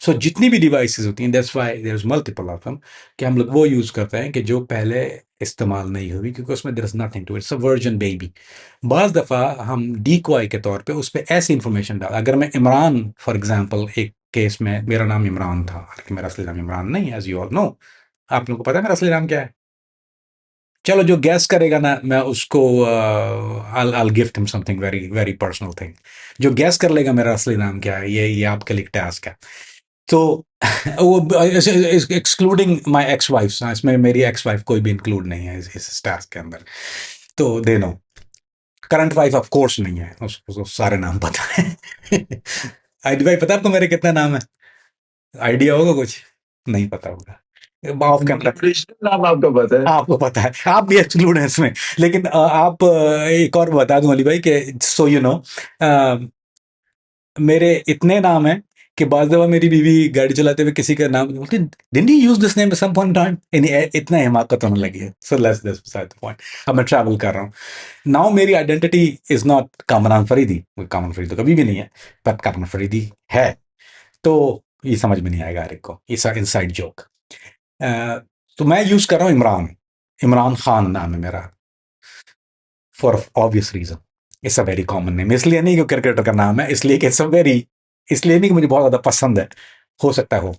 सो जितनी भी डिवाइसेस होती हैं, that's why there is multiple of them, कि हम लोग वो यूज करते हैं कि जो पहले इस्तेमाल नहीं हुई, क्योंकि उसमें there is nothing to it's a version baby. बाज दफा हम डीकॉय के तौर पे उस पर ऐसी इंफॉर्मेशन डाल, अगर मैं इमरान फॉर एग्जाम्पल, एक केस में मेरा नाम इमरान था, हालांकि मेरा असली नाम इमरान नहीं है, एज यू ऑल नो। आप लोगों को पता है मेरा असली नाम क्या है? चलो, जो गैस करेगा ना, मैं उसको I'll gift him something very very personal thing. जो गैस कर लेगा मेरा असली नाम क्या है, ये आपके लिए टास्क है। तो वो एक्सक्लूडिंग माय एक्स वाइफ, इसमें मेरी एक्स वाइफ कोई भी इंक्लूड नहीं है इस टास्क के अंदर। तो they know, current wife of course नहीं है, उसको सारे नाम पता है। आईडी भाई, पता है आपको मेरे कितने नाम है? आइडिया होगा कुछ? नहीं पता होगा। ऑफ कैमरा नाम आपको पता है? आपको पता है, आप भी एक्सक्लूड हैं इसमें। लेकिन आप एक और बता दूं अली भाई कि सो यू नो, मेरे इतने नाम हैं कि बाज़ दफ़ा मेरी बीवी गाड़ी चलाते हुए किसी का नाम बोलती, didn't you use this name at some point in time? यानी इतना हिमाकत होने लगी है। So let's this beside the point. अब मैं ट्रैवल कर रहा हूँ नाउ, मेरी identity is not Kamran Faridi. Kamran Faridi तो कभी भी नहीं है, पर कामरान फरीदी है। तो ये समझ में नहीं आएगा हर एक को, ये इनसाइड जोक। तो मैं यूज़ कर रहा हूँ इमरान, इमरान खान नाम है मेरा, for obvious reason. It's a very common name, इसलिए नहीं कि क्रिकेटर का नाम है, इसलिए कि इट्स अ वेरी, इसलिए नहीं कि मुझे बहुत ज्यादा पसंद है, हो सकता है हो,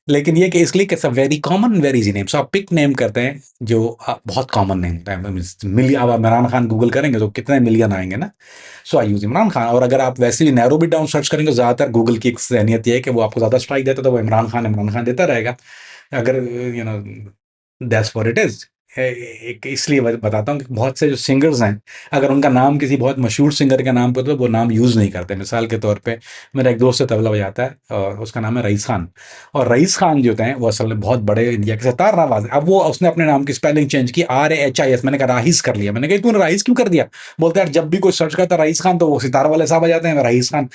लेकिन ये कि इसलिए कि it's a very common very easy name. So आप पिक नेम करते हैं जो बहुत कॉमन नेम होता है। मिलियन, आप इमरान खान गूगल करेंगे तो कितने मिलियन आएंगे ना। सो आई यूज इमरान खान। और अगर आप वैसे भी नैरो भी डाउन सर्च करेंगे, ज्यादातर गूगल की एक सहनियत ये है कि वो आपको ज्यादा स्ट्राइक देता है, तो वो इमरान खान देता रहेगा। अगर you know, that's what it is. एक इसलिए बताता हूँ कि बहुत से जो सिंगर्स हैं, अगर उनका नाम किसी बहुत मशहूर सिंगर के नाम पे तो वो नाम यूज़ नहीं करते। मिसाल के तौर पे, मेरा एक दोस्त है तबला बजाता है और उसका नाम है रईस खान। और रईस खान जो हैं वो असल में बहुत बड़े इंडिया के सितार नवाज हैं। अब वो उसने अपने नाम की स्पेलिंग चेंज की, RAHIS। मैंने कहा राहिस कर लिया। मैंने कहा तूने राहिस क्यों कर दिया? बोलते यार जब भी कोई सर्च करता रईस खान तो वो सितार वाले साहब आ जाते हैं, रईस खान।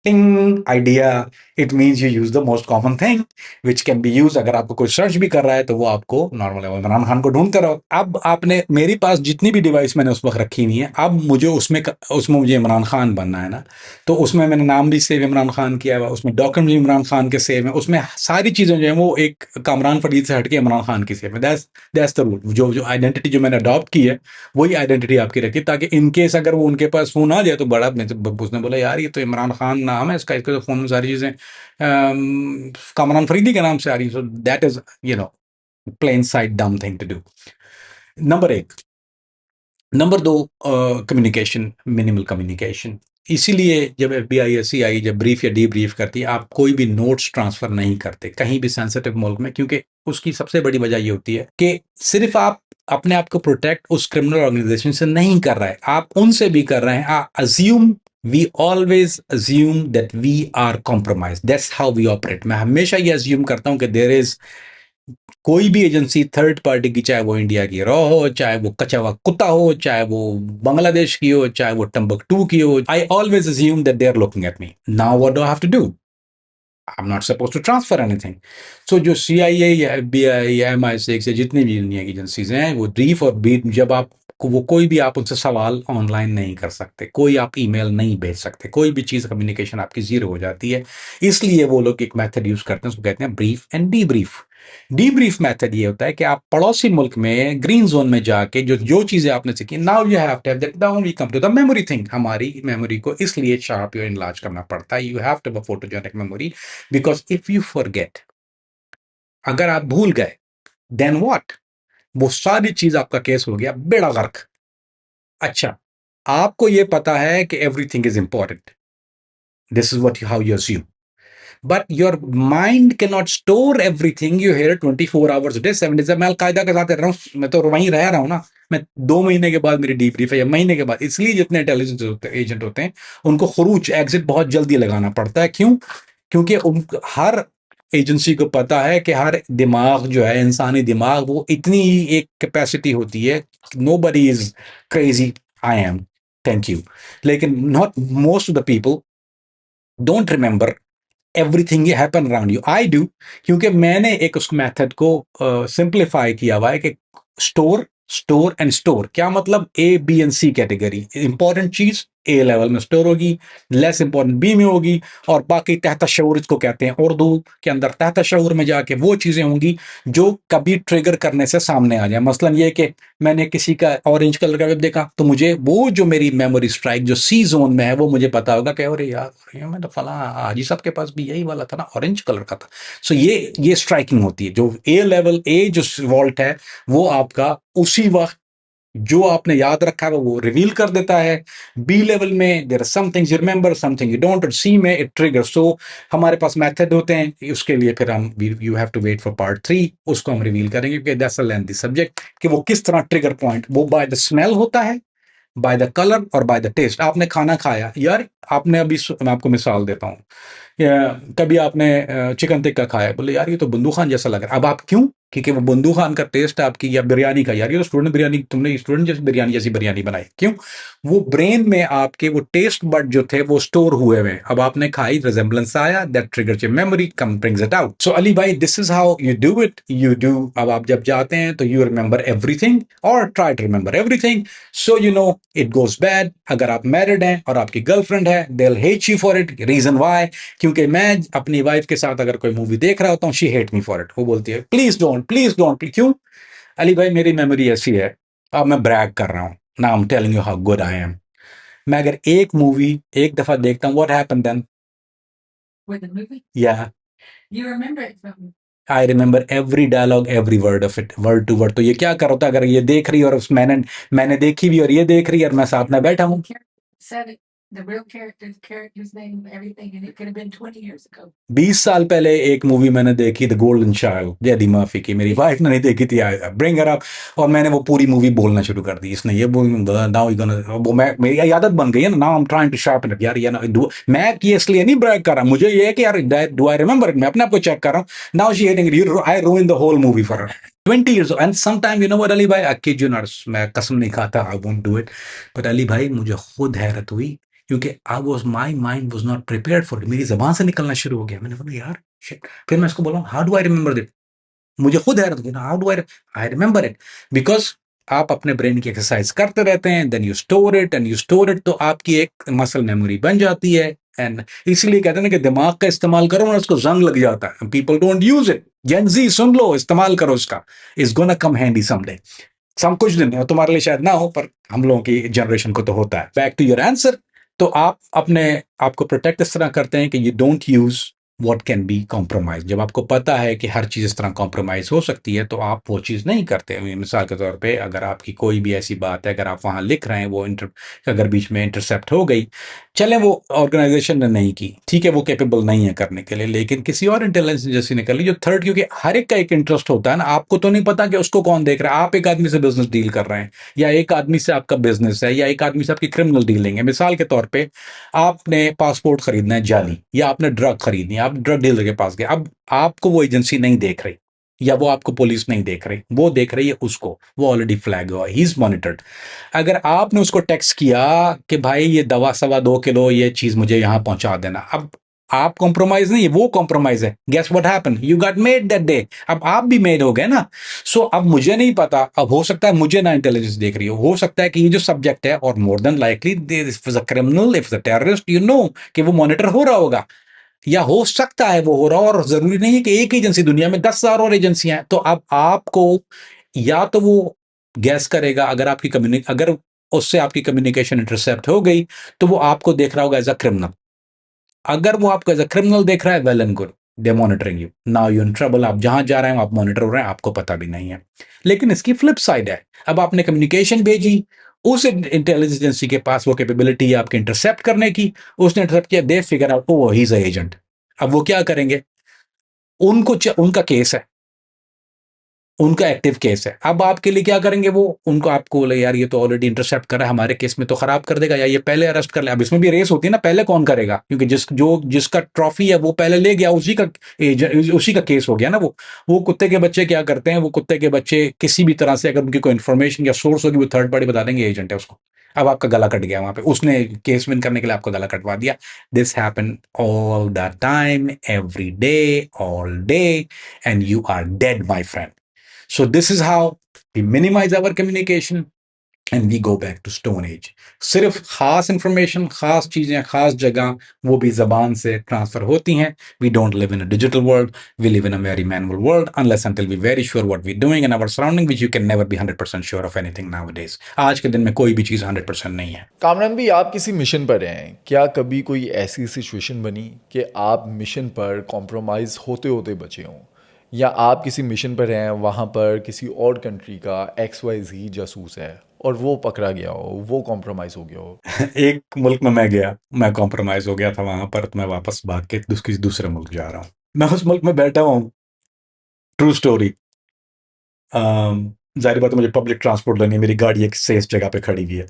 टिंग idea. It means you use the most common thing which can be use. अगर आपको कोई सर्च भी कर रहा है तो वो आपको नॉर्मल है, इमरान खान को ढूंढते रहो। अब आपने, मेरे पास जितनी भी डिवाइस मैंने उस वक्त रखी हुई है, अब मुझे उसमें मुझे इमरान खान बनना है ना, तो उसमें मैंने नाम भी सेव इमरान खान किया हुआ, उसमें डॉक्यूमेंट भी इमरान खान के सेव है, उसमें सारी चीजें जो है वो एक कामरान फरीद से हटके इमरान खान की सेव है। That's the rule. जो आइडेंटिटी जो मैंने अडॉप्ट की है, वही आइडेंटिटी आपकी रखी, ताकि इन केस अगर वो उनके पास फोन आ जाए तो बड़ा, उसने बोला यार ये तो इमरान खान नाम है इसका, इसके तो फोन में सारी चीजें कामरान फरीदी के नाम से आ रही है। So that is, you know, plain side dumb thing to do. Number एक। नंबर दो, कम्युनिकेशन, मिनिमल कम्युनिकेशन। इसीलिए जब FBI SCI जब ब्रीफ या डी ब्रीफ करती है, आप कोई भी नोट्स ट्रांसफर नहीं करते कहीं भी सेंसिटिव मुल्क में, क्योंकि उसकी सबसे बड़ी वजह ये होती है कि सिर्फ आप अपने आप को प्रोटेक्ट उस क्रिमिनल ऑर्गेनाइजेशन से नहीं कर रहे हैं, आप उनसे भी कर रहे हैं। Assume, we always assume that we are compromise, that's how we operate. मैं हमेशा ये अज्यूम करता हूं कि देयर इज कोई भी एजेंसी थर्ड पार्टी की, चाहे वो इंडिया की रॉ हो, चाहे वो कचा हुआ कुत्ता हो, चाहे वो बांग्लादेश की हो, चाहे वो टम्बकटू की हो, I always assume that they are looking at me. Now what do I have to do? I'm not supposed to transfer anything. So जो CIA या FBI या MI6 या जितनी भी दुनिया की एजेंसीज हैं, वो ब्रीफ और बीट, जब आप वो कोई भी आप उनसे सवाल ऑनलाइन नहीं कर सकते, कोई आप ईमेल नहीं भेज सकते, कोई भी चीज़ कम्युनिकेशन आपकी जीरो हो जाती है। इसलिए वो लोग एक मेथड यूज करते हैं, उसको कहते हैं brief and debrief. Debrief method ये होता है कि आप पड़ोसी मुल्क में ग्रीन जोन में जाके जो जो चीजें आपने सीखी, now you have to have that, now we come to the memory thing. हमारी मेमोरी को इसलिए शार्प या इनलार्ज करना पड़ता है, you have to have a photogenic memory, because if you forget, अगर आप भूल गए, देन व्हाट, वो सारी चीज आपका केस हो गया बेड़ा गर्क। अच्छा, आपको ये पता है कि everything is important, this is what how you assume, but your mind can not store everything you hear 24 hours day 7 days. मैं अलकायदा के साथ रह रहा हूँ, मैं तो वहीं रह रहा हूँ ना, मैं 2 महीने के बाद मेरी डीब्रीफ है या महीने के बाद। इसलिए जितने इंटेलिजेंस एजेंट होते हैं उनको खरूज एग्जिट बहुत जल्दी लगाना पड़ता है। क्यों? क्योंकि उन हर एजेंसी को पता है कि हर दिमाग जो है, इंसानी दिमाग, वो इतनी ही एक कैपेसिटी होती है। Nobody is crazy, I am, thank you, लेकिन not most of the people don't remember everything happen around you. I do, क्योंकि मैंने एक उस मेथड को सिंप्लीफाई किया हुआ है कि स्टोर स्टोर एंड स्टोर। क्या मतलब? A B and C category, important चीज ए लेवल में स्टोर होगी, लेस इंपॉर्टेंट बी में होगी, और बाकी तहत शऊर इसको कहते हैं उर्दू के अंदर। तहत शऊर में जाके वो चीजें होंगी जो कभी ट्रिगर करने से सामने आ जाए। मसलन ये कि मैंने किसी का ऑरेंज कलर का वेब देखा, तो मुझे वो जो मेरी मेमोरी स्ट्राइक जो सी जोन में है, वो मुझे पता होगा कि अरे यार, ये मैं तो फला हाजी साहब के पास भी यही वाला था ना, ऑरेंज कलर का था। सो ये स्ट्राइकिंग होती है। जो ए लेवल, ए जो वॉल्ट है, वो आपका उसी वक्त जो आपने याद रखा है वो रिवील कर देता है। बी लेवल में there are some things you remember, some thing you don't, और सी में इट ट्रिगर। सो हमारे पास मेथड होते हैं उसके लिए, फिर हम you have to wait for part 3, उसको हम रिवील करेंगे क्योंकि दैट्स अ लेंथी सब्जेक्ट, कि वो किस तरह ट्रिगर पॉइंट, वो बाय द स्मेल होता है, बाय द कलर और बाय द टेस्ट। आपने खाना खाया यार, आपने अभी मैं आपको मिसाल देता हूँ, कभी आपने चिकन टिक्का खाया, बोले यार ये तो बंदू खान जैसा लग रहा है। अब आप क्यों? क्योंकि वो बंदू खान का टेस्ट आपकी, या बिरयानी का, यार ये तो स्टूडेंट बिरयानी, तुमने स्टूडेंट जैसी बिरयानी बनाई। क्यों? वो ब्रेन में आपके वो टेस्ट बड जो थे वो स्टोर हुए हुए, अब आपने खाई, रिजेंबलेंस आया, that triggers your memory, come brings it out. So Ali भाई, this is how you do it, you do. अब आप जब जाते हैं तो यू रिमेंबर एवरीथिंग, और try to remember everything, so you know it goes bad. अगर आप मैरिड हैं और आपकी गर्लफ्रेंड है, they will hate you for it. Reason why? क्योंकि मैं अपनी वाइफ के साथ अगर कोई मूवी देख रहा होता हूँ, she hate me for it. वो बोलती है प्लीज डोंट, प्लीज डोंट। क्यों? अली भाई, मेरी मेमोरी ऐसी है, अब मैं ब्रैग कर रहा हूँ ना, I am telling you how good I am. मैं अगर एक मूवी एक दफा देखता हूँ, what happen then? With the movie, या you remember it from I remember every dialogue, every word of it, word to word. तो ये क्या कर होता है, अगर ये देख रही है और मैंने देखी भी और ये देख रही है और मैं साथ में बैठा हूँ, said it, the real character's name, everything, and it could have been 20 years ago. 20 साल पहले एक मूवी मैंने देखी, द गोल्डन चाइल्ड, जयदी माफी की, मेरी वाइफ ने नहीं देखी थी, ब्रिंग हर अप, और मैंने वो पूरी मूवी बोलना शुरू कर दी। इसने ये बोल, नाउ यू गोना, वो मैं, मेरी आदत बन गई है ना, now I am trying to sharpen it. यार ये ना, मैं ये इसलिए नहीं ब्रैग कर रहा, मुझे ये है कि यार डू आई रिमेंबर इट, मैं अपने आप को चेक कर रहा हूँ। Now she hating it, I ruined the whole movie for her 20 years old. And sometime, you know what, Ali भाई, आई किड यू नॉट, मैं कसम नहीं खाता, I won't do it, but Ali भाई मुझे खुद हैरत हुई, क्योंकि I was, my mind was not prepared for it. मेरी जबान से निकलना शुरू हो गया। मैंने बोला यार शिट। फिर मैं इसको बोला, how do I remember that? मुझे खुद हैरत हुई, how do I remember it? Because आप अपने ब्रेन की एक्सरसाइज करते रहते हैं, then you store it and you store it, तो आपकी एक मसल मेमोरी बन जाती है। एंड इसीलिए कहते हैं ना कि दिमाग का इस्तेमाल करो ना, उसको जंग लग जाता है, people don't use it. Gen Z, सुन लो, इस्तेमाल करो उसका, is gonna come handy someday. Some कुछ दिन है, तुम्हारे लिए शायद ना हो, पर हम लोगों की जनरेशन को तो होता है। बैक टू योर आंसर, तो आप अपने आपको प्रोटेक्ट इस तरह करते हैं कि you don't use what can be compromise. जब आपको पता है कि हर चीज़ इस तरह कॉम्प्रोमाइज हो सकती है, तो आप वो चीज़ नहीं करते। मिसाल के तौर पे, अगर आपकी कोई भी ऐसी बात है, अगर आप वहाँ लिख रहे हैं, वो अगर बीच में इंटरसेप्ट हो गई, चले वो ऑर्गेनाइजेशन ने नहीं की, ठीक है, वो कैपेबल नहीं है करने के लिए, लेकिन किसी और इंटेलिजेंस एजेंसी ने कर ली जो थर्ड, क्योंकि हर एक का एक इंटरेस्ट होता है ना, आपको तो नहीं पता कि उसको कौन देख रहा है। आप एक आदमी से बिजनेस डील कर रहे हैं, या एक आदमी से आपका बिजनेस है, या एक आदमी से आपकी क्रिमिनल डीलिंग है। मिसाल के तौर पे, आपने पासपोर्ट खरीदना है जाली, या आपने ड्रग खरीदनी है, आप ड्रग डीलर के पास गए। अब आपको वो एजेंसी नहीं देख रही, या वो आपको पुलिस नहीं देख रही, वो देख रही है उसको, वो ऑलरेडी फ्लैग हुआ, ही इज मॉनिटर्ड। अगर आपने उसको टेक्स्ट किया कि भाई ये दवा 2.25 किलो ये चीज मुझे यहां पहुंचा देना, अब आप कॉम्प्रोमाइज नहीं है, वो कॉम्प्रोमाइज है। Guess what happen, you got made that day. अब आप भी मेड हो गए ना। सो अब मुझे नहीं पता, अब हो सकता है मुझे ना इंटेलिजेंस देख रही हो सकता है कि ये जो सब्जेक्ट है, और more than likely if is a criminal, if is a terrorist, you know कि वो मॉनिटर हो रहा होगा, या हो सकता है वो हो रहा हो, और जरूरी नहीं है कि एक एजेंसी, दुनिया में 10,000 और एजेंसियां हैं। तो अब आपको, या तो वो गैस करेगा, अगर उससे आपकी कम्युनिकेशन इंटरसेप्ट हो गई, तो वो आपको देख रहा होगा एज अ क्रिमिनल। अगर वो आपको एज अ क्रिमिनल देख रहा है, well and good, they monitoring you, now you in trouble. आप जहां जा रहे हैं आप मॉनिटर हो रहे हैं, आपको पता भी नहीं है। लेकिन इसकी फ्लिप साइड है, अब आपने कम्युनिकेशन भेजी, उस इंटेलिजेंस एजेंसी के पास वो कैपेबिलिटी है आपके इंटरसेप्ट करने की, उसने इंटरसेप्ट किया, they figure out oh he is agent. अब वो क्या करेंगे, उनका केस है, उनका एक्टिव केस है। अब आपके लिए क्या करेंगे वो, उनको आपको बोले यार ये तो ऑलरेडी इंटरसेप्ट कर रहा है, हमारे केस में तो खराब कर देगा, या ये पहले अरेस्ट कर ले। अब इसमें भी रेस होती है ना, पहले कौन करेगा, क्योंकि जिसका ट्रॉफी है वो पहले ले गया, उसी का केस हो गया ना। वो कुत्ते के बच्चे क्या करते हैं, वो कुत्ते के बच्चे किसी भी तरह से अगर उनकी कोई इन्फॉर्मेशन या सोर्स होगी, वो थर्ड पार्टी बता देंगे एजेंट है उसको। अब आपका गला कट गया वहां पे, उसने केस विन करने के लिए आपका गला कटवा दिया। This happen all the time, every day, all day, and you are dead my friend. So this is how we minimize our communication and we go back to stone age. सिर्फ खास information, खास चीजें, खास जगह, वो भी जबान से ट्रांसफर होती हैं। We don't live in a digital world. We live in a very manual world unless until we're very sure what we're doing in our surrounding, which you can never be 100% sure of anything nowadays. आज के दिन में कोई भी चीज़ 100% नहीं है। कामरान भी, आप किसी मिशन पर हैं, क्या कभी कोई ऐसी सिचुएशन बनी कि आप मिशन पर कॉम्प्रोमाइज़ होते होते बचे हों, या आप किसी मिशन पर हैं, वहाँ पर किसी और कंट्री का XYZ जासूस है और वो पकड़ा गया हो, वो कॉम्प्रोमाइज़ हो गया हो? एक मुल्क में मैं गया, मैं कॉम्प्रोमाइज हो गया था वहां पर, तो मैं वापस भाग के किसी दूसरे मुल्क जा रहा हूँ। मैं उस मुल्क में बैठा हूँ, ट्रू स्टोरी। जाहिर बात है मुझे पब्लिक ट्रांसपोर्ट लेनी है, मेरी गाड़ी एक सेफ जगह पे खड़ी हुई है,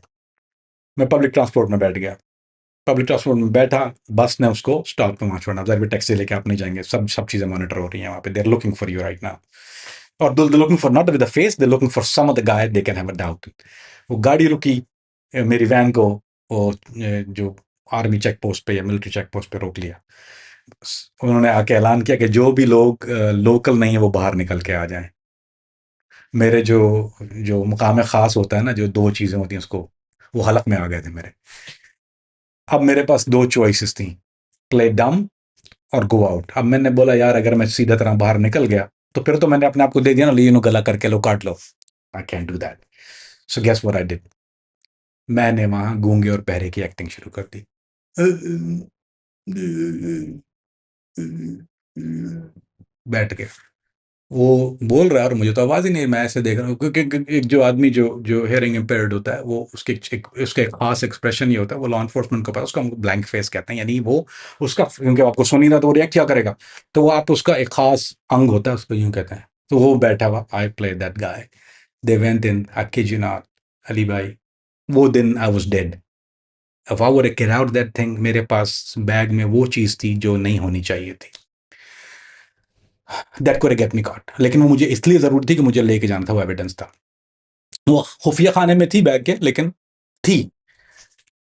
मैं पब्लिक ट्रांसपोर्ट में बैठ गया। पब्लिक ट्रांसपोर्ट में बैठा, बस ने उसको स्टॉप पे वहाँ छोड़ना, जाहिर बात टैक्सी लेके आप नहीं जाएंगे, सब सब चीज़ें मॉनिटर हो रही हैं वहाँ पे, they are looking for you right now. और they looking for not with the face, they looking for some of the guy they can have a doubt. वो गाड़ी रुकी, मेरी वैन को वो जो आर्मी चेक पोस्ट पे या मिलिट्री चेक पोस्ट पे रोक लिया। उन्होंने आके ऐलान किया कि जो भी लोग लोकल नहीं है वो बाहर निकल के आ जाएं। मेरे जो जो मुकाम ख़ास होता है ना, जो दो चीज़ें होती हैं उसको, वो हलक में आ गए थे मेरे। अब मेरे पास दो चॉइसेस थी, प्ले डम और गो आउट। अब मैंने बोला यार अगर मैं सीधा तरह बाहर निकल गया तो फिर तो मैंने अपने आप को दे दिया ना, ली नो गला करके लो, काट लो। I can do that. So guess what I did, मैंने वहां गूंगे और बहरे की एक्टिंग शुरू कर दी। बैठ गया, वो बोल रहा है और मुझे तो आवाज ही नहीं, मैं ऐसे देख रहा हूँ, क्योंकि एक जो आदमी जो जो हेयरिंग इम्पेयर्ड होता है, वो उसके एक खास एक्सप्रेशन ये होता है, वो लॉ एनफोर्समेंट को पता है, उसका ब्लैंक फेस कहते हैं, यानी वो उसका, क्योंकि आपको सुन नहीं रहा तो वो रिएक्ट क्या करेगा, तो वो आप उसका एक खास अंग होता है, उसको यूं कहते हैं। तो वो बैठा हुआ, I play that guy, they went in, I kid you not, Ali भाई, वो दिन I was dead. If I would get out that thing, मेरे पास बैग में वो चीज थी जो नहीं होनी चाहिए थी, that could get me caught. लेकिन वो मुझे इसलिए जरूरत थी कि मुझे लेके जाना था, वो एविडेंस था, वो खुफिया खाने में थी बैग के, लेकिन थी।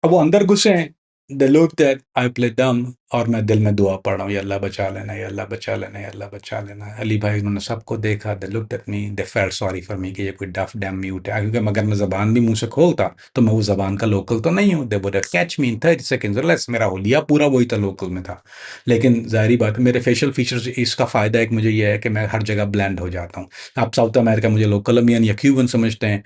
अब वो अंदर घुसे हैं, they look that I play डम, और मैं दिल में दुआ पढ़ रहा हूँ, या अल्लाह बचा लेना, या अल्लाह बचा लेना, या अल्लाह बचा लेना। अली भाई उन्होंने सबको देखा, they looked at me, they felt sorry for me कि ये कोई डफ डैम म्यूट है, क्योंकि अगर मैं ज़बान भी मुंह से खोलता तो मैं वो ज़बान का लोकल तो नहीं हूँ। They would catch me in 30 seconds और लेस, मेरा होलिया पूरा वही था, लोकल में था। लेकिन ज़ाहिर बात है मेरे फेशियल फीचर्स, इसका फ़ायदा एक मुझे ये है कि मैं हर जगह ब्लेंड हो जाता हूँ। आप साउथ अमेरिका मुझे लोग कोलंबियन या क्यूबन समझते हैं,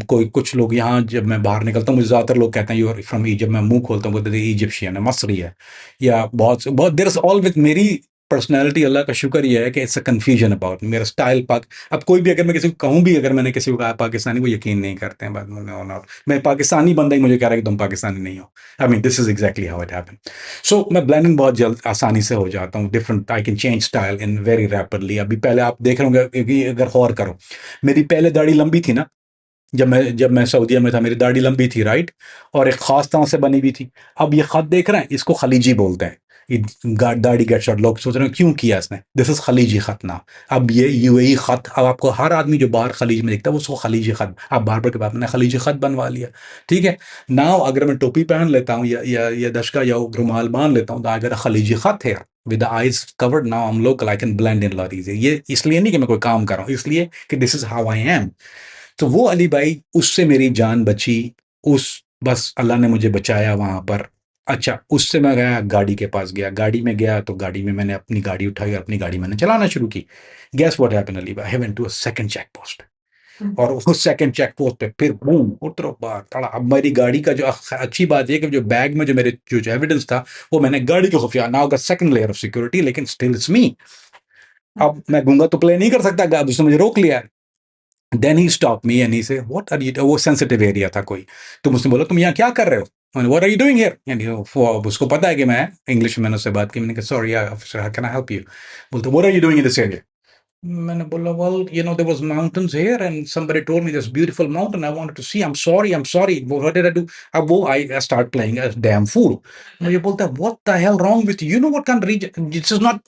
कोई कुछ लोग यहाँ, जब मैं बाहर निकलता हूँ मुझे ज़्यादातर लोग कहते हैं यू आर फ्रॉम ईजिप्ट, मैं मुंह खोलता हूँ बोलते हैं इजिप्शियन है, मसरी है, या बहुत बहुत देयर इज ऑल विद मेरी पर्सनैलिटी। अल्लाह का शुक्र ये है कि इट्स अ कन्फ्यूजन अबाउट मेरा स्टाइल। पाक, अब कोई भी अगर मैं किसी को कहूँ भी, अगर मैंने किसी को कहा पाकिस्तानी, वो यकीन नहीं करते हैं, बाद में मैं पाकिस्तानी बंदा ही मुझे कह रहा है कि तुम पाकिस्तानी नहीं हो। I mean this is exactly how it happen. So मैं ब्लेंडिंग बहुत जल्द आसानी से हो जाता हूँ, different, I can change style in very rapidly. अभी पहले आप देख रहे होंगे कि अगर गौर करो, मेरी पहले दाढ़ी लंबी थी ना, जब मैं सऊदीया में था, मेरी दाढ़ी लंबी थी राइट, और एक खास तरह से बनी हुई थी। अब ये खत देख रहे हैं, इसको खलीजी बोलते हैं, गाड़ी गेट शॉट, लोग सोच रहे हैं क्यों किया इसने, दिस इज खलीजी खत ना। अब ये यूएई खत, अब आपको हर आदमी जो बाहर खलीज में दिखता है वो उसको खलीजी खत, आप बार के बाद ने खलीजी खत बनवा लिया, ठीक है। नाउ अगर मैं टोपी पहन लेता हूँ या दशका या रुमाल बांध लेता हूँ, तो अगर खलीजी खत है with the eyes covered, now I M local, I can blend in lot easy. ये इसलिए नहीं कि मैं कोई काम कर रहा हूँ, इसलिए कि this is how I am. तो वो अली भाई, उससे मेरी जान बची, उस बस अल्लाह ने मुझे बचाया वहां पर। अच्छा, उससे मैं गया, गाड़ी के पास गया, गाड़ी में गया तो गाड़ी में मैंने अपनी गाड़ी उठाई और अपनी गाड़ी मैंने चलाना शुरू की। गैस व्हाट हैपेंड अली भाई, I went to a second check post. और उस सेकंड चेक पोस्ट पे फिर बूम, उतरो बार तड़ा। अब मेरी गाड़ी का जो अच्छी बात है कि जो बैग में जो मेरे जो एविडेंस था वो मैंने गाड़ी को खुफिया, now the second layer of security, लेकिन स्टिल इट्स मी। अब मैं गूंगा तो प्ले नहीं कर सकता, अब उसने मुझे रोक लिया। Then he stop me and he say what are you, वो सेंसिटिव एरिया था कोई, तो मुझसे बोला तुम यहाँ क्या कर रहे हो, what are you doing here, यानी उसको पता है कि मैं इंग्लिश में, मैंने उससे बात की, मैंने कहा sorry officer, can I help you. बोलते what are you doing in this area. मैंने बोला well you know there was mountains here and somebody told me this beautiful mountain I wanted to see, I'm sorry what did I do। अब वो I start playing a damn fool। मुझे बोलता है what the hell wrong with you, you know what kind of region this is not,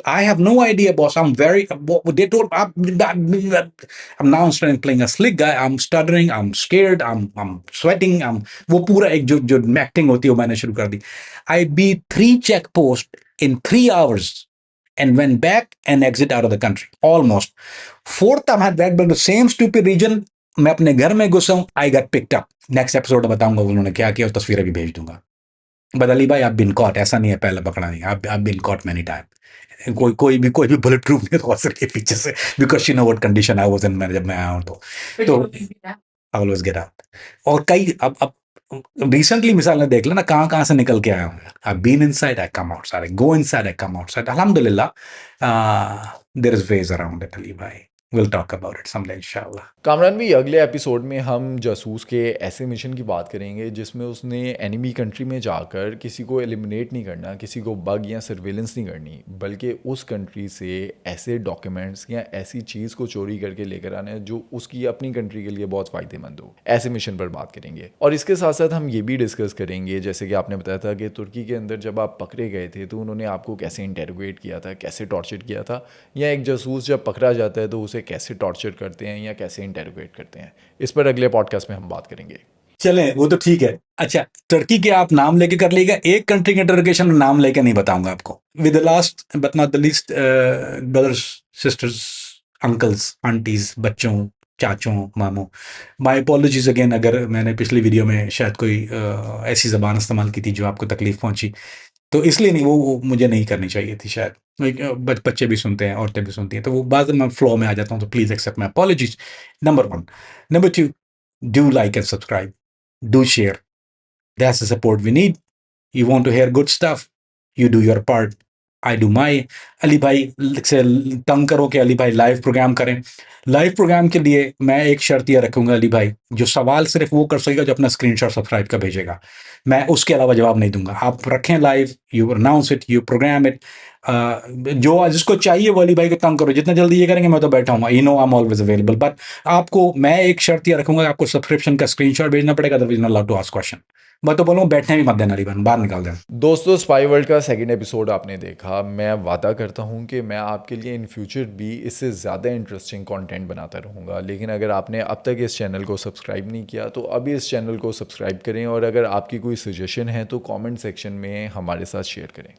I have no idea boss, I'm very what they told I'm now starting playing a slick guy, I'm stuttering, I'm scared, I'm sweating, I'm वो पूरा एक जो acting होती है वो मैंने शुरू कर दी। I beat 3 check posts in 3 hours and went back and exit out of the country almost। Fourth time I had back to the same stupid region, मैं अपने घर में घुसा हूं, I got picked up। Next episode में बताऊंगा उन्होंने क्या किया और तस्वीरें भी भेज दूंगा। बट अली भाई, आप बिन कॉट, ऐसा नहीं है पहले पकड़ा नहीं, आप बिन कॉट मैनी टाइम। कोई भी बुलेट प्रूफ नहीं था सर के पीछे से, because she know what condition I was in, मैं जब मैं आया हूं तो ऑलवेज गेट आउट। और कई अब रिसेंटली मिसाल ने देख लेना कहाँ से निकल के आया हूँ। I been inside, I come outside, I go inside, I come outside, अल्हम्दुलिल्लाह there is ways around it Ali भाई। Will talk about it someday इंशाल्लाह। कामरान भी अगले एपिसोड में हम जासूस के ऐसे मिशन की बात करेंगे जिसमें उसने एनिमी कंट्री में जाकर किसी को एलिमिनेट नहीं करना, किसी को बग या सर्वेलेंस नहीं करनी, बल्कि उस कंट्री से ऐसे डॉक्यूमेंट्स या ऐसी चीज़ को चोरी करके लेकर आना है जो उसकी अपनी कंट्री के लिए बहुत फ़ायदेमंद हो। ऐसे मिशन पर बात करेंगे और इसके साथ साथ हम ये भी डिस्कस करेंगे, जैसे कि आपने बताया था कि तुर्की के अंदर जब आप पकड़े गए थे तो उन्होंने आपको कैसे इंटेरोगेट किया था, कैसे टॉर्चर किया था, या एक जासूस जब पकड़ा जाता है तो उसे कैसे टॉर्चर करते हैं या कैसे इंटेरोगेट करते हैं। इस पर अगले पॉडकास्ट में हम बात करेंगे। चलें, वो तो ठीक है। अच्छा, टर्की के आप नाम लेके कर लीजिएगा, एक कंट्री के इंटरोगेशन में नाम लेके नहीं बताऊंगा आपको। With the last but not the least, brothers, sisters, uncles, aunties, बच्चों, चाचों, मामों, माय अपॉलॉजीज अगेन अगर मैंने पिछली वीडियो में शायद कोई ऐसी ज़बान इस्तेमाल की थी जो आपको तकलीफ पहुंची, तो इसलिए नहीं, वो मुझे नहीं करनी चाहिए थी शायद। बच्चे भी सुनते हैं, औरतें भी सुनती हैं, तो वो बाद में फ्लो में आ जाता हूँ, तो please accept my apologies, number 1। Number 2, do like and subscribe, do share, that's the support we need। you want to hear good stuff, you do your part, I do my। Ali भाई से तंग करो कि अली भाई लाइव प्रोग्राम करें। Live programme के लिए मैं एक शर्त यह रखूंगा अली भाई, जो सवाल सिर्फ वो कर सकेगा जो अपना स्क्रीनशॉट सब्सक्राइब का भेजेगा, मैं उसके अलावा जवाब नहीं दूंगा। आप रखें live, you announce it, you program it, जो जिसको चाहिए वो अली भाई को तंग करो, जितना जल्दी ये करेंगे मैं तो बैठा हूँ, you know I am always available. But आपको मैं एक शर्त यह रखूंगा, आपको सब्सक्रिप्शन का स्क्रीनशॉट भेजना पड़ेगा, otherwise not allowed to ask question. मैं तो बोलूँ बैठने भी मत देना अली भाई, बाहर निकाल देना। दोस्तों, स्पाई वर्ल्ड का सेकंड एपिसोड आपने देखा। मैं वादा करता हूं कि मैं आपके लिए इन फ्यूचर भी इससे ज़्यादा इंटरेस्टिंग कंटेंट बनाता रहूंगा, लेकिन अगर आपने अब तक इस चैनल को सब्सक्राइब नहीं किया तो अभी इस चैनल को सब्सक्राइब करें, और अगर आपकी कोई सजेशन है तो कमेंट सेक्शन में हमारे साथ शेयर करें।